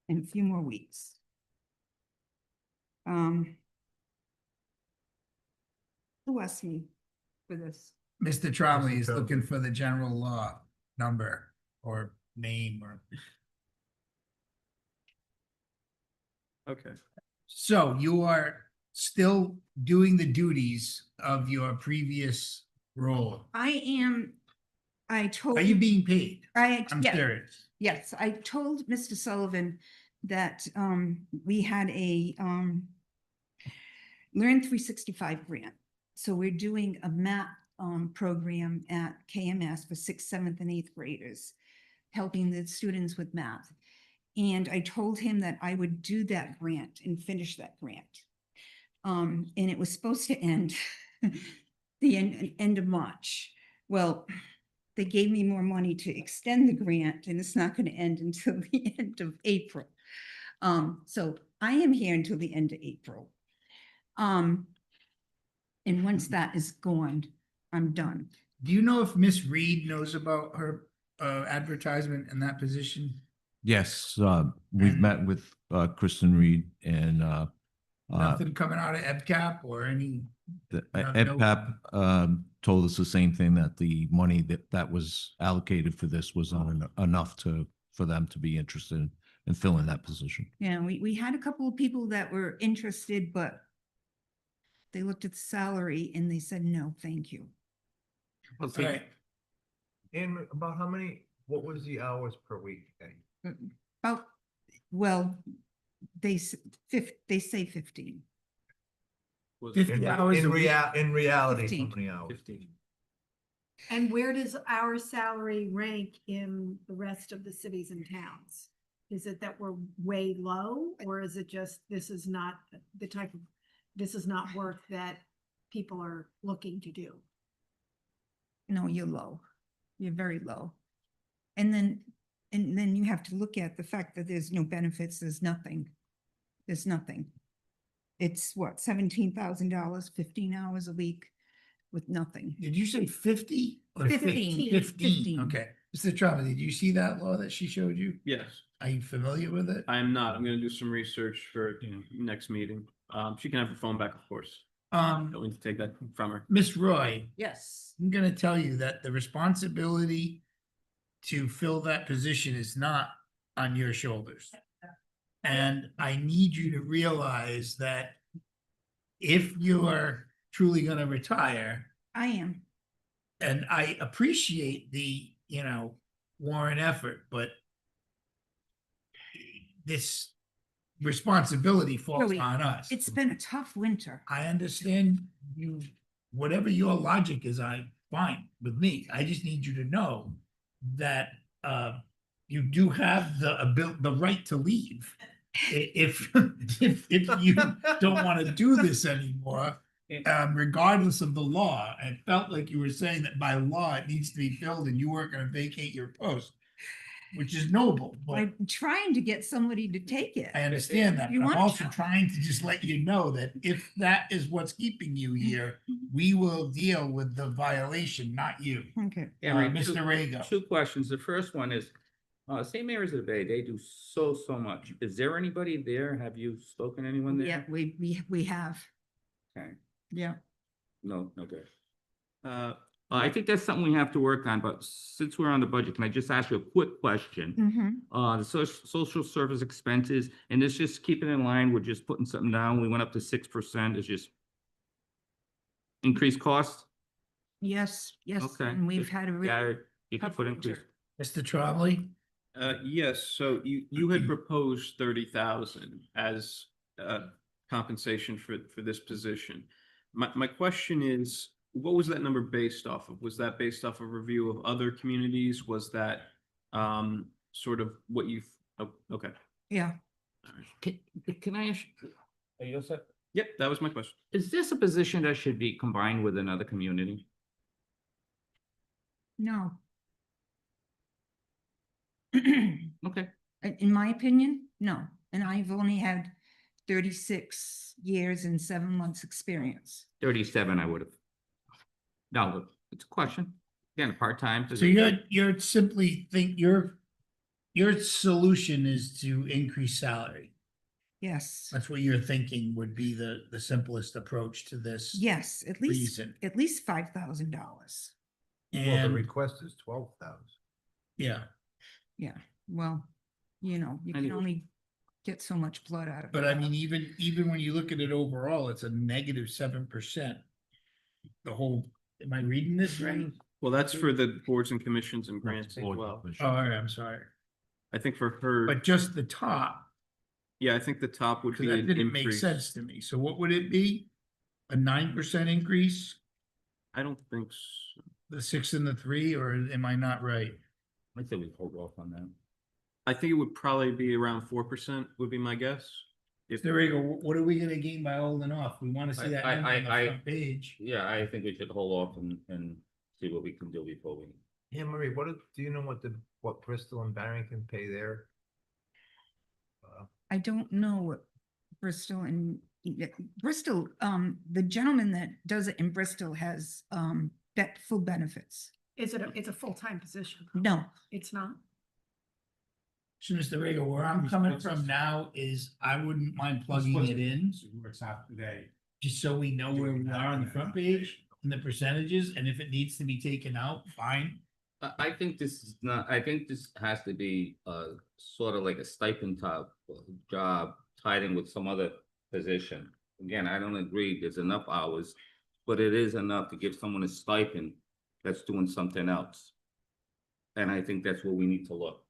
In a few more weeks. Who asked me for this? Mr. Tromley is looking for the general law number or name or. Okay. So you are still doing the duties of your previous role. I am, I told. Are you being paid? I'm yeah. serious. Yes, I told Mr. Sullivan that we had a Learn 365 grant. So we're doing a map program at KMS for sixth, seventh, and eighth graders, helping the students with math. And I told him that I would do that grant and finish that grant. And it was supposed to end the end of March. Well, they gave me more money to extend the grant, and it's not going to end until the end of April. So I am here until the end of April. And once that is gone, I'm done. Do you know if Miss Reed knows about her advertisement in that position? Yes, we've met with Kristen Reed and Nothing coming out of EBCAP or any? the no- EdPap told us the same thing, that the money that was allocated for this was not enough for them to be interested in filling that position. Yeah, we had a couple of people that were interested, but they looked at the salary and they said, no, thank you. Right. And about how many, what was the hours per week? About, well, they say 15. 50 hours a week. In reality, how 15. many hours? 15. And where does our salary rank in the rest of the cities and towns? Is it that we're way low, or is it just, this is not the type of, this is not work that people are looking to do? No, you're low. You're very low. And then you have to look at the fact that there's no benefits, there's nothing. There's nothing. It's what, $17,000, 15 hours a week with nothing. Did you say 50? or 15. 15, okay. Mr. Trauma, did you see that law that she showed you? Yes, Are you familiar with it? I am not. I'm gonna do some research for next meeting. She can have her phone back, of course. Don't need to take that from her. Miss Roy, Yes. I'm gonna tell you that the responsibility to fill that position is not on your shoulders. And I need you to realize that if you are truly gonna retire, I am. and I appreciate the, war and effort, but this responsibility falls Joey, on us. It's been a tough winter. I understand you, whatever your logic is, fine with me. I just need you to know that you do have the right to leave. If you don't want to do this anymore, regardless of the law. I felt like you were saying that by law it needs to be filled and you weren't going to vacate your post, which is noble, but I'm trying to get somebody to take it. I understand that. You But I'm want also to. trying to just let you know that if that is what's keeping you here, we will deal with the violation, not you. Okay. Mr. Rego. Two questions. The first one is, St. Mary's of the Bay, they do so much. Is there anybody there? Have you spoken to anyone there? Yeah, we have. Okay. Yeah. No, good. I think that's something we have to work on, but since we're on the budget, can I just ask you a quick question? Mm-hmm. The social service expenses, and it's just keeping in line, we're just putting something down, we went up to 6%, it's just increased cost? Yes, yes. Okay. And we've had a Yeah, really you can tough put winter. increase. Mr. Trombley? Yes, so you had proposed 30,000 as compensation for this position. My question is, what was that number based off of? Was that based off a review of other communities? Was that sort of what okay. Yeah. Can I ask? Are you all set? Yep, that was my question. Is this a position that should be combined with another community? No. Okay. In my opinion, no. And I've only had 36 years and 7 months experience. 37, I would have. No, it's a question. Again, part-time. So you're simply your solution is to increase salary. Yes. That's what you're thinking would be the simplest approach to this. Yes, at reason. least $5,000. Well, the And request is 12,000. yeah, Yeah. Well, you can Anyway. only get so much blood out of it. but I mean, even when you look at it overall, it's a negative 7%. The whole, am I reading this right? Well, that's for the boards and commissions and grants as Board well. commission. Oh, all right, I'm sorry. I think for her, But just the top, yeah, I think the top would because be that an didn't make increase. sense to me. So what would it be? A 9% increase? I don't think so. The 6 and the 3, or am I not right? I think we hold off on that. I think it would probably be around 4% would be my guess. If Mr. Rego, what are we gonna gain by holding off? We wanna see that I- number on the I- front page. Yeah, I think we should hold off and see what we can do before we. Yeah, Marie, do you know what Bristol and Barrington pay there? I don't know what Bristol and Bristol, the gentleman that does it in Bristol has, full benefits. It's a full-time position. No, It's not? So, Mr. Rego, where I'm coming from now is I wouldn't mind plugging it in, Where it's at today. just so we know where we are on the front page and the percentages, and if it needs to be taken out, fine. I think this is not, I think this has to be sort of like a stipend type job tied in with some other position. Again, I don't agree, there's enough hours, but it is enough to give someone a stipend that's doing something else. And I think that's where we need to look.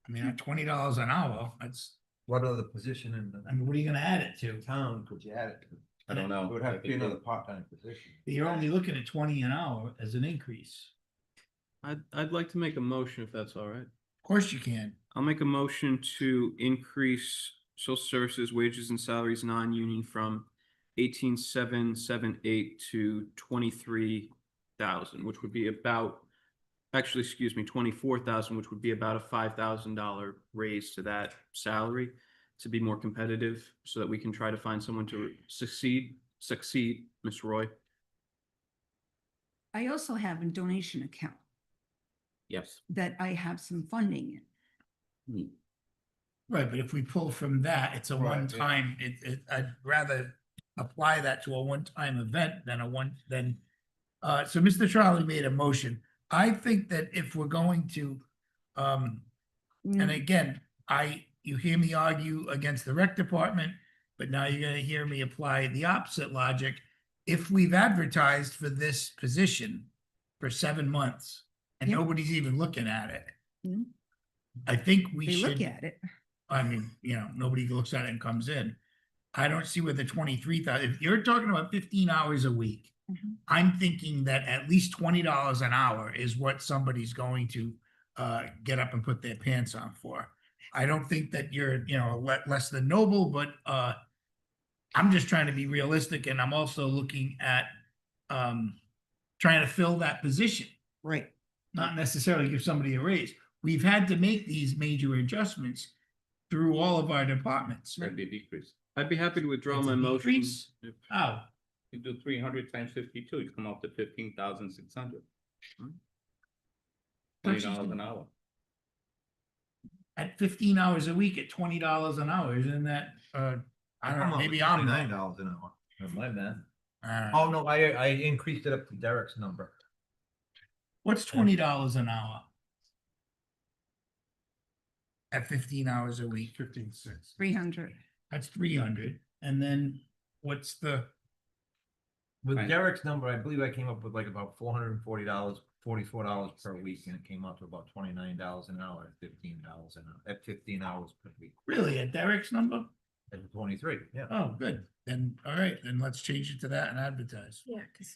I mean, at $20 an hour, that's, What other position in I mean, what are you gonna add it to? town could you add it to? I don't know. It would have to be another part-time position. You're only looking at 20 an hour as an increase. I'd like to make a motion if that's all right. Of course you can. I'll make a motion to increase social services wages and salaries non-union from 18,778 to 23,000, which would be about, actually, excuse me, 24,000, which would be about a $5,000 raise to that salary to be more competitive, so that we can try to find someone to succeed, Ms. Roy. I also have a donation account Yes. that I have some funding in. Right, but if we pull from that, it's a Right, yeah. one-time, I'd rather apply that to a one-time event than so Mr. Charlie made a motion. I think that if we're going to, and again, you hear me argue against the rec department, but now you're gonna hear me apply the opposite logic. If we've advertised for this position for 7 months and Yep. nobody's even looking at it, Mhm. I think we They should. look at it. I mean, nobody looks at it and comes in. I don't see where the 23,000, if you're talking about 15 hours a week, Mhm. I'm thinking that at least $20 an hour is what somebody's going to get up and put their pants on for. I don't think that you're, less than noble, but I'm just trying to be realistic, and I'm also looking at trying to fill that position, Right. not necessarily give somebody a raise. We've had to make these major adjustments through all of our departments. That'd be a decrease. I'd be happy to withdraw It's a my motion. decrease? if- How? You do 300 times 52, you come up to 15,600. $20 an hour. At 15 hours a week at $20 an hour, isn't that, I don't know, maybe I'm. $9 an hour, not my math. Alright. Oh, no, I increased it up to Derek's number. What's $20 an hour? At 15 hours a week, 15,600. 300. that's 300, and then what's the, With Right. Derek's number, I believe I came up with like about $440, $44 per week, and it came out to about $29 an hour at $15 an hour, at 15 hours per week. really, at Derek's number? At 23, yeah. Oh, good, then, all right, then let's change it to that and advertise. Yeah, because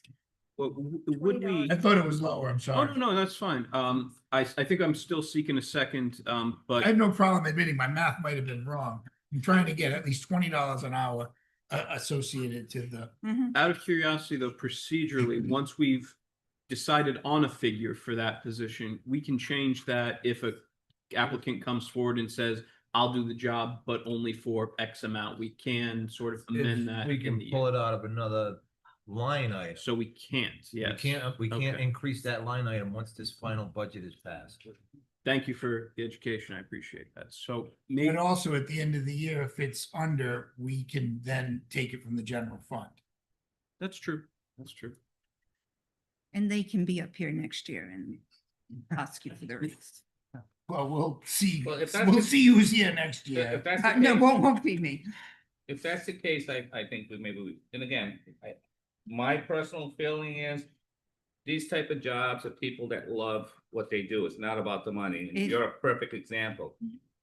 Well, would we? I thought it was lower, I'm Oh, sorry. no, that's fine. I think I'm still seeking a second, but. I have no problem admitting my math might have been wrong. I'm trying to get at least $20 an hour associated to the, Out of curiosity, though, procedurally, once we've decided on a figure for that position, we can change that if a applicant comes forward and says, I'll do the job, but only for X amount. We can sort of amend that. We in can the- pull it out of another line item. So we can't, yes. We can't Okay. increase that line item once this final budget is passed. Thank you for the education. I appreciate that. So maybe, and also at the end of the year, if it's under, we can then take it from the general fund. that's true. That's true. And they can be up here next year and ask you for the raise. Well, we'll see, Well, if that's we'll the- see who's here next If year. that's the No, case, won't be me. if that's the case, I think and again, my personal feeling is these type of jobs are people that love what they do. It's not about the money. And It- you're a perfect example.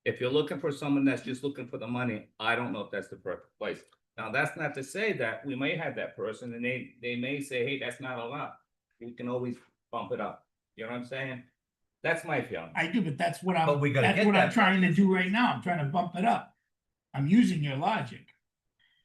If you're looking for someone that's just looking for the money, I don't know if that's the perfect place. Now, that's not to say that we may have that person and they may say, hey, that's not a lot. we can always bump it up. You know what I'm saying? That's my feeling. I do, but that's what But we gotta that's get what I'm that trying to do right now. I'm trying to bump it up. I'm using your logic.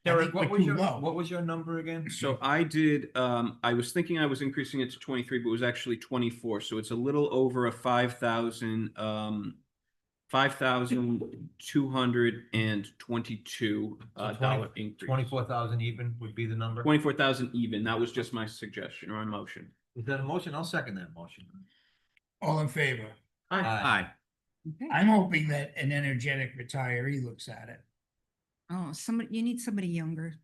I Derek, think what we're was too your, low. what was your number again? So I did, I was thinking I was increasing it to 23, but it was actually 24, so it's a little over a 5,222 dollar increase. 24,000 even would be the number? 24,000 even, that was just my suggestion or my motion. Is that a motion? I'll second that motion. All in favor? Aye. I'm hoping that an energetic retiree looks at it. Oh, somebody, you need somebody younger.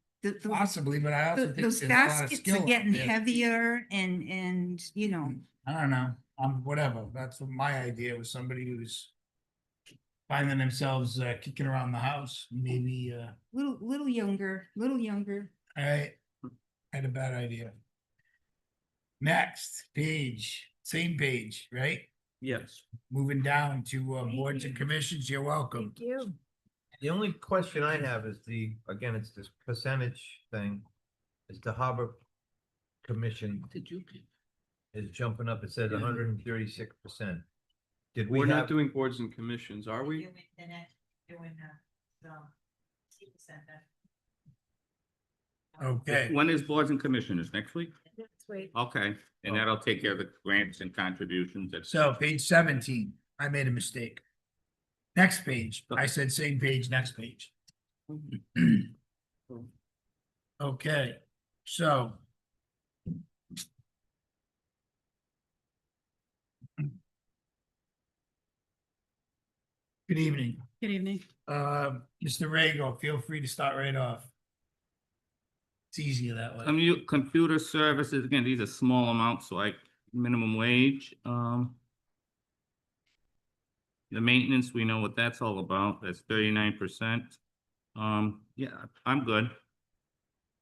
Possibly, but I also think Those there's a lot of baskets skill are up getting there. heavier and, you know, I don't know, whatever, that's what my idea was, somebody who's finding themselves kicking around the house, maybe, little younger, I had a bad idea. Next page, same page, right? Yes. Moving down to boards and commissions, you're welcome. Thank you. The only question I have is again, it's this percentage thing. Is the Harbor Commission is jumping up, it says 136%. Did we We're not have, doing boards and commissions, are we? Okay, When is boards and commissioners? Next week? Let's wait. Okay, and that'll take care of the grants and contributions. so page 17, I made a mistake. Next page, I said same page, next page. Okay, so. Good evening. Good evening. Mr. Rego, feel free to start right off. It's easier that way. Computer services, again, these are small amounts, like minimum wage, the maintenance, we know what that's all about, that's 39%. Yeah, I'm good.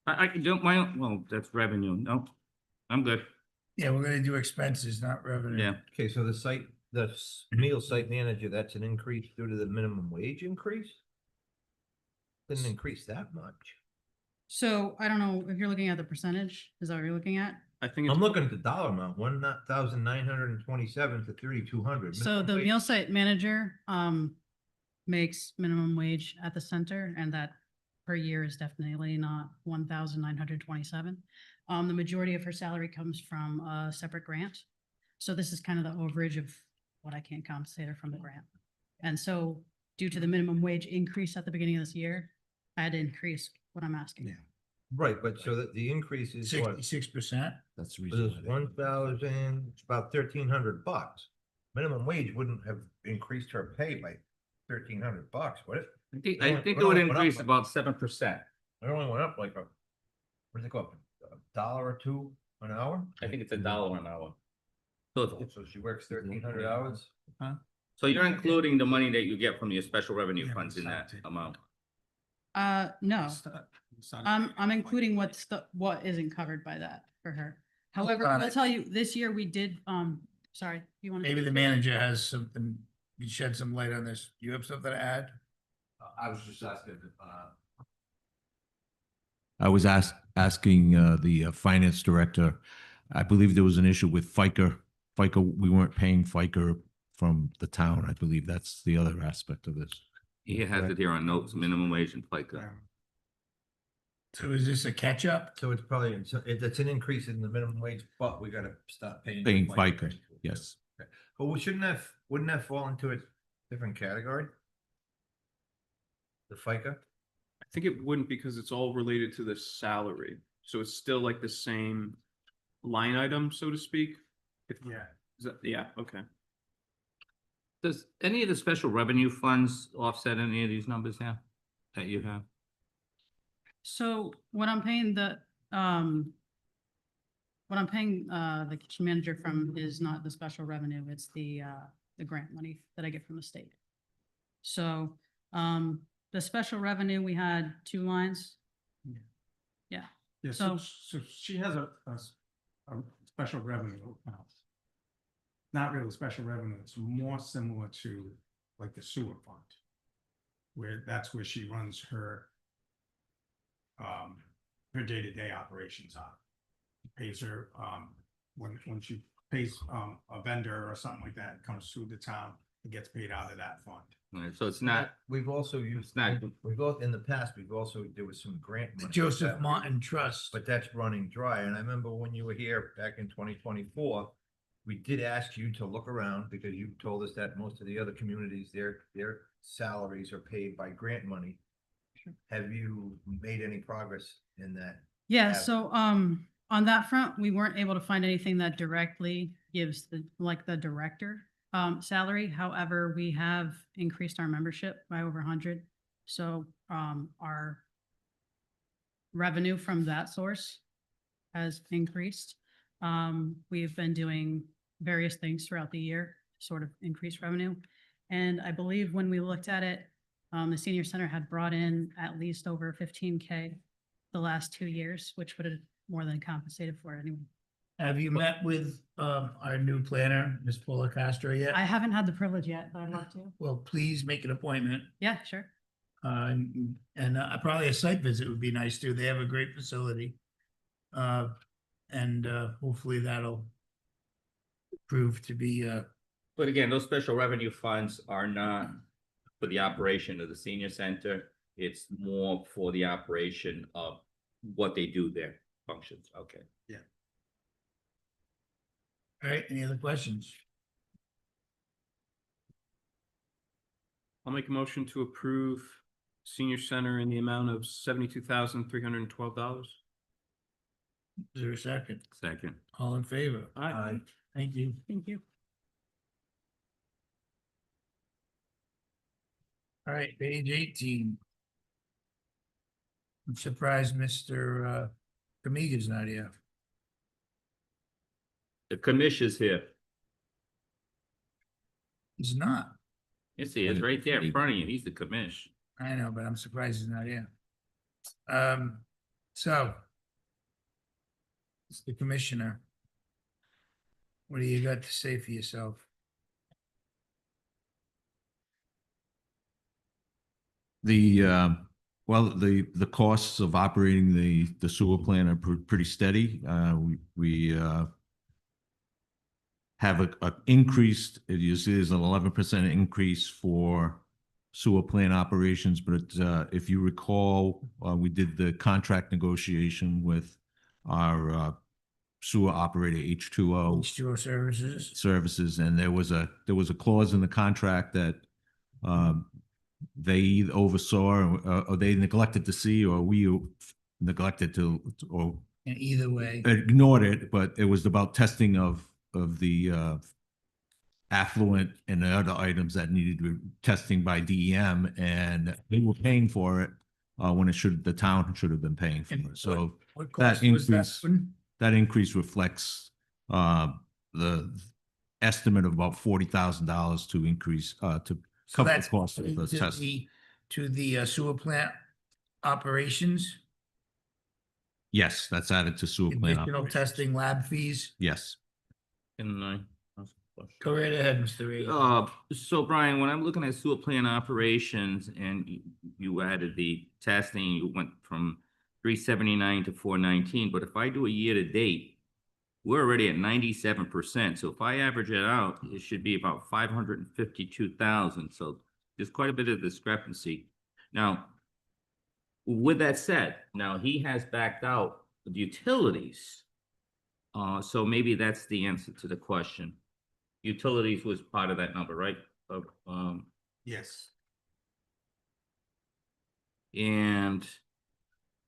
I can do my own, well, that's revenue, no, I'm good, Yeah, we're gonna do expenses, not revenue. yeah. okay, so the meal site manager, that's an increase due to the minimum wage increase? Didn't increase that much. So I don't know if you're looking at the percentage, is that what you're looking at? I think it's. I'm looking at the dollar amount, 1,927 to 3,200. So the meal site manager, makes minimum wage at the center, and that per year is definitely not 1,927. The majority of her salary comes from a separate grant. So this is kind of the overage of what I can't compensate her from the grant. And so due to the minimum wage increase at the beginning of this year, I had to increase what I'm asking. Yeah. Right, but so that the increase is what? 66%. That's the It was reason. 1,000, it's about $1,300. Minimum wage wouldn't have increased her pay by $1,300, would it? I think it would increase about 7%. It only went up like what does it go up? $1 or $2 an hour? I think it's $1 an hour. So she works 1,300 hours? So you're including the money that you get from your special revenue funds in that amount? No, I'm including what isn't covered by that for her. However, Got I'll it. tell you, this year we did, sorry, you want to? Maybe the manager has something, you shed some light on this. You have something to add? I was just asking. I was asking the finance director. I believe there was an issue with FICA. FICA, we weren't paying FICA from the town. I believe that's the other aspect of this. He has it here on notes, minimum wage and FICA. So is this a catch up? So it's probably, it's an increase in the minimum wage, but we gotta stop paying. Paying FICA, yes. But wouldn't that fall into a different category? The FICA? I think it wouldn't because it's all related to the salary. So it's still like the same line item, so to speak. Yeah, okay. Does any of the special revenue funds offset any of these numbers here that you have? So what I'm paying the kitchen manager from is not the special revenue, it's the grant money that I get from the state. So, the special revenue, we had 2 lines. Yeah. Yeah, So- so she has a special revenue account. Not really special revenue, it's more similar to like the sewer fund. That's where she runs her her day-to-day operations on. Pays her when she pays, a vendor or something like that, it comes through the town, it gets paid out of that fund. Alright, so it's not, We've also used, not- we've all, in the past, we've also, there was some grant. The money Joseph that we- Martin Trust. But that's running dry. And I remember when you were here back in 2024, we did ask you to look around because you told us that most of the other communities, their salaries are paid by grant money. Have you made any progress in that? Yeah, Have- so on that front, we weren't able to find anything that directly gives the director salary. However, we have increased our membership by over 100. So our revenue from that source has increased. We've been doing various things throughout the year, sort of increase revenue. And I believe when we looked at it, the senior center had brought in at least over 15K the last 2 years, which would have more than compensated for it anyway. Have you met with our new planner, Ms. Paula Castro yet? I haven't had the privilege yet, but I'd love to. Well, please make an appointment. Yeah, sure. And probably a site visit would be nice too. They have a great facility. And hopefully that'll prove to be but again, those special revenue funds are not for the operation of the senior center. It's more for the operation of what they do there, functions, okay. all right. Any other questions? I'll make a motion to approve senior center in the amount of $72,312. Is there a second? Second. All in favor? Aye. Thank you. Thank you. All right, page 18. I'm surprised Mr. Kamiga's not here. The commission's here. He's not. Yes, he is, right there in front of you. He's the commish. I know, but I'm surprised he's not here. So. It's the commissioner. What do you got to say for yourself? The costs of operating the sewer plant are pretty steady. We have a increased, you see there's an 11% increase for sewer plant operations, but if you recall, we did the contract negotiation with our sewer operator H2O. H2O services. And there was a clause in the contract that they either oversaw or they neglected to see, or we neglected to, or And either way, ignored it, but it was about testing of the affluent and the other items that needed testing by DEM, and they were paying for it when the town should have been paying for And it. So what that cost was that increase, one? that increase reflects the estimate of about $40,000 to increase to So cover the that's cost of the to test. to the sewer plant operations, Yes, that's added to sewer plant. additional operations. testing lab fees. Yes. And I. Go right ahead, Mr. Reed. So Brian, when I'm looking at sewer plant operations and you added the testing, you went from 379 to 419, but if I do a year to date, we're already at 97%. So if I average it out, it should be about 552,000. So there's quite a bit of discrepancy. Now, with that said, now he has backed out the utilities. So maybe that's the answer to the question. Utilities was part of that number, right? Yes. And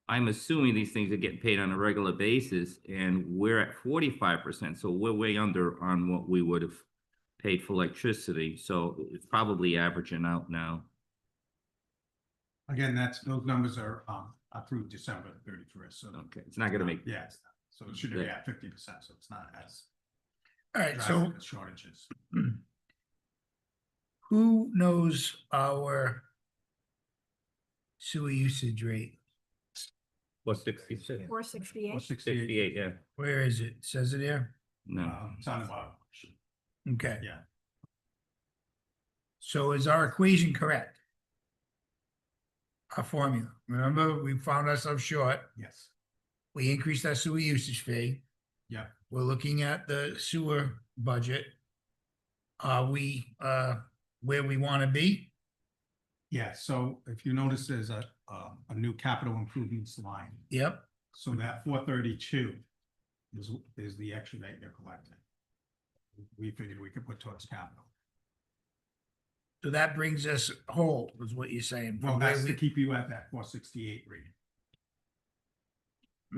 I'm assuming these things are getting paid on a regular basis, and we're at 45%, so we're way under on what we would have paid for electricity, so it's probably averaging out now. Again, those numbers are through December 31st, so. Okay, it's not gonna make. Yes, so it should be at 50%, so it's not as. All right, so drastic as shortages. who knows our sewer usage rate? What's 66? 468. 68, yeah. Where is it? Says it here? No. It's on the bottom. Okay. Yeah. So is our equation correct? Our formula, remember, we found ourselves short. Yes. We increased our sewer usage fee. Yeah. We're looking at the sewer budget. Are we, where we want to be? Yeah, so if you notice, there's a new capital improvements line. Yep. So that 432 is the extra that you're collecting. We figured we could put towards capital. So that brings us whole, is what you're saying. Well, from where that's to we- keep you at that 468 rate.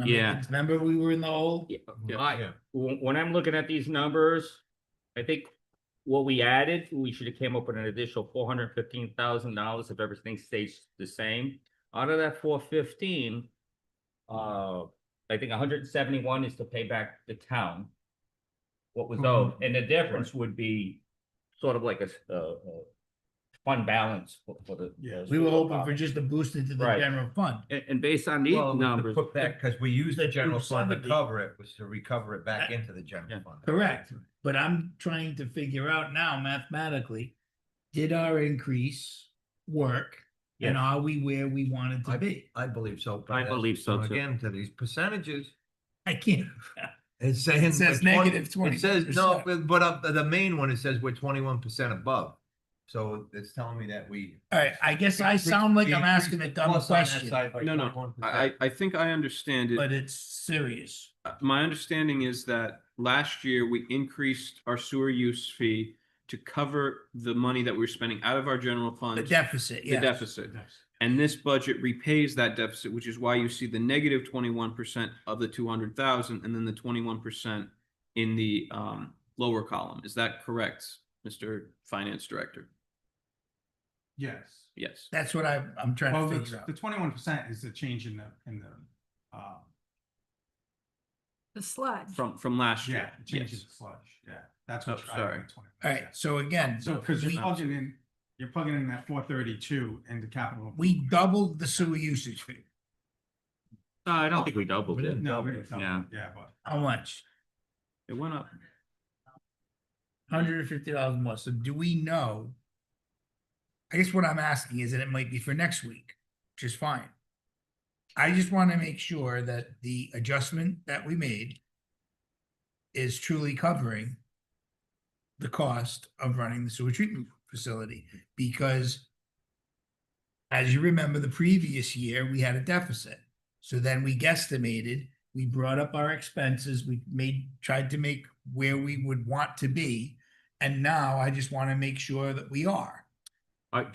Yeah. Remember we were in the hole? When I'm looking at these numbers, I think what we added, we should have came up with an additional $415,000 if everything stays the same. Out of that 415, I think 171 is to pay back the town what was owed, and the difference would be sort of like a fund balance for the. We were hoping for just a boost into the Right. general fund. And based on these Well, numbers. to put back, because we used the general fund to 270. cover it, was to recover it back into the general fund. Correct, but I'm trying to figure out now mathematically, did our increase work? And Yes. are we where we wanted to be? I believe so. but I believe so, that's- too. Again, to these percentages, I can't. it's saying. It says we're negative It says, no, 20%. but the main one, it says we're 21% above. So it's telling me that we. All right, I guess I sound like I'm asking a dumb Plus on that question, side by No, no, 21%. I think I understand it. but it's serious. My understanding is that last year we increased our sewer use fee to cover the money that we were spending out of our general fund. The deficit, The yes. deficit. And this budget repays that deficit, which is why you see the negative 21% of the 200,000 and then the 21% in the lower column. Is that correct, Mr. Finance Director? Yes. Yes. That's what I'm trying Well, to figure the out. 21% is the change in the The sludge. From last year. yeah, the change in Yes. the sludge, yeah. That's Oh, what. sorry. All right, so again, So, because we- you're plugging in that 432 into capital. we doubled the sewer usage fee. I don't think we doubled We it. didn't No, double we it. didn't double it, yeah, but. How much? It went up. $150 more. So do we know? I guess what I'm asking is that it might be for next week, which is fine. I just want to make sure that the adjustment that we made is truly covering the cost of running the sewer treatment facility, because as you remember, the previous year, we had a deficit. So then we guesstimated, we brought up our expenses, tried to make where we would want to be. And now I just want to make sure that we are.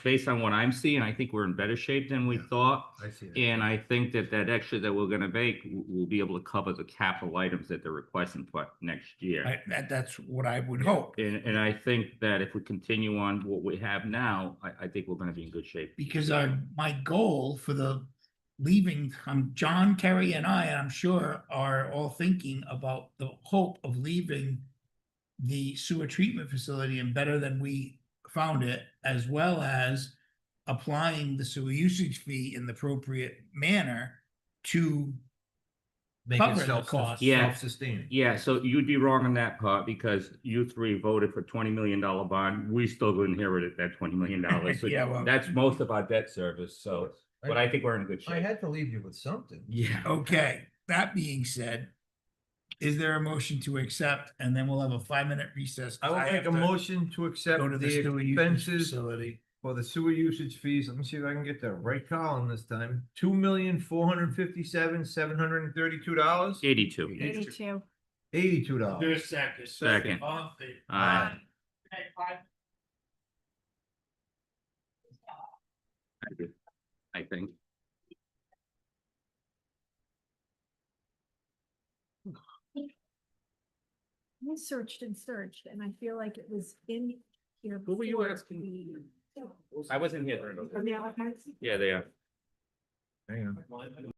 Based on what I'm seeing, I think we're in better shape than we thought. I see that. And I think that extra that we're gonna make, we'll be able to cover the capital items that they're requesting for next year. That's what I would hope, And I think that if we continue on what we have now, I think we're gonna be in good shape. because my goal for the leaving, John, Kerry and I'm sure are all thinking about the hope of leaving the sewer treatment facility and better than we found it, as well as applying the sewer usage fee in the appropriate manner to Make cover it the cost. Yeah. self-sustaining. Yeah, so you'd be wrong on that part because you three voted for $20 million bond. We still inherited that $20 million. So Yeah, well- that's most of our debt service. So, but I think we're in good I shape. had to leave you with something. Yeah. Okay, that being said, is there a motion to accept? And then we'll have a 5-minute recess. I will make a motion to accept Go to the the sewer usage expenses facility. for the sewer usage fees. Let me see if I can get the right column this time. $2,457,732. 82. 82. $82. There's a second. Second. All in favor? Aye. I think. I searched and searched and I feel like it was in here. Who were you before asking? we- I wasn't here during those. Are they all cards? Yeah, they are. Hang on.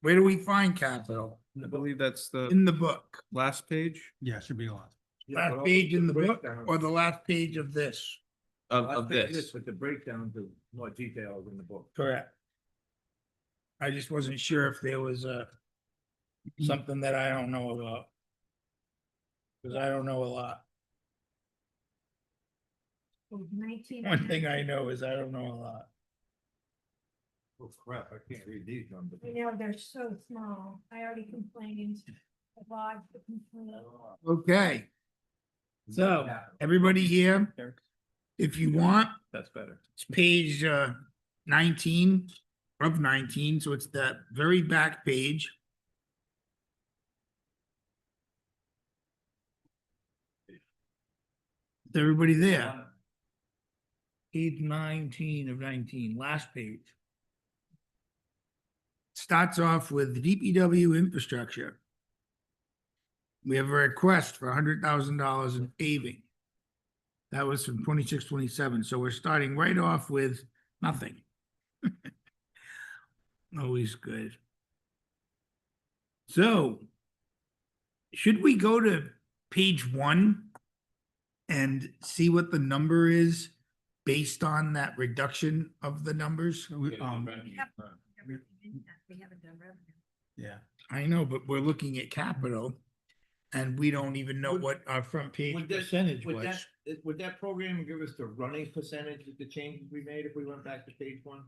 Where do we find capital? I believe that's the In the book. last page Yeah, it should be a lot. Last page in the book or the last page of this? of this. With the breakdown to more details in the book. Correct. I just wasn't sure if there was something that I don't know about. Cause I don't know a lot. 19. One thing I know is I don't know a lot. Oh crap, I can't read these numbers. I know, they're so small. I already complained. I lodged the complaint. Okay. So, everybody here, if you want, That's better. it's page 19 of 19, so it's that very back page. Is everybody there? Page 19 of 19, last page. Starts off with DPW infrastructure. We have a request for $100,000 in paving. That was from 26-27, so we're starting right off with nothing. Always good. So, should we go to page 1 and see what the number is based on that reduction of the numbers? We haven't done revenue. Yeah. I know, but we're looking at capital and we don't even know what our front page percentage was. Would that program give us the running percentage of the changes we made if we went back to page 1?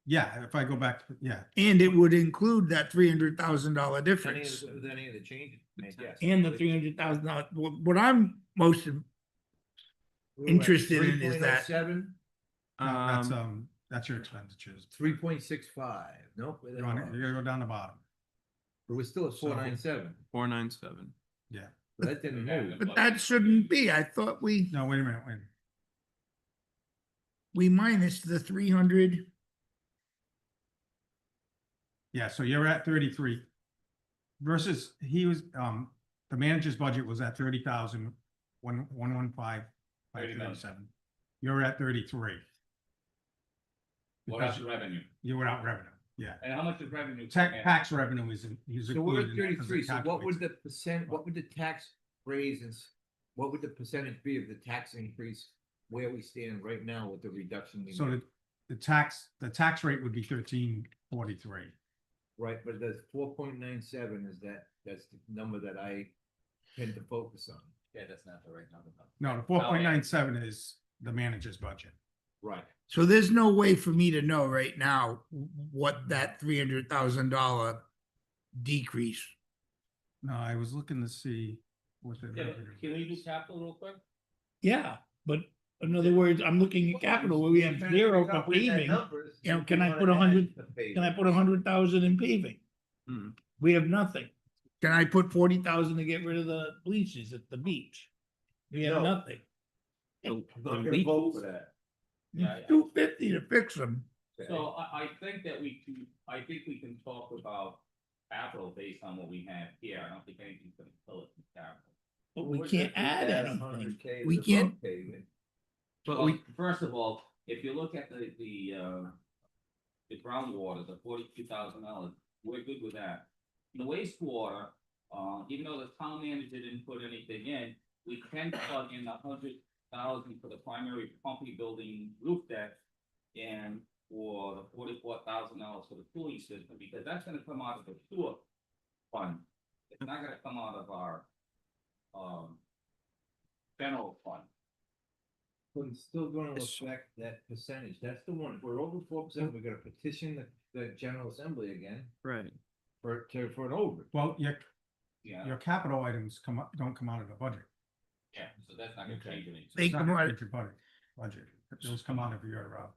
Yeah, if I go back, yeah. And it would include that $300,000 Any of, difference any of the changes made, yes. and the $300,000. What I'm most interested in is that 3.07, No, that's your expenditures. 3.65, nope. You gotta go down the bottom. But we're still at So- 497, 497. Yeah. so that didn't move. but that shouldn't be. I thought we No, wait a minute, wait. minus the 300. Yeah, so you're at 33 versus he was, the manager's budget was at 30,000, 115, 537. You're at 33. What else revenue? You're without revenue, yeah. And how much is revenue? Tax revenue is So we're at included in that 'cause it 33, so what would calculates. what would the tax raises, what would the percentage be of the tax increase where we stand right now with the reduction? we So made? the tax rate would be 1343. Right, but the 4.97 is that's the number that I tend to focus on. Yeah, that's not the right number. No, the 4.97 is the manager's budget. Right. So there's no way for me to know right now what that $300,000 decrease. No, I was looking to see what the. Can we do capital real quick? Yeah, but in other words, I'm looking at capital where we have zero for paving. You know, can I put 100? Can I put 100,000 in paving? Hmm. We have nothing. Can I put 40,000 to get rid of the bleachers at the beach? We have No. nothing. I'm not gonna vote for that. Yeah, yeah. 250 to fix them. So I think that I think we can talk about capital based on what we have here. I don't think anything's gonna kill it from capital. But we can't add anything. 100K We to the can't- road paving. But Well, we, first of all, if you look at the groundwater, the $42,000, we're good with that. The wastewater, even though the town manager didn't put anything in, we can plug in 100,000 for the primary pumping building roof deck. And for the $44,000 for the cooling system, because that's gonna come out of the sewer fund. It's not gonna come out of our, general fund. But it's still gonna affect that percentage, that's the one, if we're over 4%, we're gonna petition the General Assembly again right. for an over. Well, Yeah, your capital items don't come out of the budget. yeah, so that's not gonna change anything. They It's not come gonna out- hit your budget. Those come out of your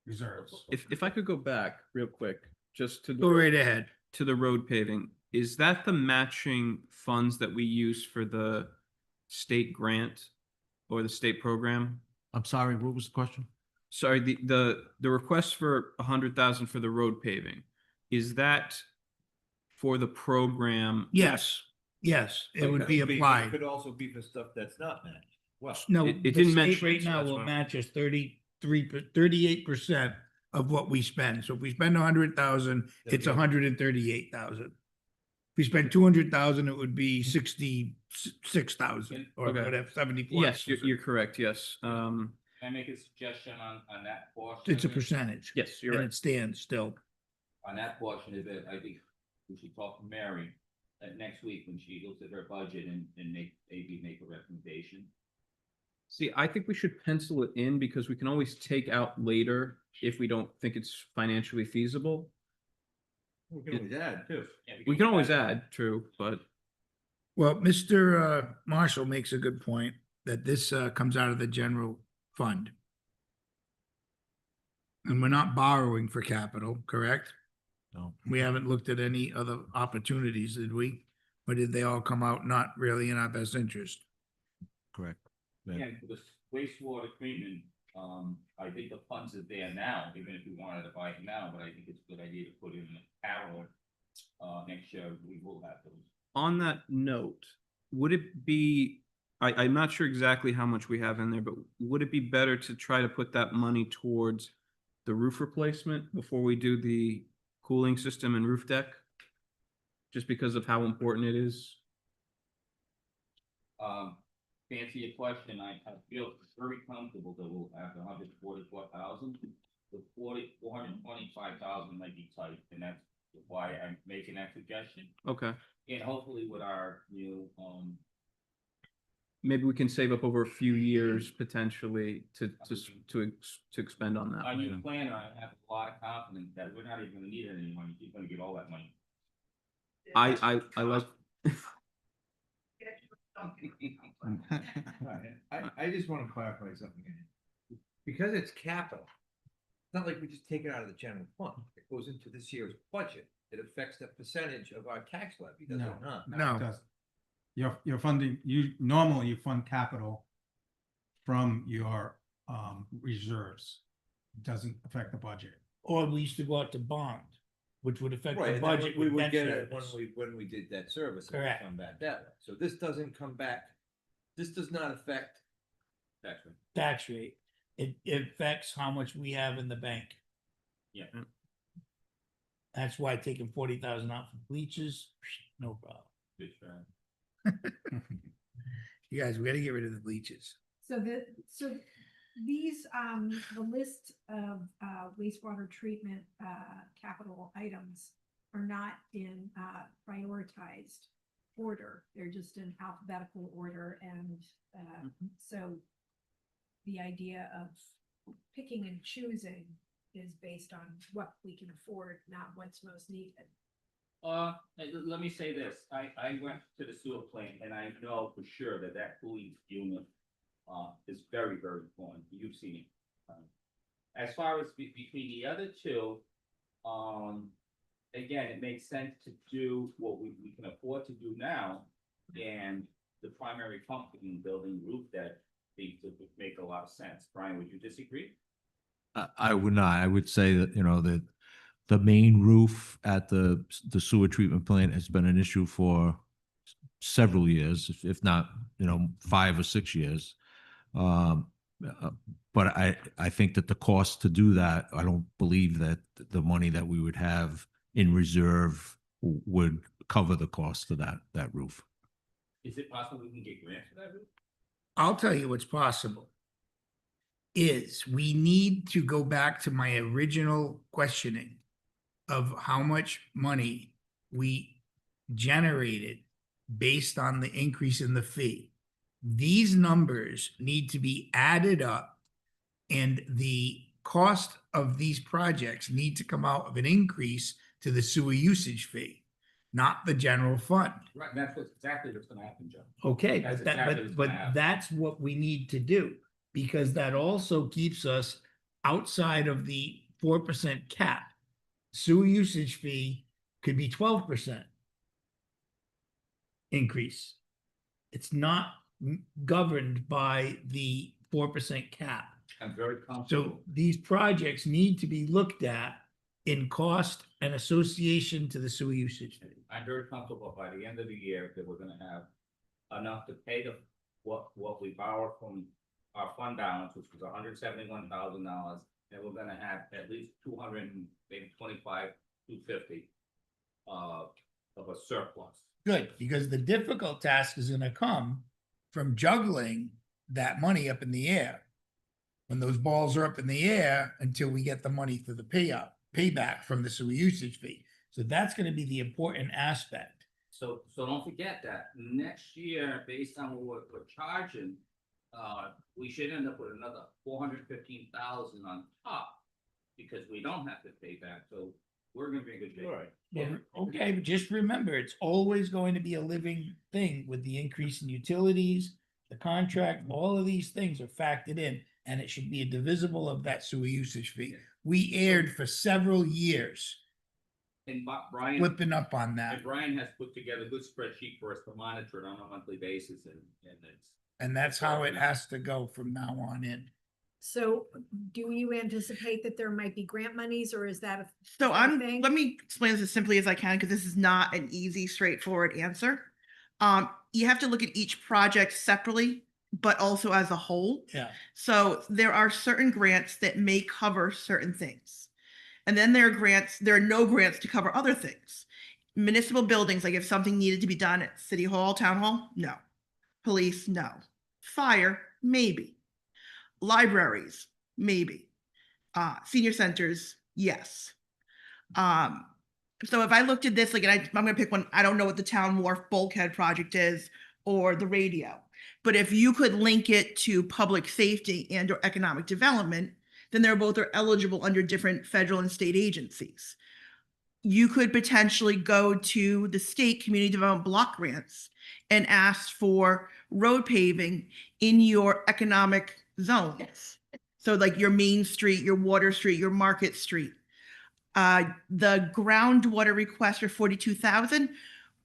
reserves. If I could go back real quick, just to. Go right ahead. To the road paving, is that the matching funds that we use for the state grant or the state program? I'm sorry, what was the question? Sorry, the request for 100,000 for the road paving, is that for the program? Yes, yes, it would be It applied. could also be for stuff that's not matched, well. No, It the didn't state mention- right now that's will what- match us 38% of what we spend. So if we spend 100,000, it's 138,000. If we spend 200,000, it would be 66,000 or Okay. whatever, 74. Yes, you're correct, yes. Can I make a suggestion on that portion? It's a of it? percentage. Yes, you're And right. it stands still. On that portion of it, I think we should talk to Mary next week when she looks at her budget and maybe make a recommendation. See, I think we should pencil it in because we can always take out later if we don't think it's financially feasible. We can always add too. Yeah, We can always add, true, but Well, Mr. Marshall makes a good point that this comes out of the general fund. And we're not borrowing for capital, correct? No. We haven't looked at any other opportunities, did we? Or did they all come out not really in our best interest? Correct. Again, for the wastewater treatment, I think the funds are there now, even if we wanted to buy it now, but I think it's a good idea to put in the capital. Next year, we will have those. on that note, would it be, I'm not sure exactly how much we have in there, but would it be better to try to put that money towards the roof replacement before we do the cooling system and roof deck? Just because of how important it is? To answer your question, I feel very comfortable that we'll have 144,000. The 425,000 might be tight, and that's why I'm making that suggestion. Okay, And hopefully with our new, maybe we can save up over a few years potentially to expend on that. our new later. planner, I have a lot of confidence that we're not even gonna need any money, he's gonna get all that money. I like, I just want to clarify something. Because it's capital, it's not like we just take it out of the general fund. It goes into this year's budget. It affects the percentage of our tax levy, does it not? No. It doesn't. You're funding, normally you fund capital from your reserves. It doesn't affect the budget. Or we used to go out to bond, which would affect Right, the and then budget. we with would debt get it service. when we did that service. It would Correct. Come back that way. So this doesn't come back, this does not affect. That's right. Tax rate. It affects how much we have in the bank. Yeah. That's why taking 40,000 out for bleachers, no problem. Good try. You guys, we gotta get rid of the bleachers. So these, the list of wastewater treatment capital items are not in prioritized order. They're just in alphabetical order, and so the idea of picking and choosing is based on what we can afford, not what's most needed. Let me say this, I went to the sewer plant and I know for sure that cooling unit, is very, very important, you've seen it. As far as between the other two, again, it makes sense to do what we can afford to do now. And the primary pump in building roof that seems to make a lot of sense. Brian, would you disagree? I would not. I would say that, that the main roof at the sewer treatment plant has been an issue for several years, if not, 5 or 6 years. But I think that the cost to do that, I don't believe that the money that we would have in reserve would cover the cost of that roof. Is it possible we can get grants for that roof? I'll tell you what's possible. Is we need to go back to my original questioning of how much money we generated based on the increase in the fee. These numbers need to be added up, and the cost of these projects need to come out of an increase to the sewer usage fee, not the general fund. Right, that's exactly what's gonna happen, Joe. Okay, That's but exactly what's but gonna happen. that's what we need to do, because that also keeps us outside of the 4% cap. Sewer usage fee could be 12% increase. It's not governed by the 4% cap. I'm very comfortable. So these projects need to be looked at in cost and association to the sewer usage fee. I'm very comfortable by the end of the year that we're gonna have enough to pay what we borrowed from our fund balance, which was $171,000, and we're gonna have at least 200 and maybe 25, 250 of a surplus. Good, because the difficult task is gonna come from juggling that money up in the air. When those balls are up in the air until we get the money for the payback from the sewer usage fee. So that's gonna be the important aspect. So don't forget that next year, based on what we're charging, we should end up with another 415,000 on top. Because we don't have to pay back, so we're gonna be in good shape. Well, okay, but just remember, it's always going to be a living thing with the increase in utilities, the contract, all of these things are factored in, and it should be a divisible of that sewer usage fee. We aired for several years, And Brian. flipping up on that, And Brian has put together a good spreadsheet for us to monitor it on a monthly basis and it's. and that's how it has to go from now on in. So do you anticipate that there might be grant monies, or is that a? So a thing? let me explain this as simply as I can, because this is not an easy, straightforward answer. You have to look at each project separately, but also as a whole. Yeah. So there are certain grants that may cover certain things. And then there are no grants to cover other things. Municipal buildings, like if something needed to be done at City Hall, Town Hall, no. Police, no. Fire, maybe. Libraries, maybe. Senior centers, yes. So if I looked at this, like, and I'm gonna pick one, I don't know what the Town Wharf Bulkhead project is or the radio. But if you could link it to public safety and or economic development, then they're both are eligible under different federal and state agencies. You could potentially go to the state community development block grants and ask for road paving in your economic zones. So like your Main Street, your Water Street, your Market Street. The groundwater request for 42,000,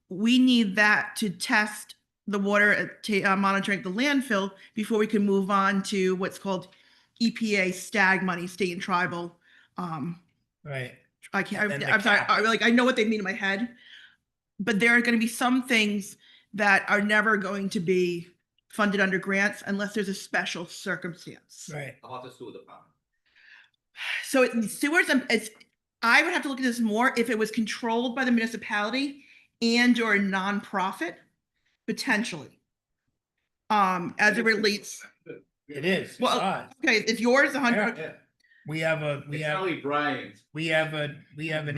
we need that to test the water, monitoring the landfill before we can move on to what's called EPA STAG money, state and tribal. Right. I can't, And then the I'm sorry, cap. I know what they mean in my head. But there are going to be some things that are never going to be funded under grants unless there's a special circumstance. Right. How about the sewer department? So sewers, I would have to look at this more if it was controlled by the municipality and or a nonprofit, potentially. As it relates. It is. it's Well, ours. okay, if yours 100, Yeah. We have an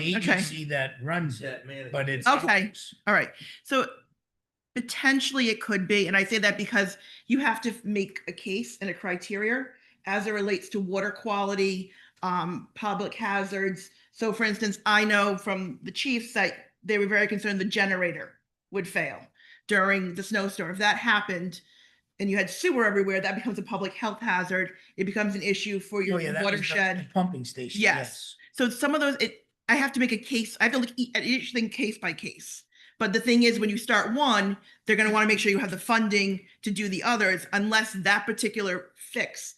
agency that runs it, but it's. Okay. ours. All right, so potentially it could be, and I say that because you have to make a case and a criteria as it relates to water quality, public hazards. So for instance, I know from the chiefs that they were very concerned the generator would fail during the snowstorm. If that happened and you had sewer everywhere, that becomes a public health hazard. It becomes an issue for Oh, your yeah, that was the watershed. pumping station. Yes. So some of those, I have to make a case. I have to look at each thing case by case. But the thing is, when you start one, they're going to want to make sure you have the funding to do the others, unless that particular fix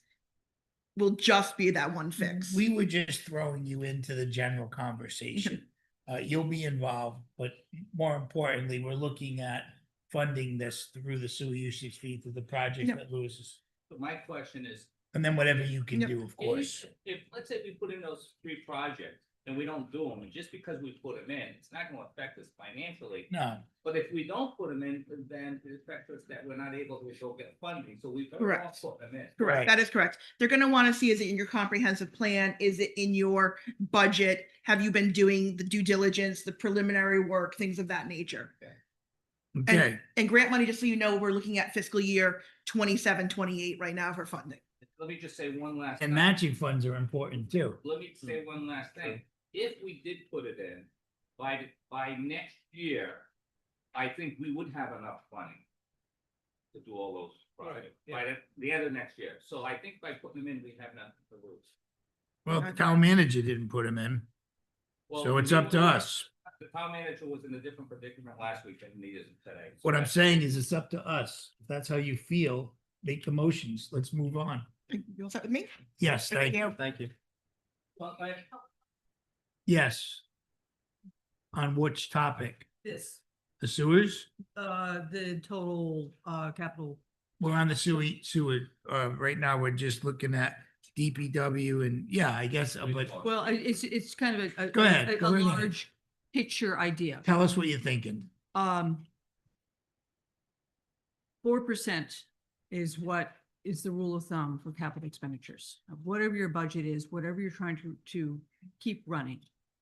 will just be that one fix. We were just throwing you into the general conversation. You'll be involved, but more importantly, we're looking at funding this through the sewer usage fee through the project Yep. that Lewis is, So my question is, and then whatever you can Yep. do, of course. if, let's say we put in those 3 projects and we don't do them, and just because we put them in, it's not gonna affect us financially. No, But if we don't put them in, then it affects us that we're not able to go get funding, so we've got to all Correct. put them in. Correct. Right. That is correct. They're going to want to see, is it in your comprehensive plan? Is it in your budget? Have you been doing the due diligence, the preliminary work, things of that nature? okay, And grant money, just so you know, we're looking at fiscal year 27, 28 right now for funding. Let me just say one last. and thing. matching funds are important too. Let me say one last thing. If we did put it in, by next year, I think we would have enough money to do all those projects, by the end of next year. So I think by putting them in, we have nothing to lose. Well, the town manager didn't put them in, Well, so it's up to us. The town manager was in a different predicament last week than he is today. So What I'm that's- saying is it's up to us. If that's how you feel, make the motions. Let's move on. You all set with me? Yes, thank you. Thank you. Well, Yes. On which topic? This, The sewers? the total, capital. We're on the sewer, right now, we're just looking at DPW and, yeah, I guess, but Well, it's kind of Go ahead, a go right ahead. large picture idea. tell us what you're thinking. 4% is what is the rule of thumb for capital expenditures. Whatever your budget is, whatever you're trying to keep running,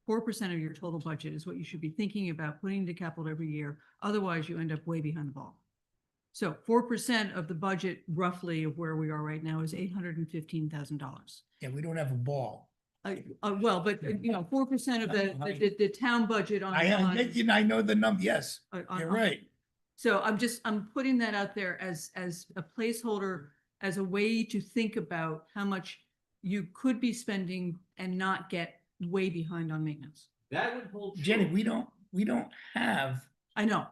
4% of your total budget is what you should be thinking about putting into capital every year. Otherwise, you end up way behind the ball. So 4% of the budget roughly of where we are right now is $815,000. Yeah, we don't have a ball. Well, but 4% of the town budget on. I know the number, yes, on- you're right. So I'm putting that out there as a placeholder, as a way to think about how much you could be spending and not get way behind on maintenance. That would hold. Jenny, true. we don't have, I know.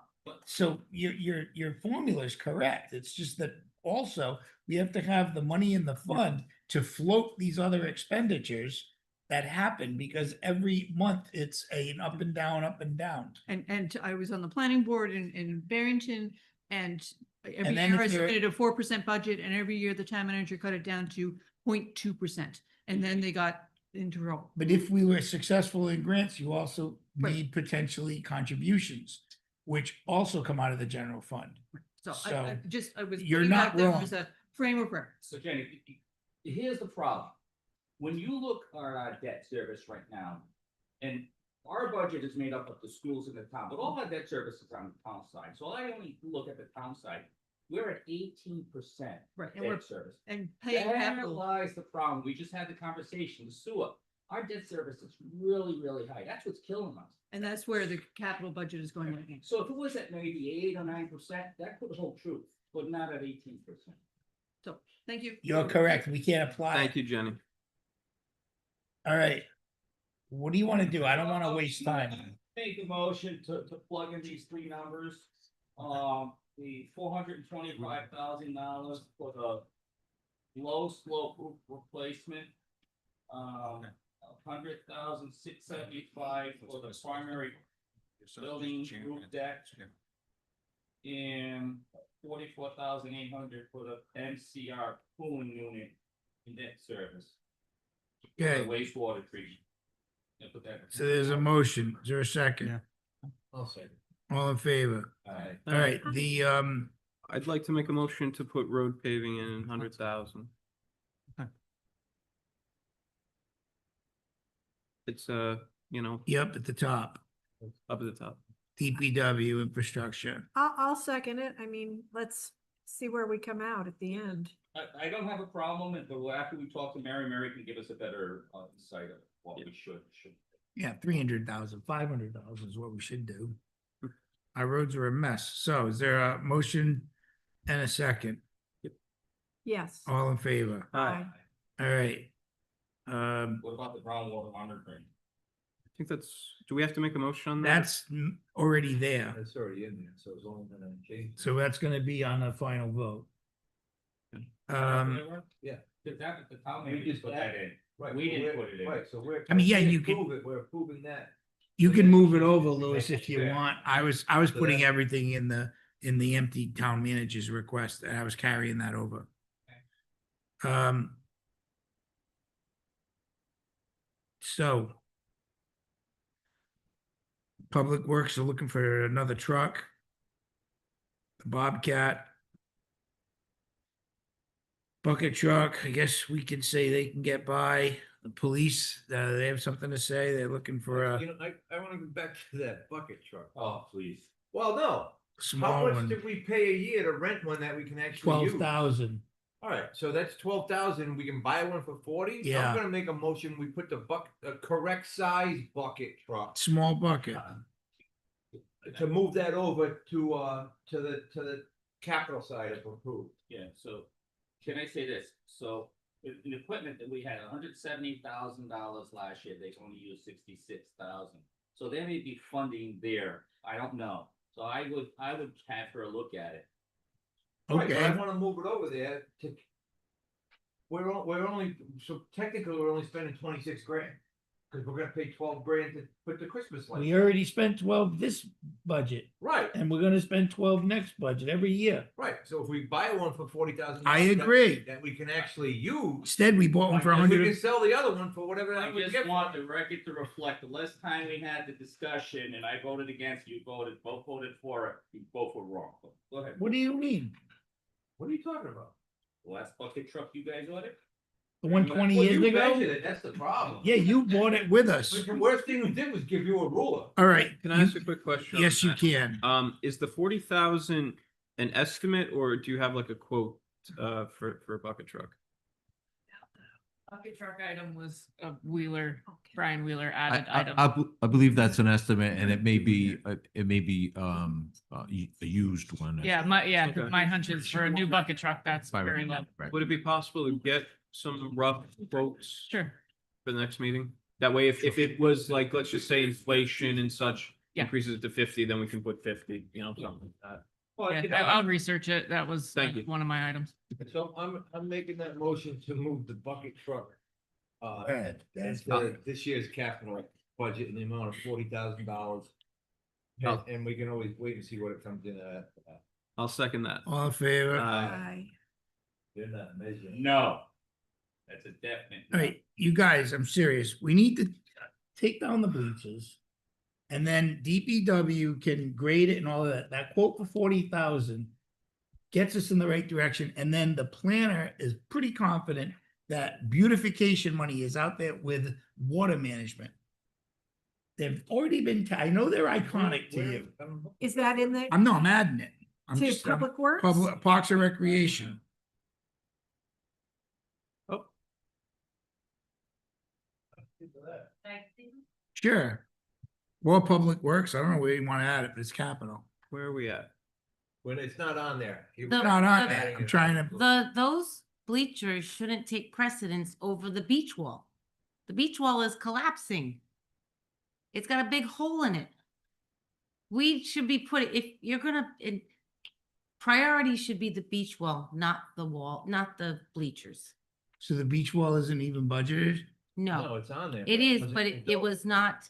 so your formula is correct. It's just that also we have to have the money in the fund to float these other expenditures that happen, because every month it's an up and down, up and down. And I was on the planning board in Barrington, and every And then year I if you're- submitted a 4% budget, and every year the town manager cut it down to 0.2%. And then they got into trouble. But if we were successful in grants, you also Right. need potentially contributions, which also come out of the general fund. So So, I was. you're putting not out there wrong. as a frame of reference. So Jenny, here's the problem. When you look at our debt service right now, and our budget is made up of the schools in the town, but all our debt service is on the town side. So I only look at the town side. We're at 18% Right, and we're debt service. and paying There capital. lies the problem. We just had the conversation, the sewer. Our debt service is really, really high. That's what's killing us. And that's where the capital budget is going right now. So if it was at maybe 8 or 9%, that could hold true, but not at 18%. So, thank you. You're correct. We can't apply. Thank you, Jenny. All right. What do you want to do? I don't want to waste time. Make a motion to plug in these three numbers. The $425,000 for the low slope roof replacement. $100,675 for the primary building roof deck. And $44,800 for the MCR cooling unit in debt service. for the Okay, Wastewater treatment. Yeah, put that- so there's a motion. Is there a second? Yeah. I'll say. All in favor? Alright. All right, the, I'd like to make a motion to put road paving in 100,000. It's yep, at the top, up at the top. DPW infrastructure. I'll second it. I mean, let's see where we come out at the end. I don't have a problem, but after we talk to Mary, Mary can give us a better insight of what we should. Yeah, 300,000, 500,000 is what we should do. Our roads are a mess. So is there a motion and a second? Yes. All in favor? Aye. All right. What about the groundwater monitoring? I think do we have to make a motion on that? That's already there. That's already in there, so it's only gonna change. So that's gonna be on the final vote. Yeah. The town We manager just put that in. Right. We so didn't we're- put it in. Right, so we're. I mean, yeah, we you can- approve it, we're approving that. You can move it over, Louis, if you Yeah. want. I was So putting that's- everything in the empty town manager's request, and I was carrying that over. So. Public Works are looking for another truck. The Bobcat. Bucket truck, I guess we can say they can get by. The police, they have something to say. They're looking for a I wanna go back to that bucket truck. Oh, please. Well, no, how small much one, did we pay a year to rent one that we can actually use? 12,000. Alright, so that's 12,000, we can buy one for 40? Yeah. I'm gonna make a motion, we put the correct size bucket truck. Small bucket. To move that over to the capital side of approved. Yeah, so can I say this? So in equipment that we had $170,000 last year, they only used 66,000. So there may be funding there. I don't know. So I would have her look at it. Right, but I Okay, wanna move it over there to. We're only, so technically, we're only spending 26 grand. Cause we're gonna pay 12 grand to put the Christmas lights. We already spent 12 this budget, Right, and we're gonna spend 12 next budget every year. right. So if we buy one for 40,000. I agree. That we can actually use. Instead, we bought one for And we can 100. sell the other one for whatever. I that we just get. want the record to reflect, the last time we had the discussion and I voted against, you voted, both voted for it, you both were wrong. Go ahead. What do you mean? What are you talking about? The last bucket truck you guys ordered? The one 20 Well, years you ago? measured it, that's the problem. Yeah, you bought it with us. But the worst thing we did was give you a ruler. All right. Can I ask a quick question? on Yes, you that? can. Is the 40,000 an estimate, or do you have like a quote, for a bucket truck? Bucket truck item was a Wheeler, Brian Wheeler added I, item. I believe that's an estimate and it may be, a used one. Yeah, Okay. my hunch is for a new bucket truck, that's If I very remember low. correctly. Would it be possible to get some rough quotes Sure. for the next meeting? That way, if it was like, let's just say inflation and such Yeah. increases to 50, then we can put 50, something like that. Well, you know, Yeah, I'll research it. That was Thank you. one of my items. So I'm making that motion to move the bucket truck. That's Into this year's capital budget in the amount of $40,000. Oh. And we can always wait and see what it comes in at. I'll second that. All in favor? Aye. They're not measuring. No. That's a definite. All right, you guys, I'm serious. We need to take down the bleachers. And then DPW can grade it and all of that. That quote for 40,000 gets us in the right direction. And then the planner is pretty confident that beautification money is out there with water management. They've already been, I know they're iconic to you. Is that in the, I'm adding it. I'm to just, Public Works? Public, Parks and Recreation. Sure. Well, Public Works, I don't know where you want to add it, but it's capital. Where are we at? When it's not on there. The- Not on there. I'm trying to, Those bleachers shouldn't take precedence over the beach wall. The beach wall is collapsing. It's got a big hole in it. We should be putting, if you're gonna, priority should be the beach wall, not the wall, not the bleachers. so the beach wall isn't even budgeted? No, No, it's on there. it is, but it was not,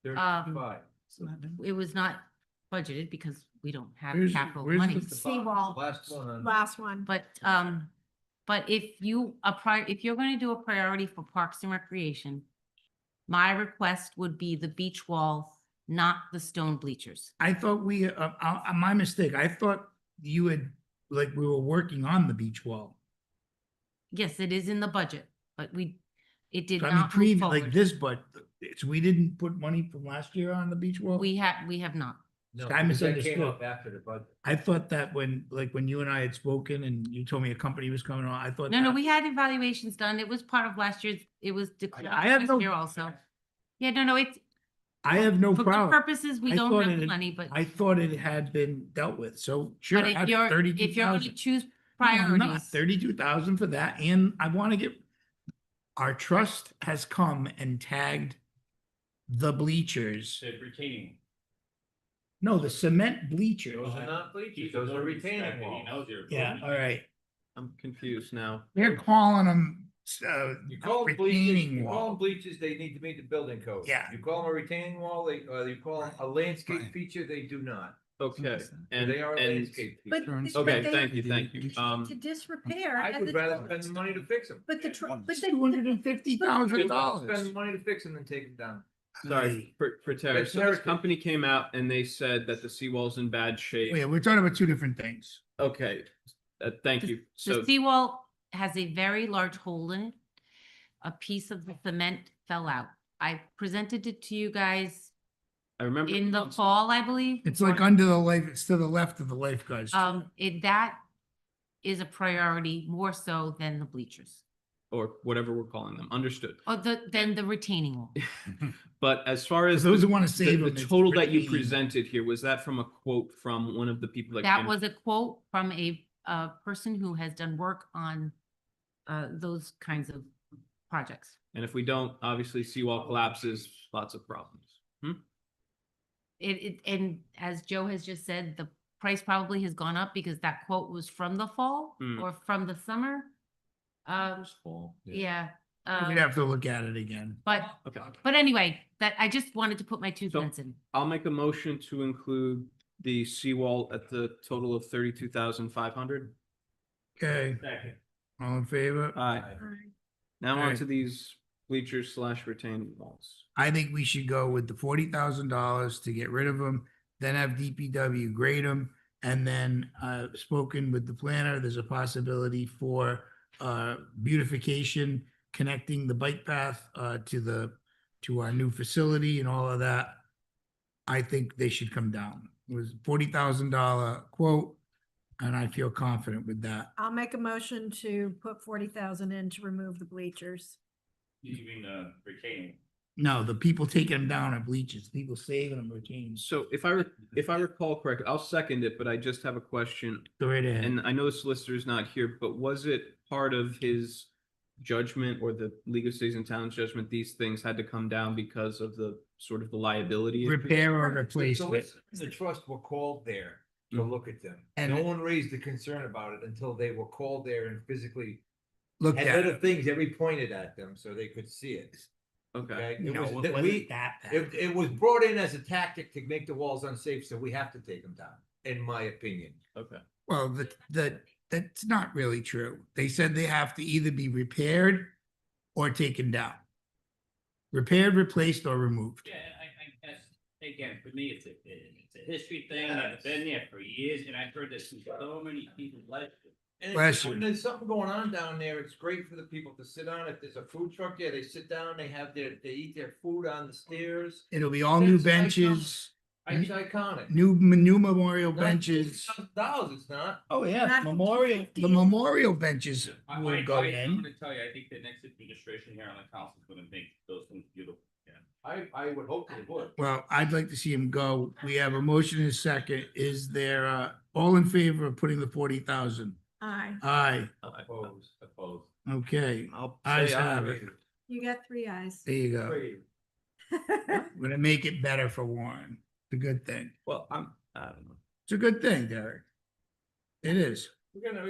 35. it was not budgeted because we don't have Where's- capital where's money. the- Seawall, Last one on. last one. But if if you're gonna do a priority for Parks and Recreation, my request would be the beach wall, not the stone bleachers. I thought my mistake. I thought you had, like, we were working on the beach wall. Yes, it is in the budget, but it did I mean, not move like forward. this, but so we didn't put money from last year on the beach wall? We have not. No, I because that came misunderstood. up after the budget. I thought that when you and I had spoken and you told me a company was coming on, I thought. No, that- we had evaluations done. It was part of last year's, it was declared I have last no- year also. Yeah, no, it's, I have no for good problem. purposes, we I don't thought have it the had- money, but. I thought it had been dealt with, so sure, But if add you're gonna 32,000. choose No, I'm not. priorities, 32,000 for that, and I want to get, our trust has come and tagged the bleachers. The retaining. No, the cement bleachers. Those are not bleachers, He's a those are building retaining inspector, walls. He knows your. Yeah, all right. I'm confused now. They're calling them, You call them bleachers, retaining you call them wall. bleachers, they need to meet the building code. Yeah. You call them a retaining wall, you call them a landscape feature, they do not. Okay, and, They are a and, landscape But, feature. but okay, they- thank you. To disrepair. I as would a- rather spend the money to fix them. But the, but the, $250,000. Spend the money to fix them and take them down. Sorry, for Terry, It's so this heritage. company came out and they said that the seawall's in bad shape. Yeah, we're talking about two different things. Okay, thank you. the So, seawall has a very large hole in it. A piece of the cement fell out. I presented it to you guys I remember. in the fall, I believe. It's like under the life, it's to the left of the lifeguards. That is a priority more so than the bleachers, Or whatever we're calling them, understood. or than the retaining wall. But as far as Those who want to save the them. it's total that you retaining. presented here, was that from a quote from one of the people that That came? was a quote from a person who has done work on those kinds of projects. And if we don't, obviously seawall collapses, lots of problems. And as Joe has just said, the price probably has gone up because that quote was from the fall Mm. or from the summer. Fall. Yeah, We'd have to look at it again. But, Okay. but anyway, that, I just wanted to put my 2 So- cents in. I'll make a motion to include the seawall at the total of 32,500. Okay, Second. all in favor? Aye. Now on Alright. to these bleachers / retaining walls. I think we should go with the $40,000 to get rid of them, then have DPW grade them. And then, spoken with the planner, there's a possibility for, beautification, connecting the bike path, to our new facility and all of that. I think they should come down. It was $40,000 quote, and I feel confident with that. I'll make a motion to put 40,000 in to remove the bleachers. You mean, retaining? No, the people taking them down are bleachers, people saving them are changed. So if I recall correctly, I'll second it, but I just have a question. Go right ahead. And I know the solicitor is not here, but was it part of his judgment or the League of Cities and Towns judgment, these things had to come down because of the sort of the liability? Repair or So replacement. it's- the trust were called there to look at them. And- No one raised a concern about it until they were called there and physically Look had at little it. things every pointed at them so they could see it. Okay. Okay? It No, was, it that wasn't we, that bad. it was brought in as a tactic to make the walls unsafe, so we have to take them down, in my opinion. Okay. Well, that's not really true. They said they have to either be repaired or taken down. Repaired, replaced, or removed. Yeah, I guess, again, for me, it's a history thing, and it's been there for years, and I've heard this from so many people. And Bless it's, you. when there's something going on down there, it's great for the people to sit on. If there's a food truck there, they sit down, they eat their food on the stairs. It'll be all new It's iconic. benches, It's iconic. new memorial benches. $1,000, it's not. Oh, yeah, Not- the memorial benches I'm will go in. gonna tell you, I think the next administration here on the council is gonna make those things beautiful. Yeah. I would hope they would. Well, I'd like to see him go. We have a motion and a second. Is there, all in favor of putting the 40,000? Aye. Aye, Opposed. Opposed. okay, I'll Ayes say have aye. it. You got 3 ayes. There you go. We're gonna make it better for Warren. It's a good thing. Well, I don't know. It's a good thing, Derek. It is. We're gonna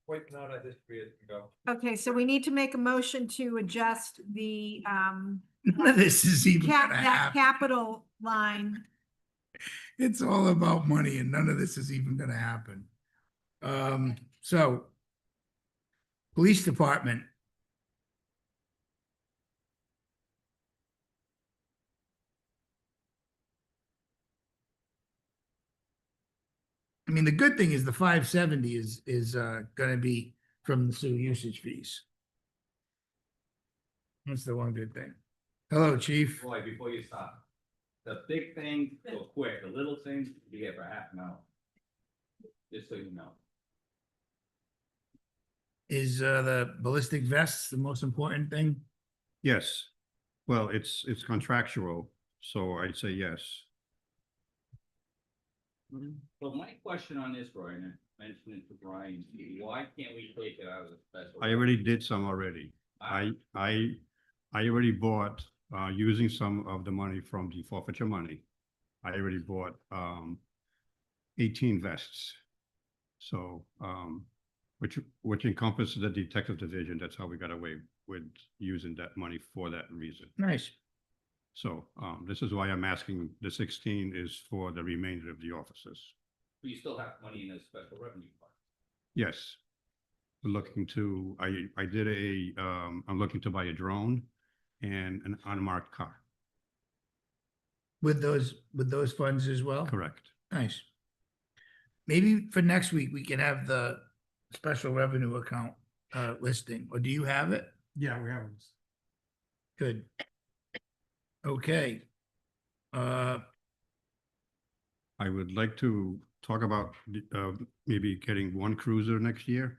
wiping out our history as we go. Okay, so we need to make a motion to adjust the, None of this is even gonna that happen. capital line. It's all about money and none of this is even gonna happen. So. Police Department. I mean, the good thing is the 570 is gonna be from the sewer usage fees. That's the one good thing. Hello, chief. Boy, before you stop, the big thing, go quick, the little things, you get for half an hour. Just so you know. Is the ballistic vests the most important thing? Yes. Well, it's contractual, so I'd say yes. But my question on this, Brian, I mentioned it to Brian, why can't we take it out of the special? I already did some already. I already bought, using some of the money from the forfeiture money. I already bought 18 vests. So, which encompasses the detective division. That's how we got away with using that money for that reason. Nice. So, this is why I'm asking, the 16 is for the remainder of the officers. But you still have money in the special revenue fund. Yes. We're looking to, I did I'm looking to buy a drone and an unmarked car. With those funds as well? Correct. Nice. Maybe for next week, we can have the special revenue account listing, or do you have it? Yeah, we have. Good. Okay. I would like to talk about maybe getting one cruiser next year.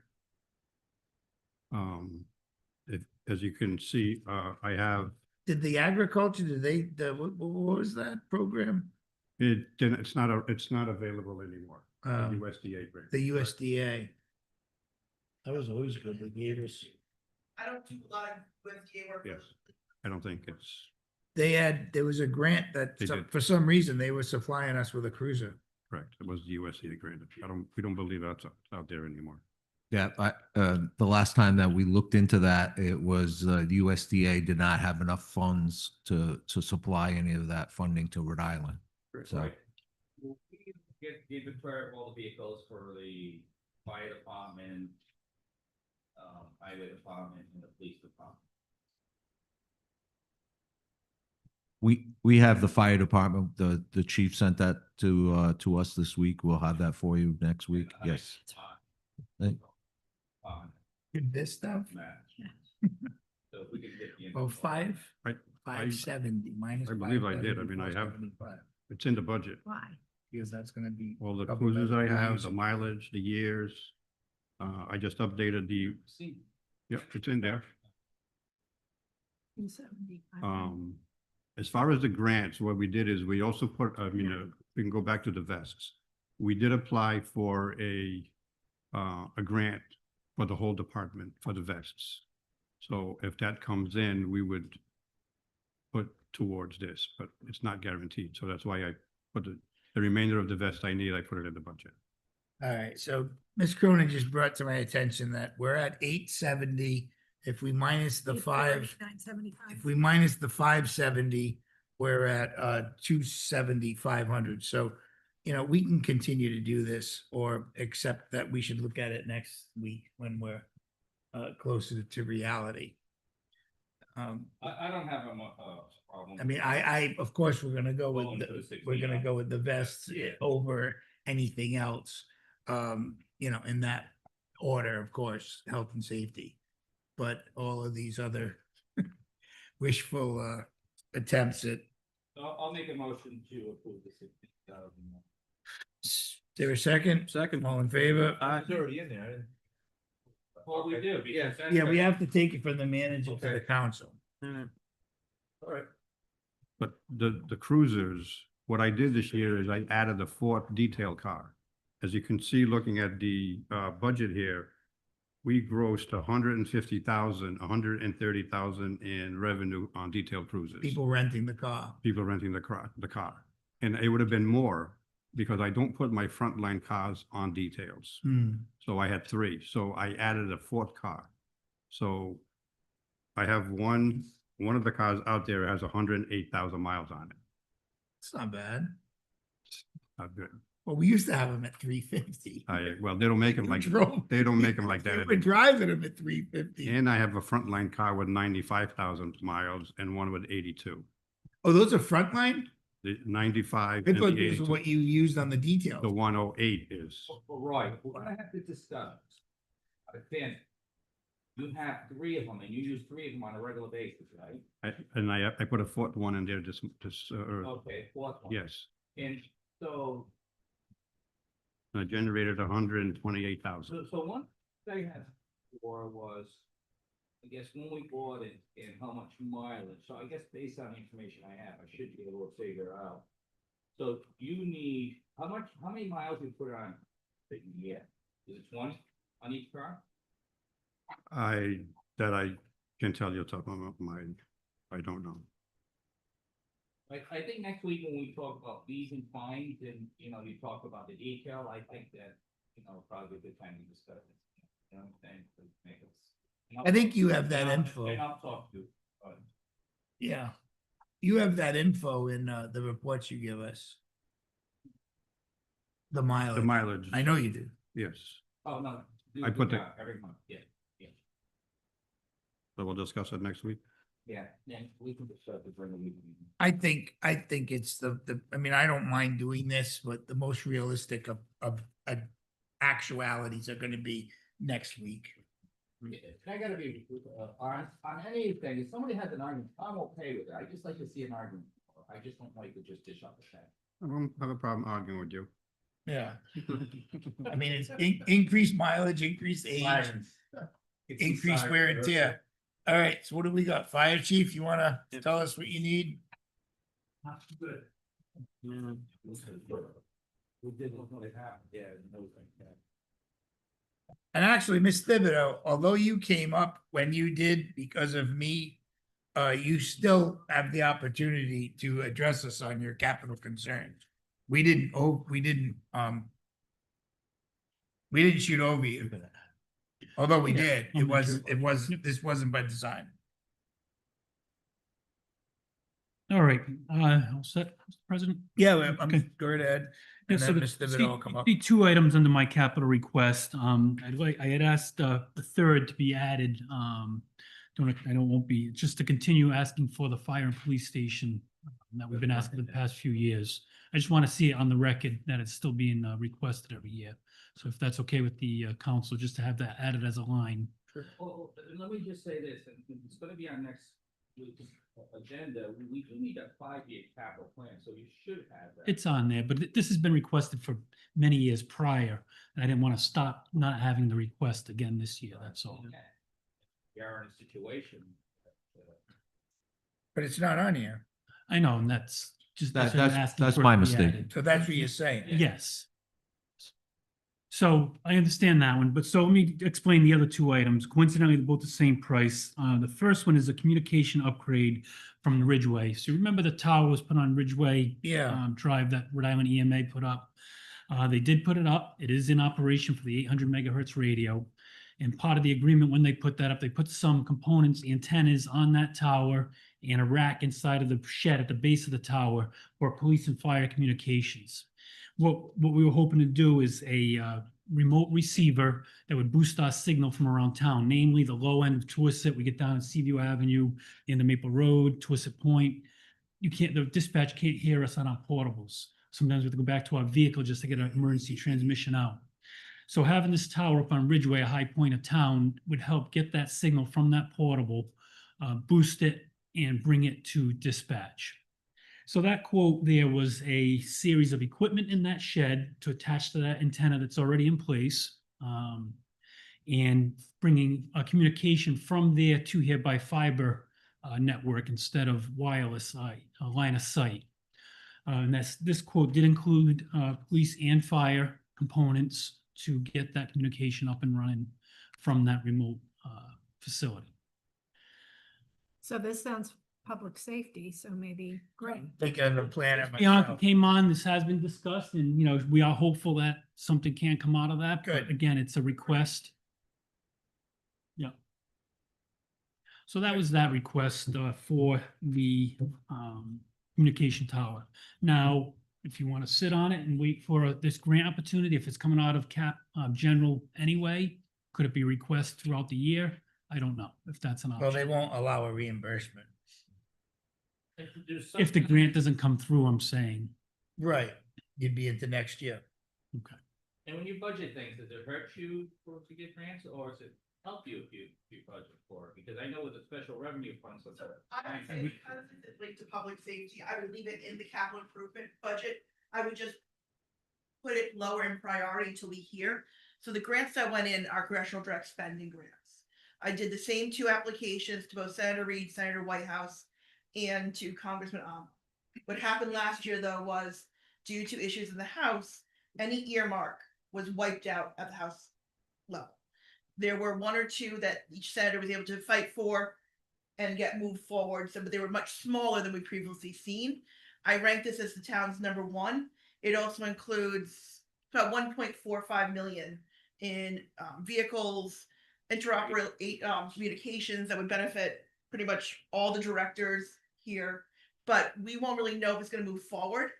As you can see, I have, Did the agriculture, what was that program? it's not available anymore. The USDA grant. The USDA. That was always good. They gave us, I don't do a lot of USDA work. Yes, I don't think it's, there was a grant that, They did. for some reason, they were supplying us with a cruiser. correct. It was the USDA grant. We don't believe that's out there anymore. Yeah, the last time that we looked into that, it was, the USDA did not have enough funds to supply any of that funding to Rhode Island. So, Right. Will we get the inventory of all the vehicles for the fire department, highway department, and the police department? we have the fire department, the chief sent that to us this week. We'll have that for you next week. Yes. Thank- Did this stuff? So if we can get the. Oh, five? I 570 minus. I believe I did. I mean, I have, 575. it's in the budget. Why? Because that's gonna be. All the couple of cruises I have, cruises. the mileage, the years. I just updated the, yep, it's in there. 275. As far as the grants, what we did is we also put, we can go back to the vests. We did apply for a grant for the whole department for the vests. So if that comes in, we would put towards this, but it's not guaranteed. So that's why I put the remainder of the vest I need, I put it in the budget. All right, so Ms. Cronin just brought to my attention that we're at 870. If we minus the 975. if we minus the 570, we're at 270, 500. So, we can continue to do this or accept that we should look at it next week when we're closer to reality. I don't have a problem. I mean, I of course, we're gonna go Going with, for the we're 60 gonna hours. go with the vests over anything else. In that order, of course, health and safety. But all of these other wishful attempts at, I'll make a motion to approve the 60,000. is there a second? Second. All in favor? It's already in there. Well, we do, because. that's Yeah, we the- have to take it from the manager to the Okay. council. All right. But the cruisers, what I did this year is I added a fourth detail car. As you can see, looking at the budget here, we grossed 150,000, 130,000 in revenue on detailed cruisers. People renting the car. People renting the car. And it would have been more because I don't put my frontline cars on details. So I had three. So I added a fourth car. So I have one of the cars out there has 108,000 miles on it. It's not bad. Not good. Well, we used to have them at 350. Well, they don't make them You like, drove- they don't make them like that We were anymore. driving them at 350. And I have a frontline car with 95,000 miles and one with 82. Oh, those are frontline? The 95 I and thought the those are 82. what you used on the details. The 108 is. Right, we're gonna have to discuss. I think you have three of them and you use three of them on a regular basis, right? I put a fourth one in there just, Okay, fourth one. yes. And so, I generated 128,000. so one thing I had for was, I guess when we bought it and how much mileage, so I guess based on the information I have, I should be able to figure out. So you need, how many miles you put on the year? Is it 20 on each car? I can tell you top of my, I don't know. I think next week when we talk about fees and fines and, you talk about the detail, I think that, probably a good time to discuss it. You know what I'm saying? To make us- I think you have that and I'll- info. And I'll talk to, Yeah. You have that info in the reports you give us. The mileage. The mileage. I know you do. Yes. oh, no. I put the- Every month, yeah, So we'll discuss it next week. yeah, then we can discuss it during the week. I think it's I mean, I don't mind doing this, but the most realistic of actualities are gonna be next week. And I gotta be, on anything, if somebody has an argument, I'm okay with it, I just like to see an argument, I just don't like to just dish out the fact. I don't have a problem arguing with you. Yeah. I mean, it's increased mileage, increased age, increased wear and tear. All right, so what do we got? Fire chief, you wanna tell us what you need? Good. We didn't really have, yeah, no, like that. And actually, Ms. Thibodeau, although you came up when you did because of me, you still have the opportunity to address us on your capital concerns. We didn't shoot over you. Although we Yeah, did, I'm not this wasn't by design. All right, all set, Mr. President? Yeah, Okay. go right ahead. Yeah, And so then the, Mr. see, Vidal come up. the two items under my capital request, I had asked, the third to be added, I know it won't be, just to continue asking for the fire and police station that we've been asking for the past few years. I just want to see it on the record that it's still being, requested every year. So if that's okay with the, council, just to have that added as a line. Oh, let me just say this, and it's gonna be our next week's agenda, we do need a 5-year capital plan, so you should have that. It's on there, but this has been requested for many years prior. And I didn't want to stop not having the request again this year, that's all. Okay. We are in a situation. But it's not on here. I know, and that's just. That- what I'm that's- asking that's for it my to be mistake. added. So that's what you're saying. Yes. So I understand that one, but so let me explain the other two items. Coincidentally, they're both the same price. The first one is a communication upgrade from the Ridgeway. So remember the tower was put on Ridgeway Yeah. Drive that Rhode Island EMA put up. They did put it up. It is in operation for the 800 megahertz radio. And part of the agreement, when they put that up, they put some components, antennas on that tower and a rack inside of the shed at the base of the tower for police and fire communications. What we were hoping to do is a remote receiver that would boost our signal from around town, namely the low end of Twisted. We get down to Seaview Avenue, into Maple Road, Twisted Point. The dispatch can't hear us on our portables. Sometimes we have to go back to our vehicle just to get an emergency transmission out. So having this tower up on Ridgeway, a high point of town, would help get that signal from that portable, boost it, and bring it to dispatch. So that quote there was a series of equipment in that shed to attach to that antenna that's already in place. And bringing a communication from there to here by fiber network instead of wireless line of sight. And this quote did include police and fire components to get that communication up and running from that remote facility. So this sounds public safety, so maybe, great. Think of the plan it Bianca myself. came on, this has been discussed, and, we are hopeful that something can come out of that. But Good. again, it's a request. Yeah. So that was that request for the communication tower. Now, if you want to sit on it and wait for this grant opportunity, if it's coming out of general anyway, could it be requested throughout the year? I don't know if that's an Well, they option. won't allow a reimbursement. If the grant doesn't come through, I'm saying. Right. You'd be into next year. Okay. And when you budget things, does it hurt you to get grants, or does it help you if you budget for it? Because I know with the special revenue funds, it's I would say because it's linked to public safety, I would leave it in the capital improvement budget. I would just put it lower in priority until we hear. So the grants that went in are congressional direct spending grants. I did the same 2 applications to both Senator Reed, Senator Whitehouse, and to Congressman Ahn. What happened last year, though, was due to issues in the House, any earmark was wiped out at the House level. There were 1 or 2 that each senator was able to fight for and get moved forward, but they were much smaller than we previously seen. I rank this as the town's #1. It also includes about 1.45 million in vehicles, interoperable communications that would benefit pretty much all the directors here. But we won't really know if it's going to move forward.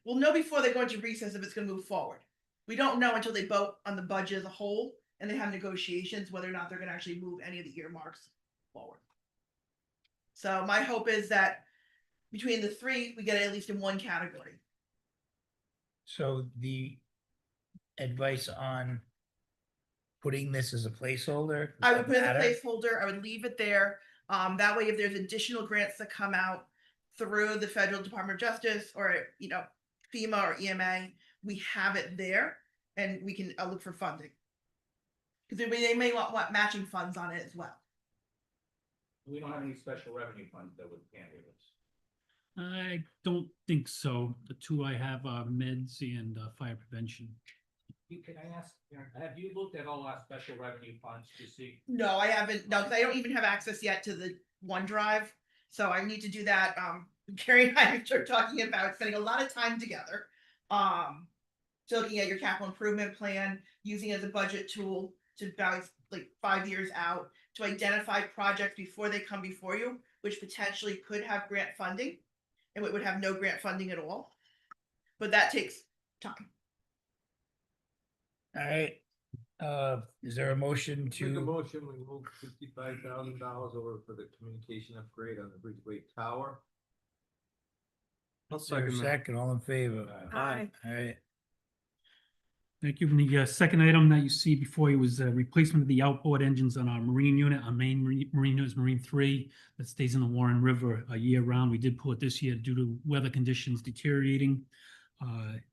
We'll know before they go into recess if it's going to move forward. We don't know until they vote on the budget as a whole and they have negotiations whether or not they're going to actually move any of the earmarks forward. So my hope is that between the 3, we get it at least in one category. So the advice on putting this as a placeholder? I would put it as a matter? placeholder. I would leave it there. That way, if there's additional grants that come out through the Federal Department of Justice or, FEMA or EMA, we have it there and we can look for funding. Because they may want matching funds on it as well. We don't have any special revenue funds that would handle this. I don't think so. The 2 I have are meds and fire prevention. Can I ask, have you looked at all our special revenue funds to see? No, I haven't. No, because I don't even have access yet to the OneDrive. So I need to do that. Carrie and I are talking about spending a lot of time together. So looking at your capital improvement plan, using it as a budget tool. to about like 5 years out to identify projects before they come before you, which potentially could have grant funding and it would have no grant funding at all. But that takes time. All right. Is there a motion Make a to, motion, we move $55,000 over for the communication upgrade on the Bridgeway Tower. I'll is there a second that. second, all in favor? Aye. All right. Thank you. And the second item that you see before you was replacement of the outboard engines on our marine unit, our main marine unit is Marine 3 that stays in the Warren River year round. We did pull it this year due to weather conditions deteriorating.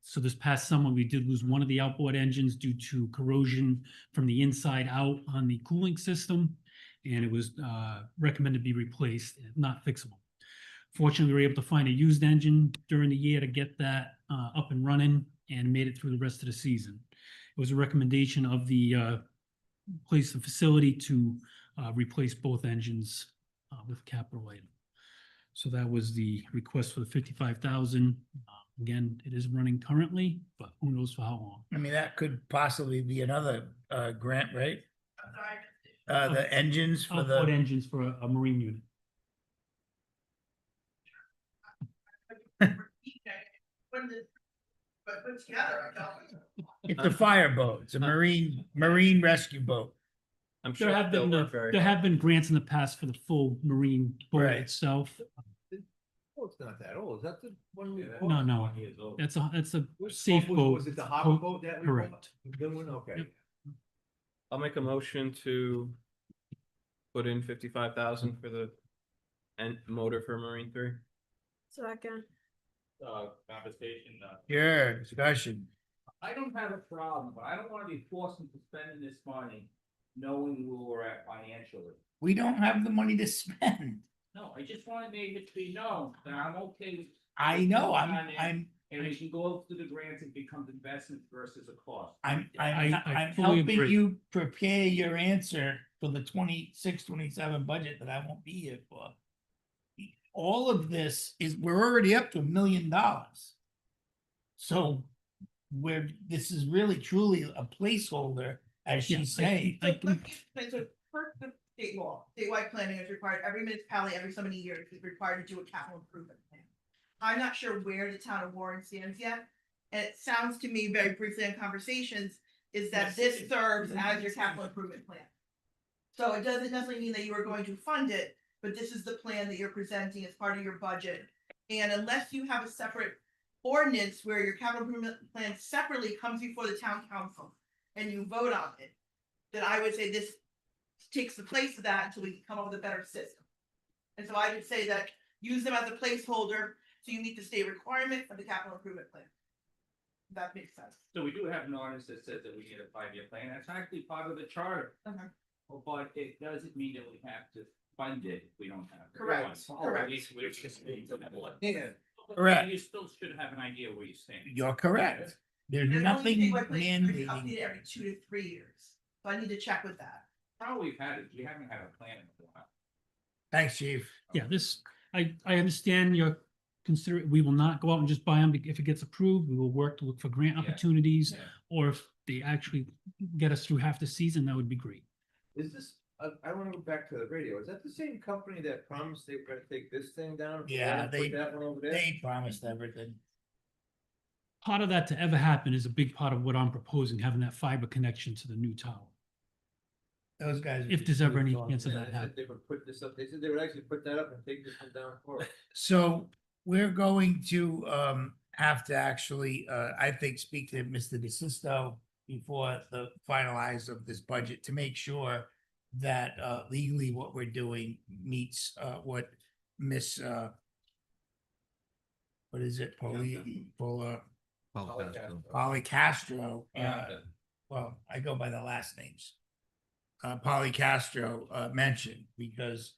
So this past summer, we did lose one of the outboard engines due to corrosion from the inside out on the cooling system. And it was recommended to be replaced, not fixable. Fortunately, we were able to find a used engine during the year to get that up and running and made it through the rest of the season. It was a recommendation of the place, the facility to replace both engines with capital item. So that was the request for the 55,000. Again, it is running currently, but who knows for how long. I mean, that could possibly be another grant, right? The engines for Outboard the, engines for a marine unit. But put together, I don't. it's a fireboat, it's a marine rescue boat. I'm There sure have they'll been, work very there hard. have been grants in the past for the full marine boat Right. itself. Oh, it's not that old. Is that the one we? bought? No, no, that's a Which safe boat boat. Was it the harbor Boat- boat that we? Correct. bought? The good one? Okay. Yep. I'll make a motion to put in 55,000 for the motor for Marine 3. Second. Conversation, Sure, discussion. I don't have a problem, but I don't wanna be forced into spending this money, knowing where we're at financially. We don't have the money to spend. No, I just wanna make it be known that I'm okay with. I know, I'm, And we can go through the grants, it becomes investment versus a cost. I'm I fully helping agree. you prepare your answer for the 26-27 budget that I won't be here for. All of this is, we're already up to $1 million. So this is really truly a placeholder, as Yeah, she's saying. I can- So per the state law, statewide planning is required, every municipality, every so many years is required to do a capital improvement plan. I'm not sure where the town of Warren stands yet, and it sounds to me very briefly in conversations, is that this serves as your capital improvement plan. So it doesn't necessarily mean that you are going to fund it, but this is the plan that you're presenting as part of your budget. And unless you have a separate ordinance where your capital improvement plan separately comes before the town council and you vote on it, then I would say this takes the place of that until we can come up with a better system. And so I would say that use them as a placeholder so you meet the state requirement for the capital improvement plan. That makes sense. So we do have an ordinance that says that we need a 5-year plan, that's actually part of the charter. Okay. But it doesn't mean that we have to fund it, if we don't have. the Correct, funds. correct. At least we're just- Yeah. Correct. You still should have an idea where you stand. You're correct. There's And nothing only statewide planning is mandating. updated every 2 to 3 years. So I need to check with that. Probably we've had it, we haven't had a plan in a while. Thanks, chief. Yeah, I understand your consider, we will not go out and just buy them if it gets approved. We will work to look for grant Yeah. opportunities. Yeah. Or if they actually get us through half the season, that would be great. Is this, I wanna go back to the radio. Is that the same company that promised they were gonna take this thing down? Yeah, Put that one over there? They promised everything. Part of that to ever happen is a big part of what I'm proposing, having that fiber connection to the new tower. Those guys. are If there's ever any just chance of Yeah, that they said happening. they would put this up, they said they would actually put that up and take this one down for us. So we're going to have to actually, I think, speak to Mr. DeSisto before the finalize of this budget to make sure that legally what we're doing meets what Miss what is it, Polly Castro, well, I go by the last names. Polly Castro mentioned, because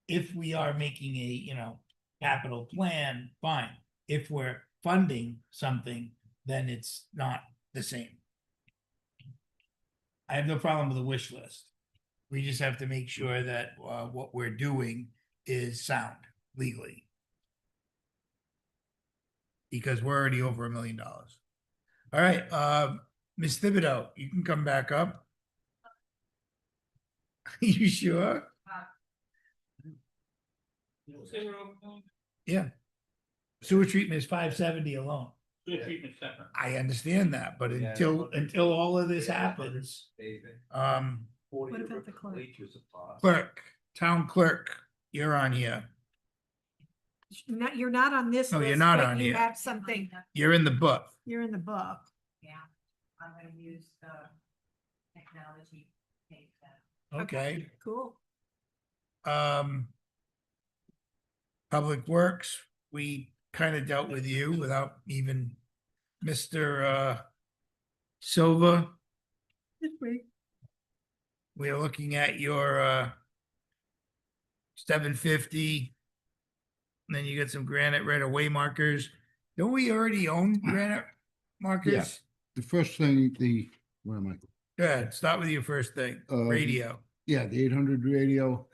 if we are making a, capital plan, fine. If we're funding something, then it's not the same. I have no problem with a wish list. We just have to make sure that what we're doing is sound legally. Because we're already over $1 million. All right, Ms. Thibodeau, you can come back up. You sure? Yeah. Sewer treatment is 570 alone. Sewer treatment separate. I understand that, but Yeah. until all of this happens, What about the clerk? clerk, town clerk, you're on here. You're not on this No, you're list, not but on you here. have something, You're in the book. you're in the book. Yeah, I'm gonna use the technology. page Okay. Cool. Public Works, we kind of dealt with you without even Mr. Silva. We're looking at your 750. And then you get some granite right of way markers. Don't we already own granite markers? The first thing, where am I? Go ahead, start with your first thing, radio. Yeah, the 800 radio.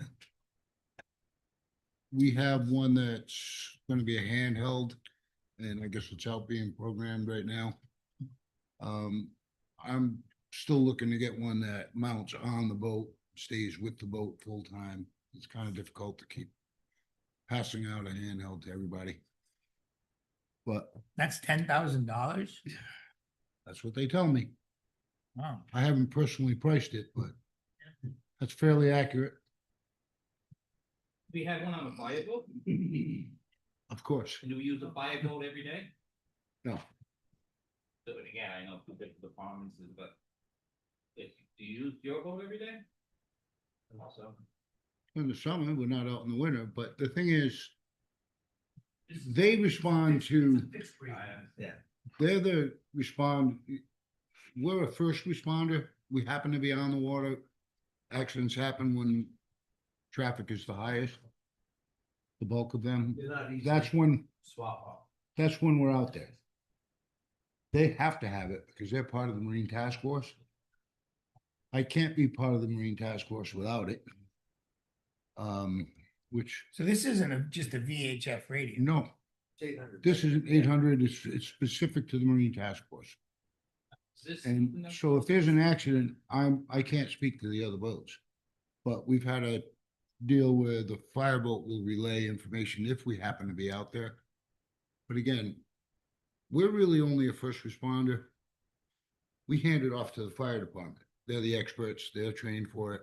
We have one that's gonna be a handheld, and I guess it's out being programmed right now. I'm still looking to get one that mounts on the boat, stays with the boat full time. It's kind of difficult to keep passing out a handheld to everybody. But That's $10,000? that's what they tell me. Wow. I haven't personally priced it, but that's fairly accurate, We had one on the fireboat. of course. Do we use the fireboat every day? No, So and again, I know two different departments, but do you use your boat every day? Also. in the summer, we're not out in the winter, but the thing is, they respond to, Yeah. they're the we're a first responder. We happen to be on the water. Accidents happen when traffic is the highest. The bulk of them, They're not easy that's to when, swap out. that's when we're out there. They have to have it because they're part of the Marine Task Force. I can't be part of the Marine Task Force without it. Which, So this isn't just a VHF radio. no, this is an 800, it's specific to the Marine Task Force. And so if there's an accident, I can't speak to the other boats. But we've had a deal where the fireboat will relay information if we happen to be out there. But again, we're really only a first responder. We hand it off to the fire department. They're the experts, they're trained for it.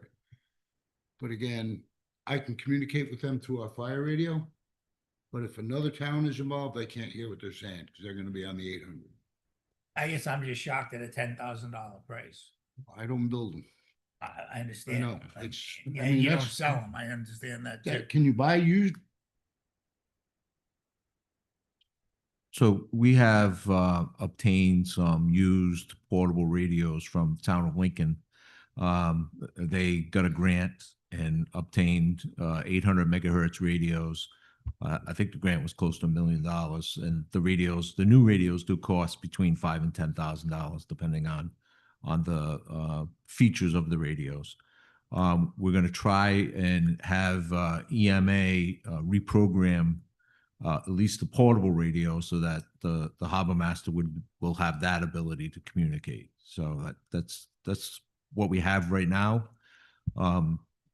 But again, I can communicate with them through our fire radio. But if another town is involved, I can't hear what they're saying because they're gonna be on the 800. I guess I'm just shocked at a $10,000 price. I don't build them. I understand. know, it's- I And mean, you don't that's- sell them. I understand that Yeah, too. can you buy used? So we have obtained some used portable radios from the town of Lincoln. They got a grant and obtained 800 megahertz radios. I think the grant was close to $1 million, and the new radios do cost between $5,000 and $10,000, depending on the features of the radios. We're going to try and have EMA reprogram at least the portable radio so that the harbor master will have that ability to communicate. So that's what we have right now.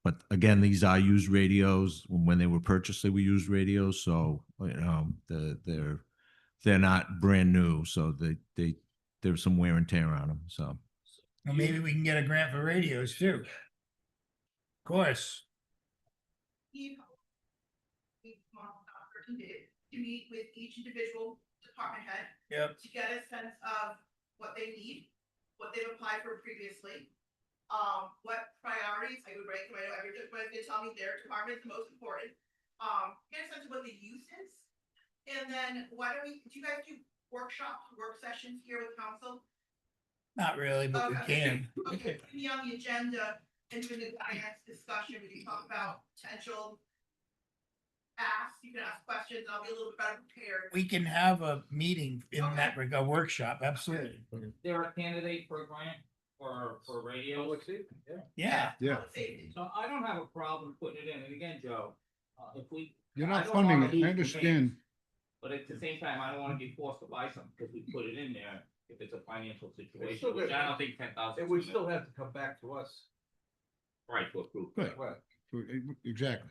But again, these are used radios. When they were purchased, they were used radios. So they're not brand new. So there's some wear and tear on them. So Well, maybe we can get a grant for radios too. Of course. We to meet with each individual department head. Yep. To get a sense of what they need, what they've applied for previously. What priorities I would rank, I know everyone's gonna tell me their department is the most important. Get a sense of what the use is. And then do you guys do workshops, work sessions here with council? Not really, but we Okay. can. Okay, put me on the agenda and do the finance discussion, we can talk about potential you can ask questions, I'll be a little bit better prepared. We can have a meeting in that regard, workshop, absolutely. There are candidates for a grant for radio. Yeah. Yeah. So I don't have a problem putting it in, and again, Joe, if we. You're I not don't funding wanna it, lose I the understand. grant, But at the same time, I don't wanna be forced to buy something, because we put it in there, if it's a financial situation, which I don't think 10,000. It would still have to come back to us. Right, to approve. Right. Exactly.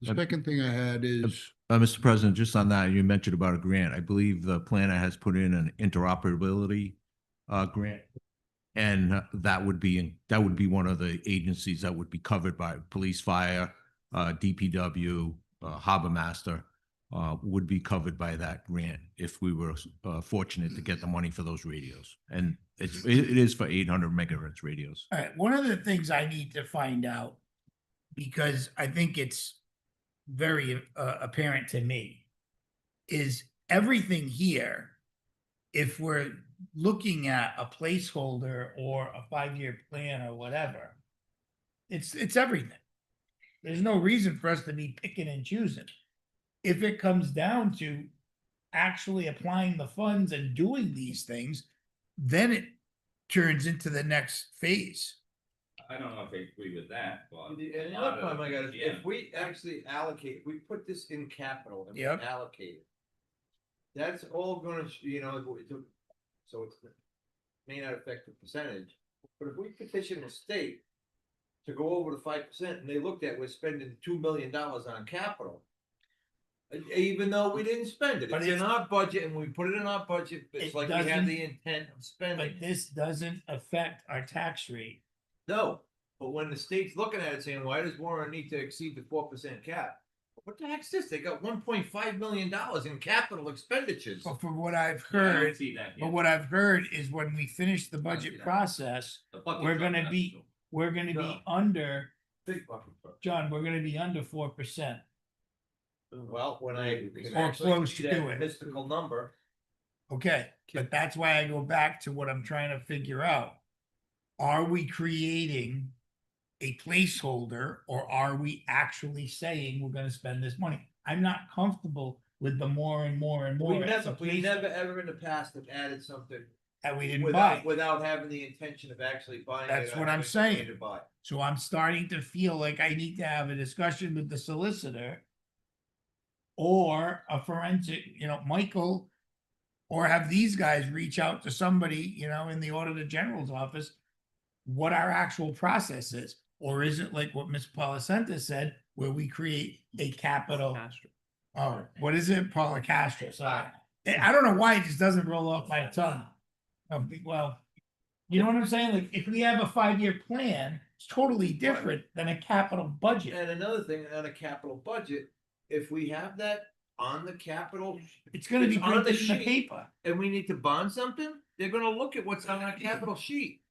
The Uh, second thing I had is, Mr. President, just on that, you mentioned about a grant. I believe the planner has put in an interoperability grant. And that would be one of the agencies that would be covered by police, fire, DPW, harbor master, would be covered by that grant if we were fortunate to get the money for those radios. And it is for 800 megahertz radios. All right, one of the things I need to find out, because I think it's very apparent to me, is everything here, if we're looking at a placeholder or a 5-year plan or whatever, it's everything. There's no reason for us to be picking and choosing. If it comes down to actually applying the funds and doing these things, then it turns into the next phase. I don't know if I agree with that, but. And the other problem I got is if we actually allocate, if we put this in capital and we Yep. allocate it, that's all gonna, so it's, may not affect the percentage, but if we petition the state to go over the 5% and they looked at, we're spending $2 million on capital, even though we didn't spend it, But it's in it's- our budget and we put it in our budget, it's It like we have doesn't- the intent of spending. But this doesn't affect our tax rate. No, but when the state's looking at it saying, why does Warren need to exceed the 4% cap? What the heck's this? They got $1.5 million in capital expenditures. But from what I've Yeah, I don't heard, see that but yet. what I've heard is when we finish the see budget that. process, The bucket we're truck gonna has be, to. we're gonna No. be under, Big bucket truck. John, we're gonna be under 4%. Well, when I. Or close see to that it. Mystical number. Okay, but that's why I go back to what I'm trying to figure out. Are we creating a placeholder or are we actually saying we're gonna spend this money? I'm not comfortable with the more and more and more. We as a never, we place- never ever in the past have added something That we didn't buy. without having the intention of actually buying it. That's or what I'm having money saying. to buy. So I'm starting to feel like I need to have a discussion with the solicitor. Or a forensic, Michael. Or have these guys reach out to somebody, in the Auditor General's office. What our actual process is, or is it like what Ms. Policenta said, where we create a capital? Oh, what is it? Paula Castro, sorry. I don't know why it just doesn't roll off my tongue. Well, you know what I'm saying? Like, if we have a 5-year plan, it's totally different than a capital budget. And another thing, on a capital budget, if we have that on the capital. It's gonna be it's on printed in the sheet, paper. And we need to bond something, they're gonna look at what's on our capital sheet.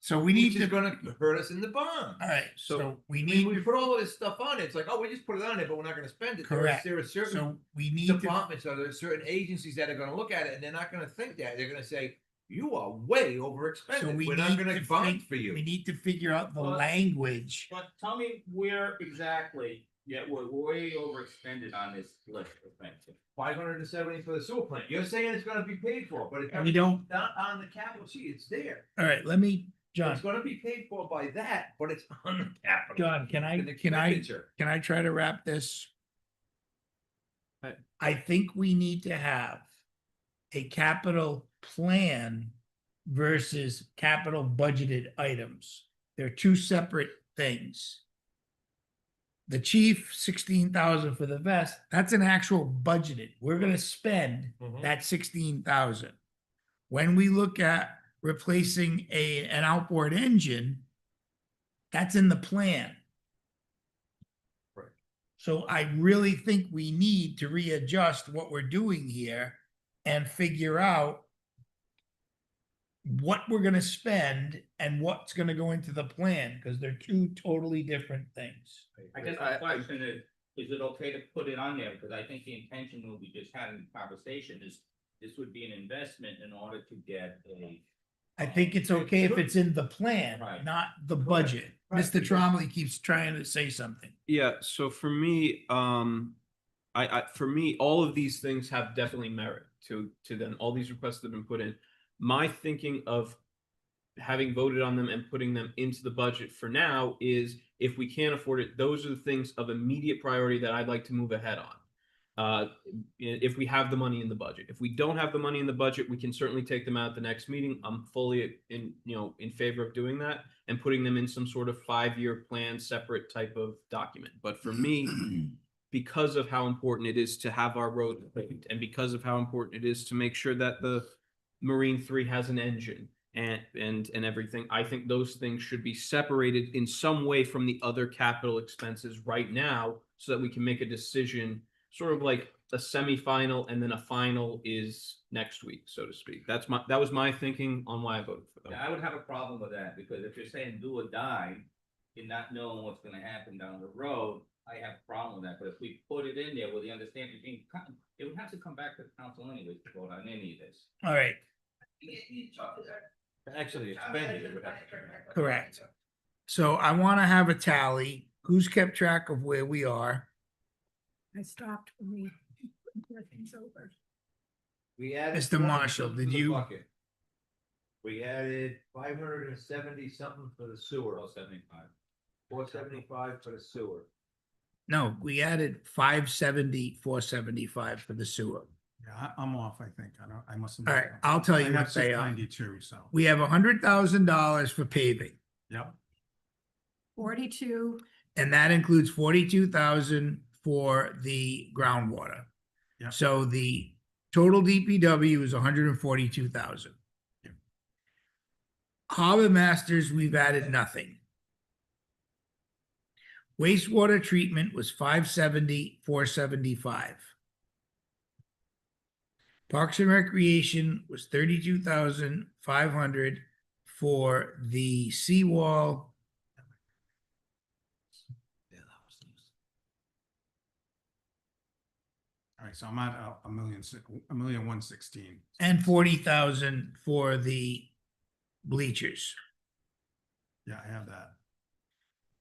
So we need Which is to, gonna hurt us in the bond. all right, so we I need mean, we to, put all of this stuff on it, it's like, oh, we just put it on it, but we're not gonna spend it. Correct. There are certain so we need to, departments, or there are certain agencies that are gonna look at it, and they're not gonna think that, they're gonna say, you are way so overexpended, we we're not need gonna to, bond for we you. need to figure out the Well, language. But tell me where exactly, we're way overextended on this list of things. 570 for the sewer plant, you're saying it's gonna be paid for, but it's And we don't, not on the capital sheet, it's there. all right, let me, John, It's gonna be paid for by that, but it's on the capital. John, can I, An can I expenditure. try to wrap this? Right. I think we need to have a capital plan versus capital budgeted items. They're two separate things. The chief, 16,000 for the vest, that's an actual budgeted. We're gonna spend Mhm. that 16,000. When we look at replacing an outboard engine, that's in the plan. Right. So I really think we need to readjust what we're doing here and figure out what we're gonna spend and what's gonna go into the plan, because they're two totally different things. I guess the question is it okay to put it on there? Because I think the intention will be just having the conversation is this would be an investment in order to get a. I think it's okay if it's in the plan, Right. not the budget. Right. Mr. Trombley keeps trying to say something. Yeah, so for me, for me, all of these things have definitely merit to them. All these requests that have been put in. My thinking of having voted on them and putting them into the budget for now is if we can't afford it, those are the things of immediate priority that I'd like to move ahead on. if we have the money in the budget. If we don't have the money in the budget, we can certainly take them out at the next meeting. I'm fully in favor of doing that and putting them in some sort of 5-year plan, separate type of document. But for me, because of how important it is to have our road paved, and because of how important it is to make sure that the Marine 3 has an engine and everything, I think those things should be separated in some way from the other capital expenses right now, so that we can make a decision, sort of like a semifinal and then a final is next week, so to speak. That was my thinking on why I voted for them. Yeah, I would have a problem with that, because if you're saying do or die, and not knowing what's gonna happen down the road, I have a problem with that. But if we put it in there with the understanding, it would have to come back to the council anyways to vote on any of this. All right, Actually, expended, it would have to. correct. So I want to have a tally. Who's kept track of where we are? I stopped when we put things over. We added. Mr. Marshall, $400 did to the you- bucket. We added 570 something for the sewer, 475. 475 for the sewer. No, we added 570, 475 for the sewer. Yeah, I'm off, I think. I must have. All right, I'll tell you I have what they are. 692, so, We have $100,000 for paving, yep. 42, and that includes 42,000 for the groundwater. Yeah. So the total DPW is 142,000. Yeah. Harbor Masters, we've added nothing. Wastewater treatment was 570, 475. Parks and Recreation was 32,500 for the seawall. All right, so I'm at a million, 116. And 40,000 for the bleachers. Yeah, I have that.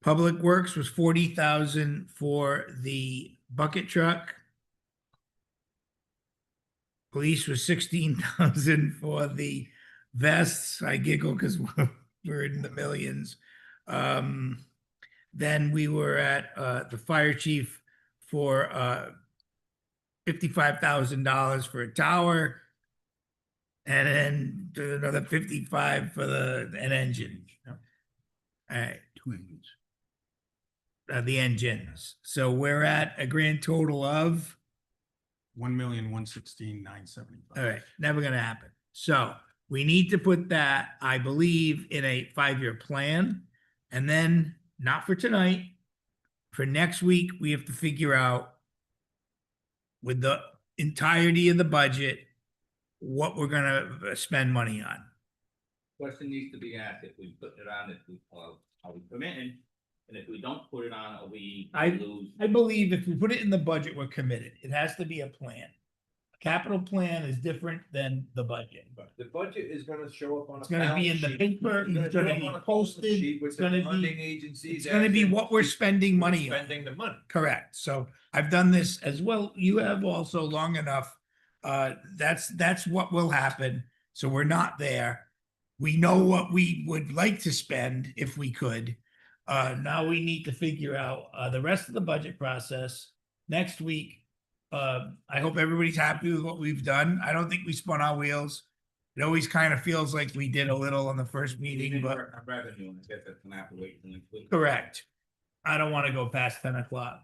Public Works was 40,000 for the bucket truck. Police was 16,000 for the vests. I giggle because we're in the millions. Then we were at the fire chief for $55,000 for a tower. And then another 55 for an engine. Yep. All right. Two engines. The engines. So we're at a grand total of, 1,116,975. all right, never gonna happen. So we need to put that, I believe, in a 5-year plan. And then, not for tonight, for next week, we have to figure out with the entirety of the budget, what we're gonna spend money on. Question needs to be asked, if we put it on, are we committing? And if we don't put it on, are we lose? I believe if we put it in the budget, we're committed. It has to be a plan. A capital plan is different than the budget. The budget is gonna show up on a. It's gonna be in the balance sheet. paper, it's gonna be posted, With it's the gonna funding be, agencies. it's gonna be as what we're spending money on. Spending the money. Correct. So I've done this as well. You have also long enough. That's what will happen. So we're not there. We know what we would like to spend if we could. Now we need to figure out the rest of the budget process next week. I hope everybody's happy with what we've done. I don't think we spun our wheels. It always kind of feels like we did a little on the first meeting, but Our revenue, and I guess that's gonna have to wait till next week. correct. I don't want to go past 10 o'clock.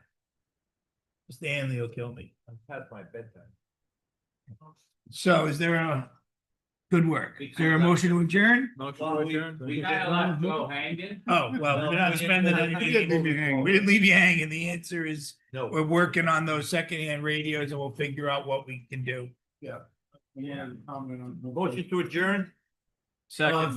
Stanley will kill me. I'm past my bedtime. So is there a good work? Is there a motion to adjourn? Motion Well, to we adjourn? gotta let go hanging. Oh, well, we're not spending anything. We didn't leave you hanging. The answer is No. we're working on those secondhand radios and we'll figure out what we can do. Yeah. Yeah. Comment on. Motion to adjourn? Second.